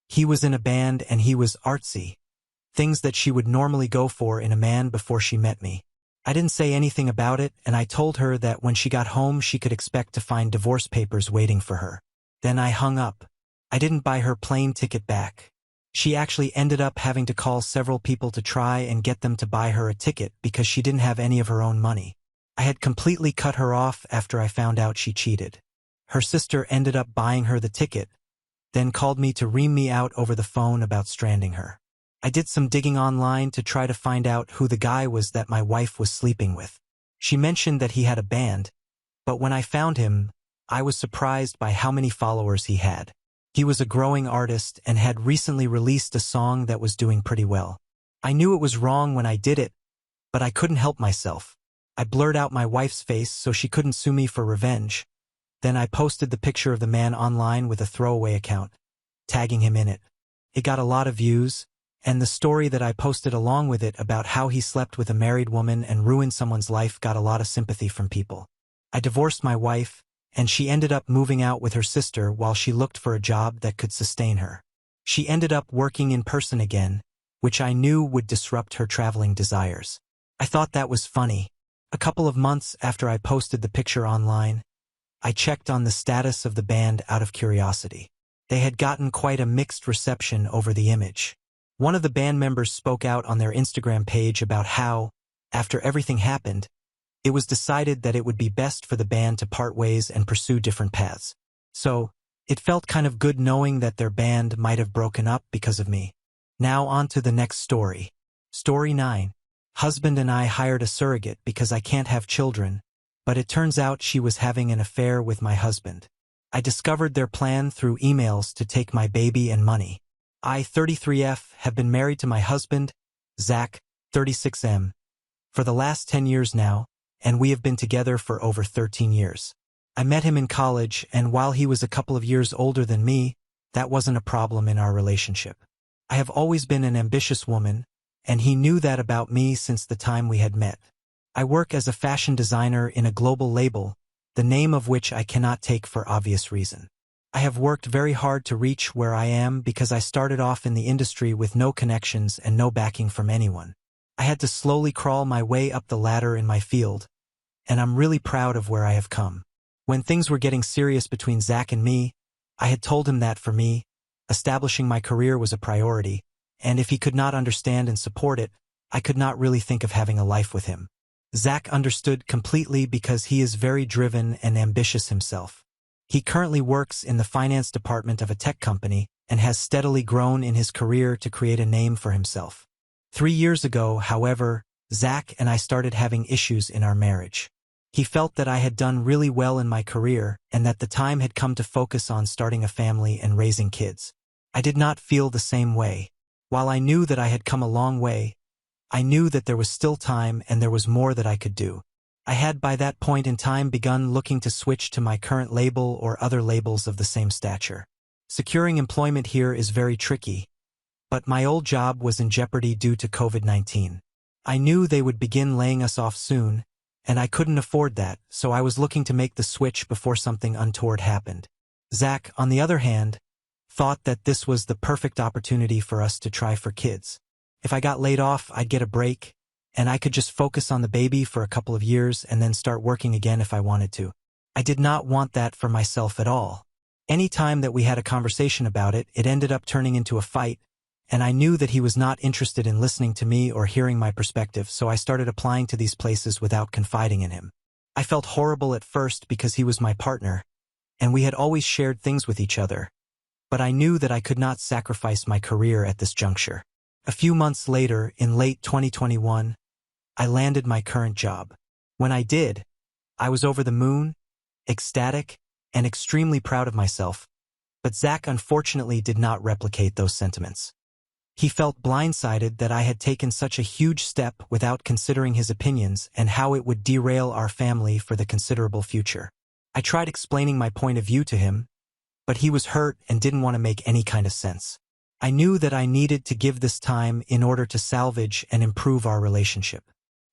S1: He was in a band and he was artsy. Things that she would normally go for in a man before she met me. I didn't say anything about it, and I told her that when she got home she could expect to find divorce papers waiting for her. Then I hung up. I didn't buy her plane ticket back. She actually ended up having to call several people to try and get them to buy her a ticket because she didn't have any of her own money. I had completely cut her off after I found out she cheated. Her sister ended up buying her the ticket, then called me to ream me out over the phone about stranding her. I did some digging online to try to find out who the guy was that my wife was sleeping with. She mentioned that he had a band, but when I found him, I was surprised by how many followers he had. He was a growing artist and had recently released a song that was doing pretty well. I knew it was wrong when I did it, but I couldn't help myself. I blurred out my wife's face so she couldn't sue me for revenge. Then I posted the picture of the man online with a throwaway account, tagging him in it. It got a lot of views, and the story that I posted along with it about how he slept with a married woman and ruined someone's life got a lot of sympathy from people. I divorced my wife, and she ended up moving out with her sister while she looked for a job that could sustain her. She ended up working in person again, which I knew would disrupt her traveling desires. I thought that was funny. A couple of months after I posted the picture online, I checked on the status of the band out of curiosity. They had gotten quite a mixed reception over the image. One of the band members spoke out on their Instagram page about how, after everything happened, it was decided that it would be best for the band to part ways and pursue different paths. So, it felt kind of good knowing that their band might have broken up because of me. Now on to the next story. Story 9. Husband and I hired a surrogate because I can't have children, but it turns out she was having an affair with my husband. I discovered their plan through emails to take my baby and money. I, 33F, have been married to my husband, Zach, 36M, for the last 10 years now, and we have been together for over 13 years. I met him in college, and while he was a couple of years older than me, that wasn't a problem in our relationship. I have always been an ambitious woman, and he knew that about me since the time we had met. I work as a fashion designer in a global label, the name of which I cannot take for obvious reason. I have worked very hard to reach where I am because I started off in the industry with no connections and no backing from anyone. I had to slowly crawl my way up the ladder in my field, and I'm really proud of where I have come. When things were getting serious between Zach and me, I had told him that for me, establishing my career was a priority, and if he could not understand and support it, I could not really think of having a life with him. Zach understood completely because he is very driven and ambitious himself. He currently works in the finance department of a tech company and has steadily grown in his career to create a name for himself. 3 years ago, however, Zach and I started having issues in our marriage. He felt that I had done really well in my career and that the time had come to focus on starting a family and raising kids. I did not feel the same way. While I knew that I had come a long way, I knew that there was still time and there was more that I could do. I had by that point in time begun looking to switch to my current label or other labels of the same stature. Securing employment here is very tricky, but my old job was in jeopardy due to COVID-19. I knew they would begin laying us off soon, and I couldn't afford that, so I was looking to make the switch before something untoward happened. Zach, on the other hand, thought that this was the perfect opportunity for us to try for kids. If I got laid off, I'd get a break, and I could just focus on the baby for a couple of years and then start working again if I wanted to. I did not want that for myself at all. Any time that we had a conversation about it, it ended up turning into a fight, and I knew that he was not interested in listening to me or hearing my perspective, so I started applying to these places without confiding in him. I felt horrible at first because he was my partner, and we had always shared things with each other, but I knew that I could not sacrifice my career at this juncture. A few months later, in late 2021, I landed my current job. When I did, I was over the moon, ecstatic, and extremely proud of myself, but Zach unfortunately did not replicate those sentiments. He felt blindsided that I had taken such a huge step without considering his opinions and how it would derail our family for the considerable future. I tried explaining my point of view to him, but he was hurt and didn't want to make any kind of sense. I knew that I needed to give this time in order to salvage and improve our relationship.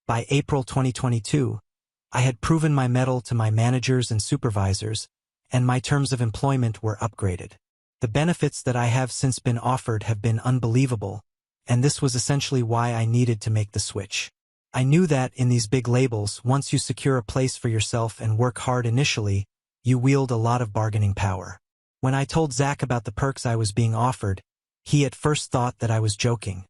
S1: By April 2022, I had proven my mettle to my managers and supervisors, and my terms of employment were upgraded. The benefits that I have since been offered have been unbelievable, and this was essentially why I needed to make the switch. I knew that in these big labels, once you secure a place for yourself and work hard initially, you wield a lot of bargaining power. When I told Zach about the perks I was being offered, he at first thought that I was joking.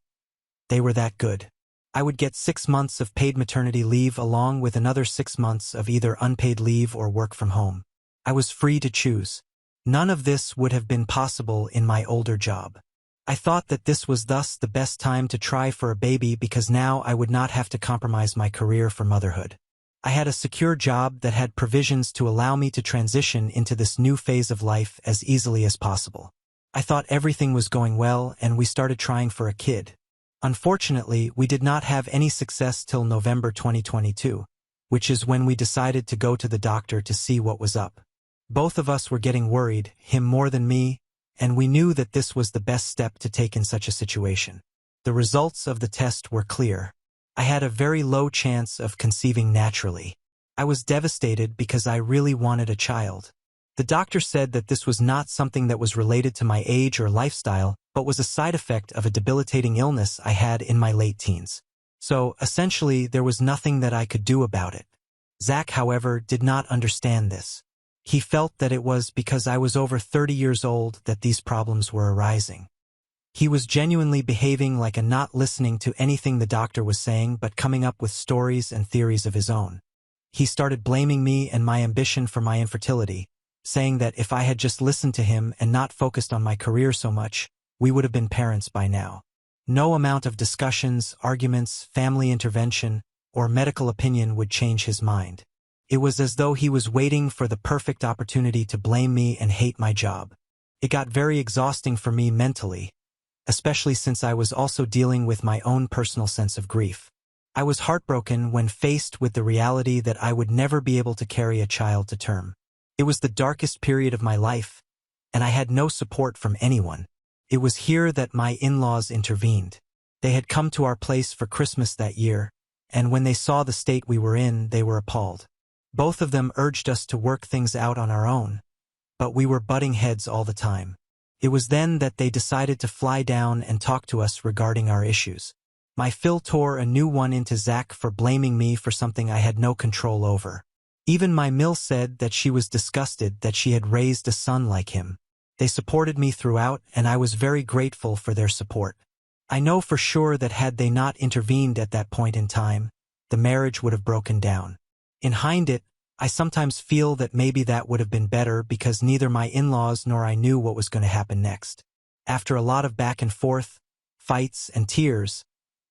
S1: They were that good. I would get 6 months of paid maternity leave along with another 6 months of either unpaid leave or work from home. I was free to choose. None of this would have been possible in my older job. I thought that this was thus the best time to try for a baby because now I would not have to compromise my career for motherhood. I had a secure job that had provisions to allow me to transition into this new phase of life as easily as possible. I thought everything was going well and we started trying for a kid. Unfortunately, we did not have any success till November 2022, which is when we decided to go to the doctor to see what was up. Both of us were getting worried, him more than me, and we knew that this was the best step to take in such a situation. The results of the test were clear. I had a very low chance of conceiving naturally. I was devastated because I really wanted a child. The doctor said that this was not something that was related to my age or lifestyle, but was a side effect of a debilitating illness I had in my late teens. So, essentially, there was nothing that I could do about it. Zach, however, did not understand this. He felt that it was because I was over 30 years old that these problems were arising. He was genuinely behaving like a not listening to anything the doctor was saying but coming up with stories and theories of his own. He started blaming me and my ambition for my infertility, saying that if I had just listened to him and not focused on my career so much, we would have been parents by now. No amount of discussions, arguments, family intervention, or medical opinion would change his mind. It was as though he was waiting for the perfect opportunity to blame me and hate my job. It got very exhausting for me mentally, especially since I was also dealing with my own personal sense of grief. I was heartbroken when faced with the reality that I would never be able to carry a child to term. It was the darkest period of my life, and I had no support from anyone. It was here that my in-laws intervened. They had come to our place for Christmas that year, and when they saw the state we were in, they were appalled. Both of them urged us to work things out on our own, but we were butting heads all the time. It was then that they decided to fly down and talk to us regarding our issues. My Phil tore a new one into Zach for blaming me for something I had no control over. Even my Mill said that she was disgusted that she had raised a son like him. They supported me throughout, and I was very grateful for their support. I know for sure that had they not intervened at that point in time, the marriage would have broken down. In hindsight, I sometimes feel that maybe that would have been better because neither my in-laws nor I knew what was going to happen next. After a lot of back and forth, fights, and tears,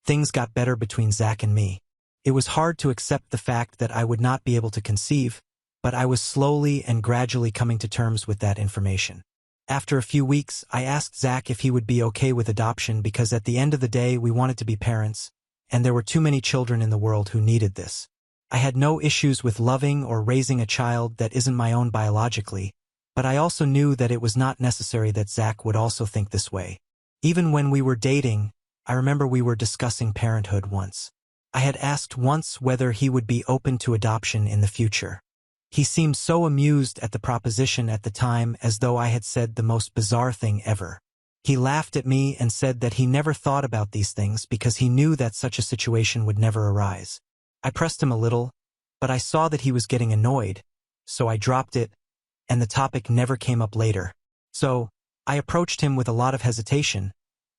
S1: things got better between Zach and me. It was hard to accept the fact that I would not be able to conceive, but I was slowly and gradually coming to terms with that information. After a few weeks, I asked Zach if he would be okay with adoption because at the end of the day we wanted to be parents, and there were too many children in the world who needed this. I had no issues with loving or raising a child that isn't my own biologically, but I also knew that it was not necessary that Zach would also think this way. Even when we were dating, I remember we were discussing parenthood once. I had asked once whether he would be open to adoption in the future. He seemed so amused at the proposition at the time, as though I had said the most bizarre thing ever. He laughed at me and said that he never thought about these things because he knew that such a situation would never arise. I pressed him a little, but I saw that he was getting annoyed, so I dropped it, and the topic never came up later. So, I approached him with a lot of hesitation,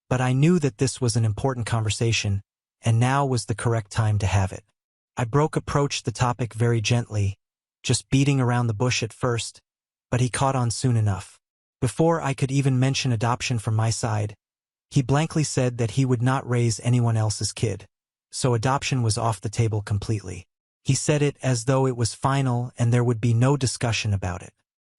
S1: but I knew that this was an important conversation, and now was the correct time to have it. I approached the topic very gently, just beating around the bush at first, but he caught on soon enough. Before I could even mention adoption from my side, he blankly said that he would not raise anyone else's kid, so adoption was off the table completely. He said it as though it was final and there would be no discussion about it.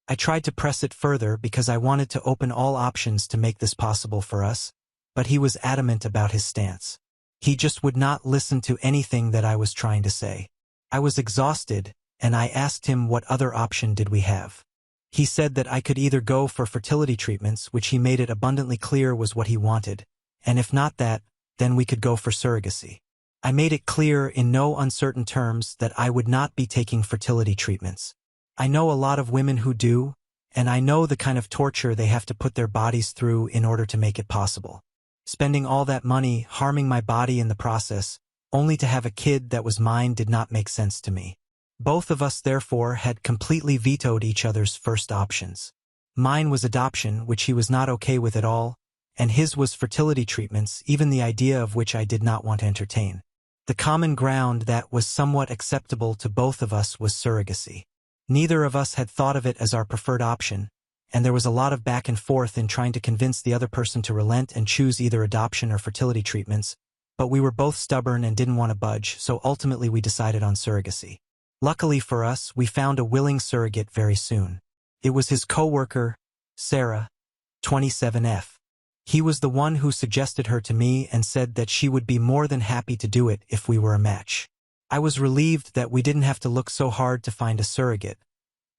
S1: I tried to press it further because I wanted to open all options to make this possible for us, but he was adamant about his stance. He just would not listen to anything that I was trying to say. I was exhausted, and I asked him what other option did we have. He said that I could either go for fertility treatments, which he made it abundantly clear was what he wanted, and if not that, then we could go for surrogacy. I made it clear in no uncertain terms that I would not be taking fertility treatments. I know a lot of women who do, and I know the kind of torture they have to put their bodies through in order to make it possible. Spending all that money, harming my body in the process, only to have a kid that was mine did not make sense to me. Both of us, therefore, had completely vetoed each other's first options. Mine was adoption, which he was not okay with at all, and his was fertility treatments, even the idea of which I did not want to entertain. The common ground that was somewhat acceptable to both of us was surrogacy. Neither of us had thought of it as our preferred option, and there was a lot of back and forth in trying to convince the other person to relent and choose either adoption or fertility treatments, but we were both stubborn and didn't want to budge, so ultimately we decided on surrogacy. Luckily for us, we found a willing surrogate very soon. It was his co-worker, Sarah, 27F. He was the one who suggested her to me and said that she would be more than happy to do it if we were a match. I was relieved that we didn't have to look so hard to find a surrogate,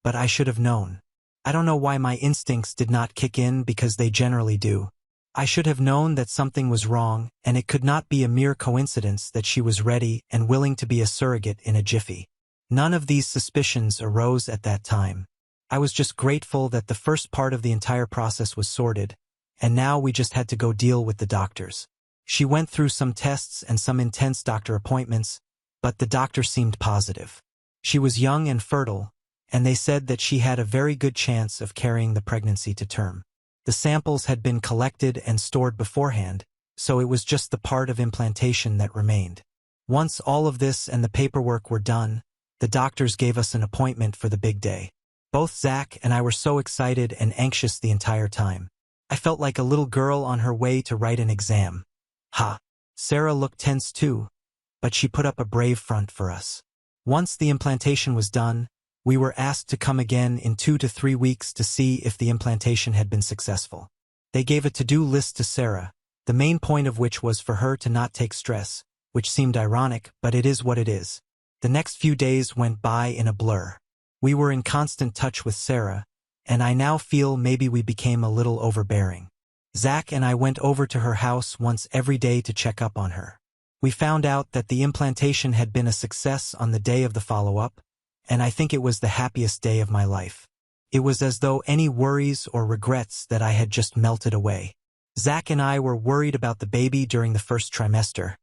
S1: but I should have known. I don't know why my instincts did not kick in because they generally do. I should have known that something was wrong, and it could not be a mere coincidence that she was ready and willing to be a surrogate in a jiffy. None of these suspicions arose at that time. I was just grateful that the first part of the entire process was sorted, and now we just had to go deal with the doctors. She went through some tests and some intense doctor appointments, but the doctor seemed positive. She was young and fertile, and they said that she had a very good chance of carrying the pregnancy to term. The samples had been collected and stored beforehand, so it was just the part of implantation that remained. Once all of this and the paperwork were done, the doctors gave us an appointment for the big day. Both Zach and I were so excited and anxious the entire time. I felt like a little girl on her way to write an exam. Sarah looked tense too, but she put up a brave front for us. Once the implantation was done, we were asked to come again in 2 to 3 weeks to see if the implantation had been successful. They gave a to-do list to Sarah, the main point of which was for her to not take stress, which seemed ironic, but it is what it is. The next few days went by in a blur. We were in constant touch with Sarah, and I now feel maybe we became a little overbearing. Zach and I went over to her house once every day to check up on her. We found out that the implantation had been a success on the day of the follow-up, and I think it was the happiest day of my life. It was as though any worries or regrets that I had just melted away. Zach and I were worried about the baby during the first trimester,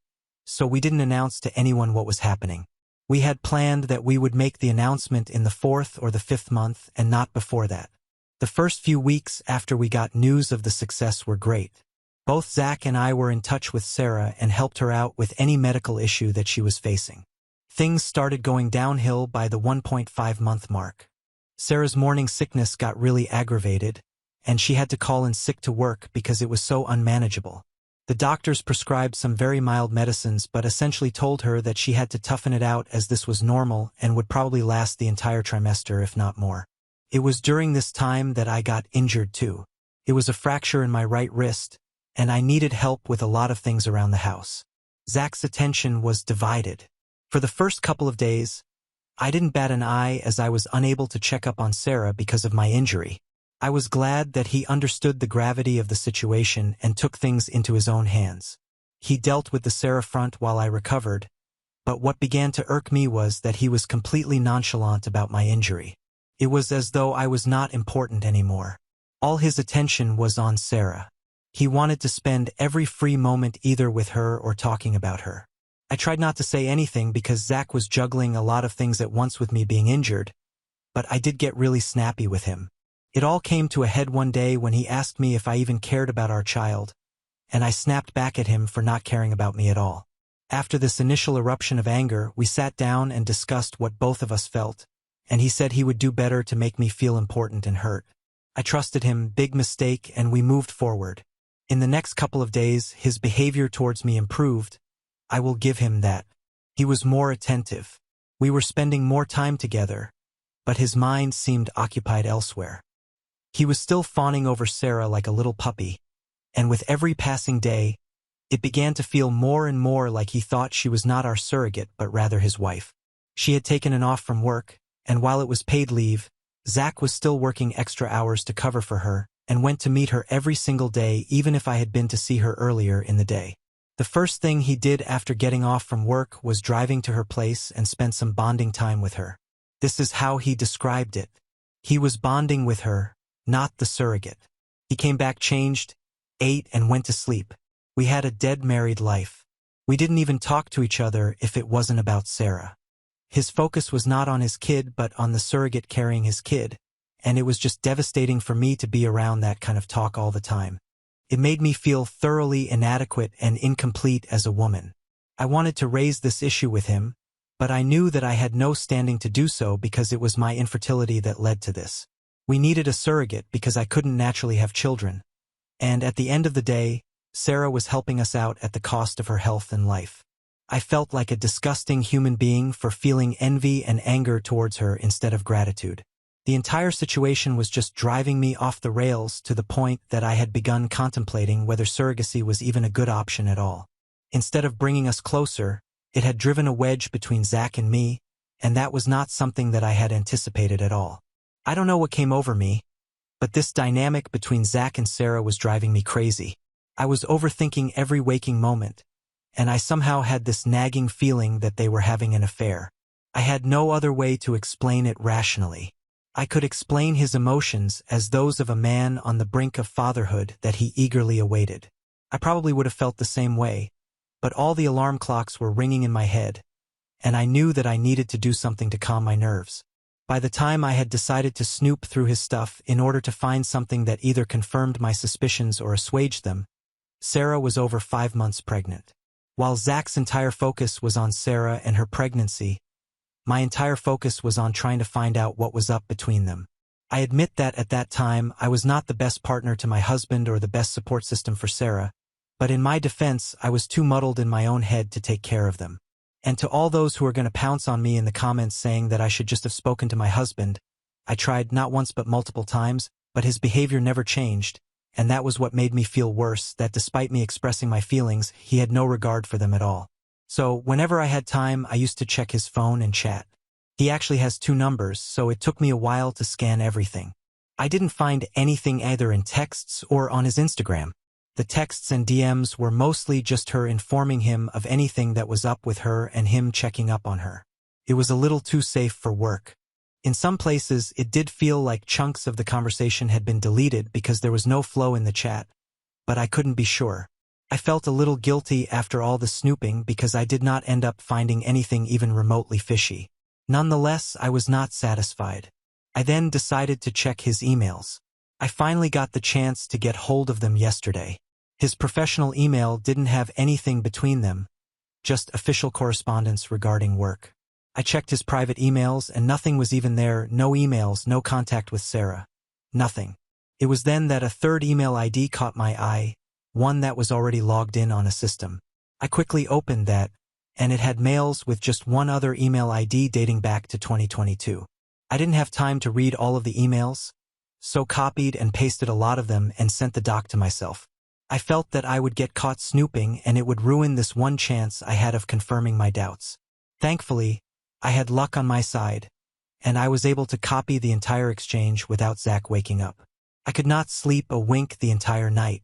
S1: so we didn't announce to anyone what was happening. We had planned that we would make the announcement in the 4th or the 5th month and not before that. The first few weeks after we got news of the success were great. Both Zach and I were in touch with Sarah and helped her out with any medical issue that she was facing. Things started going downhill by the 1.5-month mark. Sarah's morning sickness got really aggravated, and she had to call in sick to work because it was so unmanageable. The doctors prescribed some very mild medicines but essentially told her that she had to toughen it out as this was normal and would probably last the entire trimester if not more. It was during this time that I got injured too. It was a fracture in my right wrist, and I needed help with a lot of things around the house. Zach's attention was divided. For the first couple of days, I didn't bat an eye as I was unable to check up on Sarah because of my injury. I was glad that he understood the gravity of the situation and took things into his own hands. He dealt with the Sarah front while I recovered, But what began to irk me was that he was completely nonchalant about my injury. It was as though I was not important anymore. All his attention was on Sarah. He wanted to spend every free moment either with her or talking about her. I tried not to say anything because Zach was juggling a lot of things at once with me being injured, but I did get really snappy with him. It all came to a head one day when he asked me if I even cared about our child, and I snapped back at him for not caring about me at all. After this initial eruption of anger, we sat down and discussed what both of us felt, and he said he would do better to make me feel important and heard. I trusted him, big mistake, and we moved forward. In the next couple of days, his behavior towards me improved. I will give him that. He was more attentive. We were spending more time together, but his mind seemed occupied elsewhere. He was still fawning over Sarah like a little puppy, and with every passing day, it began to feel more and more like he thought she was not our surrogate but rather his wife. She had taken an off from work, and while it was paid leave, Zach was still working extra hours to cover for her and went to meet her every single day even if I had been to see her earlier in the day. The first thing he did after getting off from work was driving to her place and spend some bonding time with her. This is how he described it. He was bonding with her, not the surrogate. He came back changed, ate, and went to sleep. We had a dead married life. We didn't even talk to each other if it wasn't about Sarah. His focus was not on his kid but on the surrogate carrying his kid, and it was just devastating for me to be around that kind of talk all the time. It made me feel thoroughly inadequate and incomplete as a woman. I wanted to raise this issue with him, but I knew that I had no standing to do so because it was my infertility that led to this. We needed a surrogate because I couldn't naturally have children, and at the end of the day, Sarah was helping us out at the cost of her health and life. I felt like a disgusting human being for feeling envy and anger towards her instead of gratitude. The entire situation was just driving me off the rails to the point that I had begun contemplating whether surrogacy was even a good option at all. Instead of bringing us closer, it had driven a wedge between Zach and me, and that was not something that I had anticipated at all. I don't know what came over me, but this dynamic between Zach and Sarah was driving me crazy. I was overthinking every waking moment, and I somehow had this nagging feeling that they were having an affair. I had no other way to explain it rationally. I could explain his emotions as those of a man on the brink of fatherhood that he eagerly awaited. I probably would have felt the same way, but all the alarm clocks were ringing in my head, and I knew that I needed to do something to calm my nerves. By the time I had decided to snoop through his stuff in order to find something that either confirmed my suspicions or assuaged them, Sarah was over 5 months pregnant. While Zach's entire focus was on Sarah and her pregnancy, my entire focus was on trying to find out what was up between them. I admit that at that time I was not the best partner to my husband or the best support system for Sarah, but in my defense I was too muddled in my own head to take care of them. And to all those who are going to pounce on me in the comments saying that I should just have spoken to my husband, I tried not once but multiple times, but his behavior never changed, and that was what made me feel worse, that despite me expressing my feelings, he had no regard for them at all. So whenever I had time, I used to check his phone and chat. He actually has 2 numbers, so it took me a while to scan everything. I didn't find anything either in texts or on his Instagram. The texts and DMs were mostly just her informing him of anything that was up with her and him checking up on her. It was a little too safe for work. In some places, it did feel like chunks of the conversation had been deleted because there was no flow in the chat, but I couldn't be sure. I felt a little guilty after all the snooping because I did not end up finding anything even remotely fishy. Nonetheless, I was not satisfied. I then decided to check his emails. I finally got the chance to get hold of them yesterday. His professional email didn't have anything between them, just official correspondence regarding work. I checked his private emails and nothing was even there, no emails, no contact with Sarah. Nothing. It was then that a third email ID caught my eye, one that was already logged in on a system. I quickly opened that, and it had mails with just one other email ID dating back to 2022. I didn't have time to read all of the emails, so copied and pasted a lot of them and sent the doc to myself. I felt that I would get caught snooping and it would ruin this one chance I had of confirming my doubts. Thankfully, I had luck on my side, and I was able to copy the entire exchange without Zach waking up. I could not sleep a wink the entire night.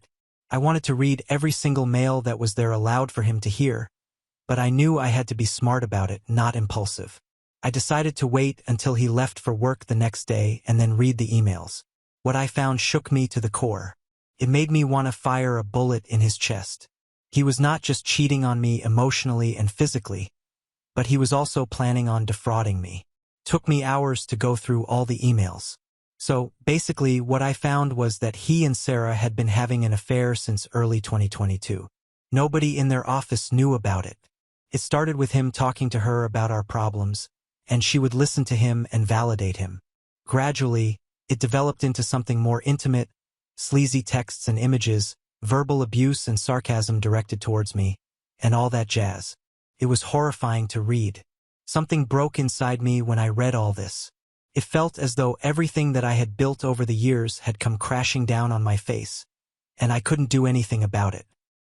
S1: I wanted to read every single mail that was there aloud for him to hear, but I knew I had to be smart about it, not impulsive. I decided to wait until he left for work the next day and then read the emails. What I found shook me to the core. It made me want to fire a bullet in his chest. He was not just cheating on me emotionally and physically, but he was also planning on defrauding me. Took me hours to go through all the emails. So, basically, what I found was that he and Sarah had been having an affair since early 2022. Nobody in their office knew about it. It started with him talking to her about our problems, and she would listen to him and validate him. Gradually, it developed into something more intimate, sleazy texts and images, verbal abuse and sarcasm directed towards me, and all that jazz. It was horrifying to read. Something broke inside me when I read all this. It felt as though everything that I had built over the years had come crashing down on my face, and I couldn't do anything about it.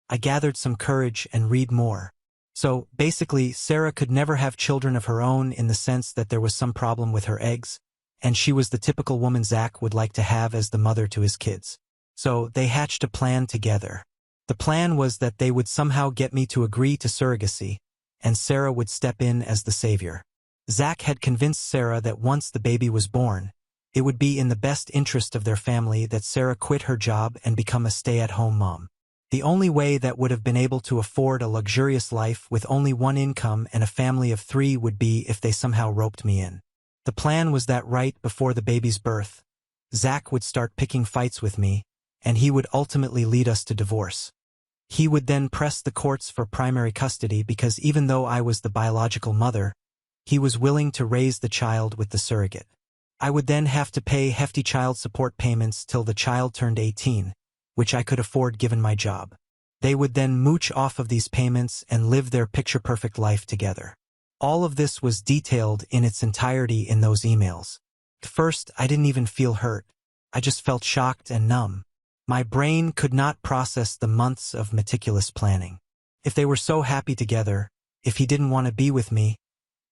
S1: I gathered some courage and read more. So, basically, Sarah could never have children of her own in the sense that there was some problem with her eggs, and she was the typical woman Zach would like to have as the mother to his kids. So, they hatched a plan together. The plan was that they would somehow get me to agree to surrogacy, and Sarah would step in as the savior. Zach had convinced Sarah that once the baby was born, it would be in the best interest of their family that Sarah quit her job and become a stay-at-home mom. The only way that would have been able to afford a luxurious life with only one income and a family of 3 would be if they somehow roped me in. The plan was that right before the baby's birth, Zach would start picking fights with me, and he would ultimately lead us to divorce. He would then press the courts for primary custody because even though I was the biological mother, he was willing to raise the child with the surrogate. I would then have to pay hefty child support payments till the child turned 18, which I could afford given my job. They would then mooch off of these payments and live their picture-perfect life together. All of this was detailed in its entirety in those emails. At first, I didn't even feel hurt. I just felt shocked and numb. My brain could not process the months of meticulous planning. If they were so happy together, if he didn't want to be with me,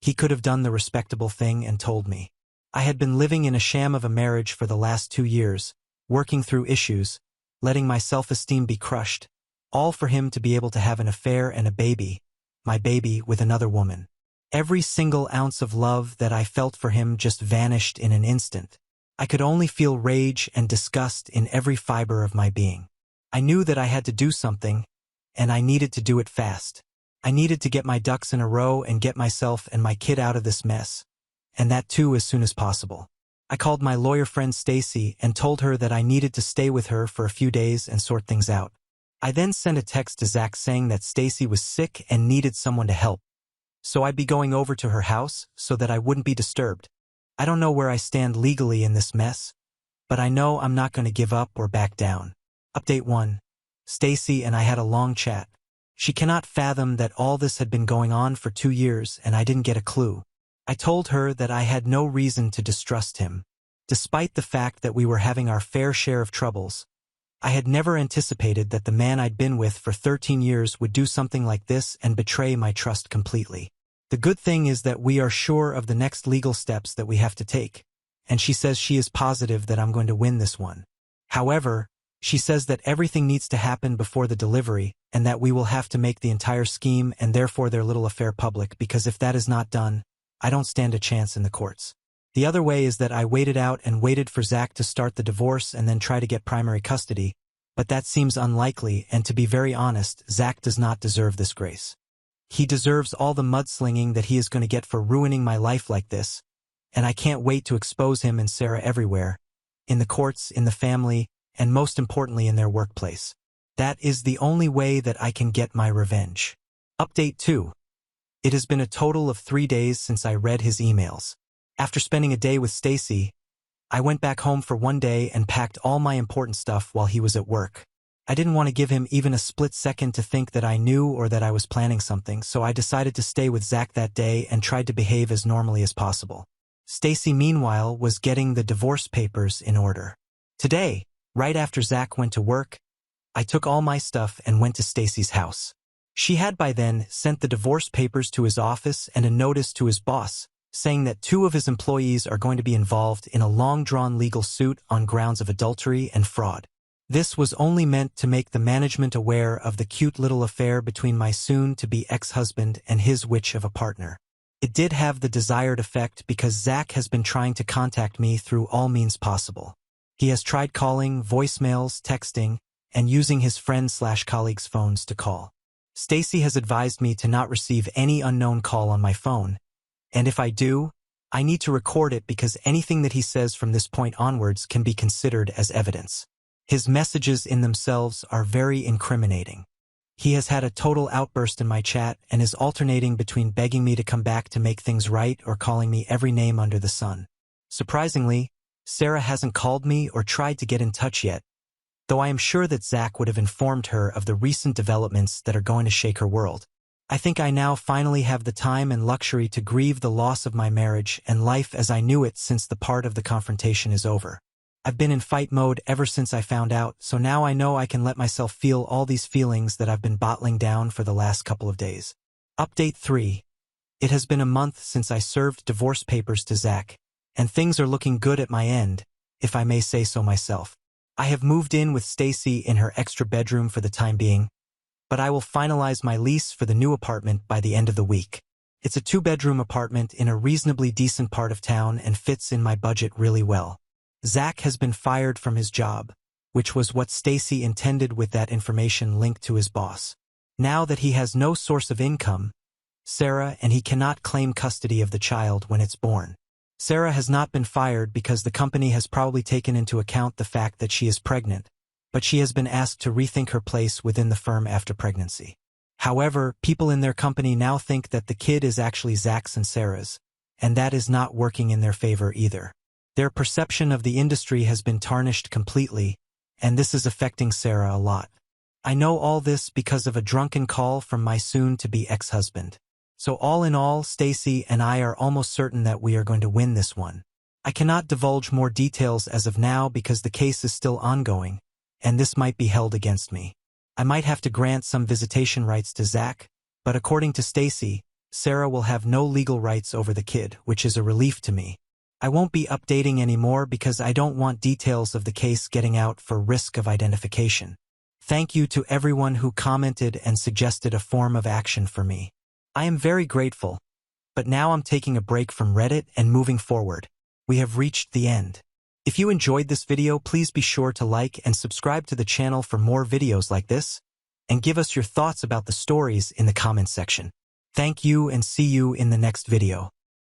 S1: he could have done the respectable thing and told me. I had been living in a sham of a marriage for the last 2 years, working through issues, letting my self-esteem be crushed, all for him to be able to have an affair and a baby, my baby, with another woman. Every single ounce of love that I felt for him just vanished in an instant. I could only feel rage and disgust in every fiber of my being. I knew that I had to do something, and I needed to do it fast. I needed to get my ducks in a row and get myself and my kid out of this mess, and that too as soon as possible. I called my lawyer friend Stacy and told her that I needed to stay with her for a few days and sort things out. I then sent a text to Zach saying that Stacy was sick and needed someone to help, so I'd be going over to her house so that I wouldn't be disturbed. I don't know where I stand legally in this mess, but I know I'm not going to give up or back down. Update 1. Stacy and I had a long chat. She cannot fathom that all this had been going on for 2 years and I didn't get a clue. I told her that I had no reason to distrust him. Despite the fact that we were having our fair share of troubles, I had never anticipated that the man I'd been with for 13 years would do something like this and betray my trust completely. The good thing is that we are sure of the next legal steps that we have to take, and she says she is positive that I'm going to win this one. However, she says that everything needs to happen before the delivery and that we will have to make the entire scheme and therefore their little affair public because if that is not done, I don't stand a chance in the courts. The other way is that I waited out and waited for Zach to start the divorce and then try to get primary custody, but that seems unlikely, and to be very honest, Zach does not deserve this grace. He deserves all the mudslinging that he is going to get for ruining my life like this, and I can't wait to expose him and Sarah everywhere, in the courts, in the family, and most importantly in their workplace. That is the only way that I can get my revenge. Update 2. It has been a total of 3 days since I read his emails. After spending a day with Stacy, I went back home for 1 day and packed all my important stuff while he was at work. I didn't want to give him even a split second to think that I knew or that I was planning something, so I decided to stay with Zach that day and tried to behave as normally as possible. Stacy, meanwhile, was getting the divorce papers in order. Today, right after Zach went to work, I took all my stuff and went to Stacy's house. She had by then sent the divorce papers to his office and a notice to his boss, saying that 2 of his employees are going to be involved in a long-drawn legal suit on grounds of adultery and fraud. This was only meant to make the management aware of the cute little affair between my soon-to-be ex-husband and his witch of a partner. It did have the desired effect because Zach has been trying to contact me through all means possible. He has tried calling, voicemails, texting, and using his friends/colleagues' phones to call. Stacy has advised me to not receive any unknown call on my phone, and if I do, I need to record it because anything that he says from this point onwards can be considered as evidence. His messages in themselves are very incriminating. He has had a total outburst in my chat and is alternating between begging me to come back to make things right or calling me every name under the sun. Surprisingly, Sarah hasn't called me or tried to get in touch yet, though I am sure that Zach would have informed her of the recent developments that are going to shake her world. I think I now finally have the time and luxury to grieve the loss of my marriage and life as I knew it since the part of the confrontation is over. I've been in fight mode ever since I found out, so now I know I can let myself feel all these feelings that I've been bottling down for the last couple of days. Update 3. It has been a month since I served divorce papers to Zach, and things are looking good at my end, if I may say so myself. I have moved in with Stacy in her extra bedroom for the time being, but I will finalize my lease for the new apartment by the end of the week. It's a 2-bedroom apartment in a reasonably decent part of town and fits in my budget really well. Zach has been fired from his job, which was what Stacy intended with that information linked to his boss. Now that he has no source of income, Sarah and he cannot claim custody of the child when it's born. Sarah has not been fired because the company has probably taken into account the fact that she is pregnant, but she has been asked to rethink her place within the firm after pregnancy. However, people in their company now think that the kid is actually Zach's and Sarah's, and that is not working in their favor either. Their perception of the industry has been tarnished completely, and this is affecting Sarah a lot. I know all this because of a drunken call from my soon-to-be ex-husband. So all in all, Stacy and I are almost certain that we are going to win this one. I cannot divulge more details as of now because the case is still ongoing, and this might be held against me. I might have to grant some visitation rights to Zach, but according to Stacy, Sarah will have no legal rights over the kid, which is a relief to me. I won't be updating anymore because I don't want details of the case getting out for risk of identification. Thank you to everyone who commented and suggested a form of action for me. I am very grateful, but now I'm taking a break from Reddit and moving forward. We have reached the end. If you enjoyed this video, please be sure to like and subscribe to the channel for more videos like this, and give us your thoughts about the stories in the comments section. Thank you and see you in the next video.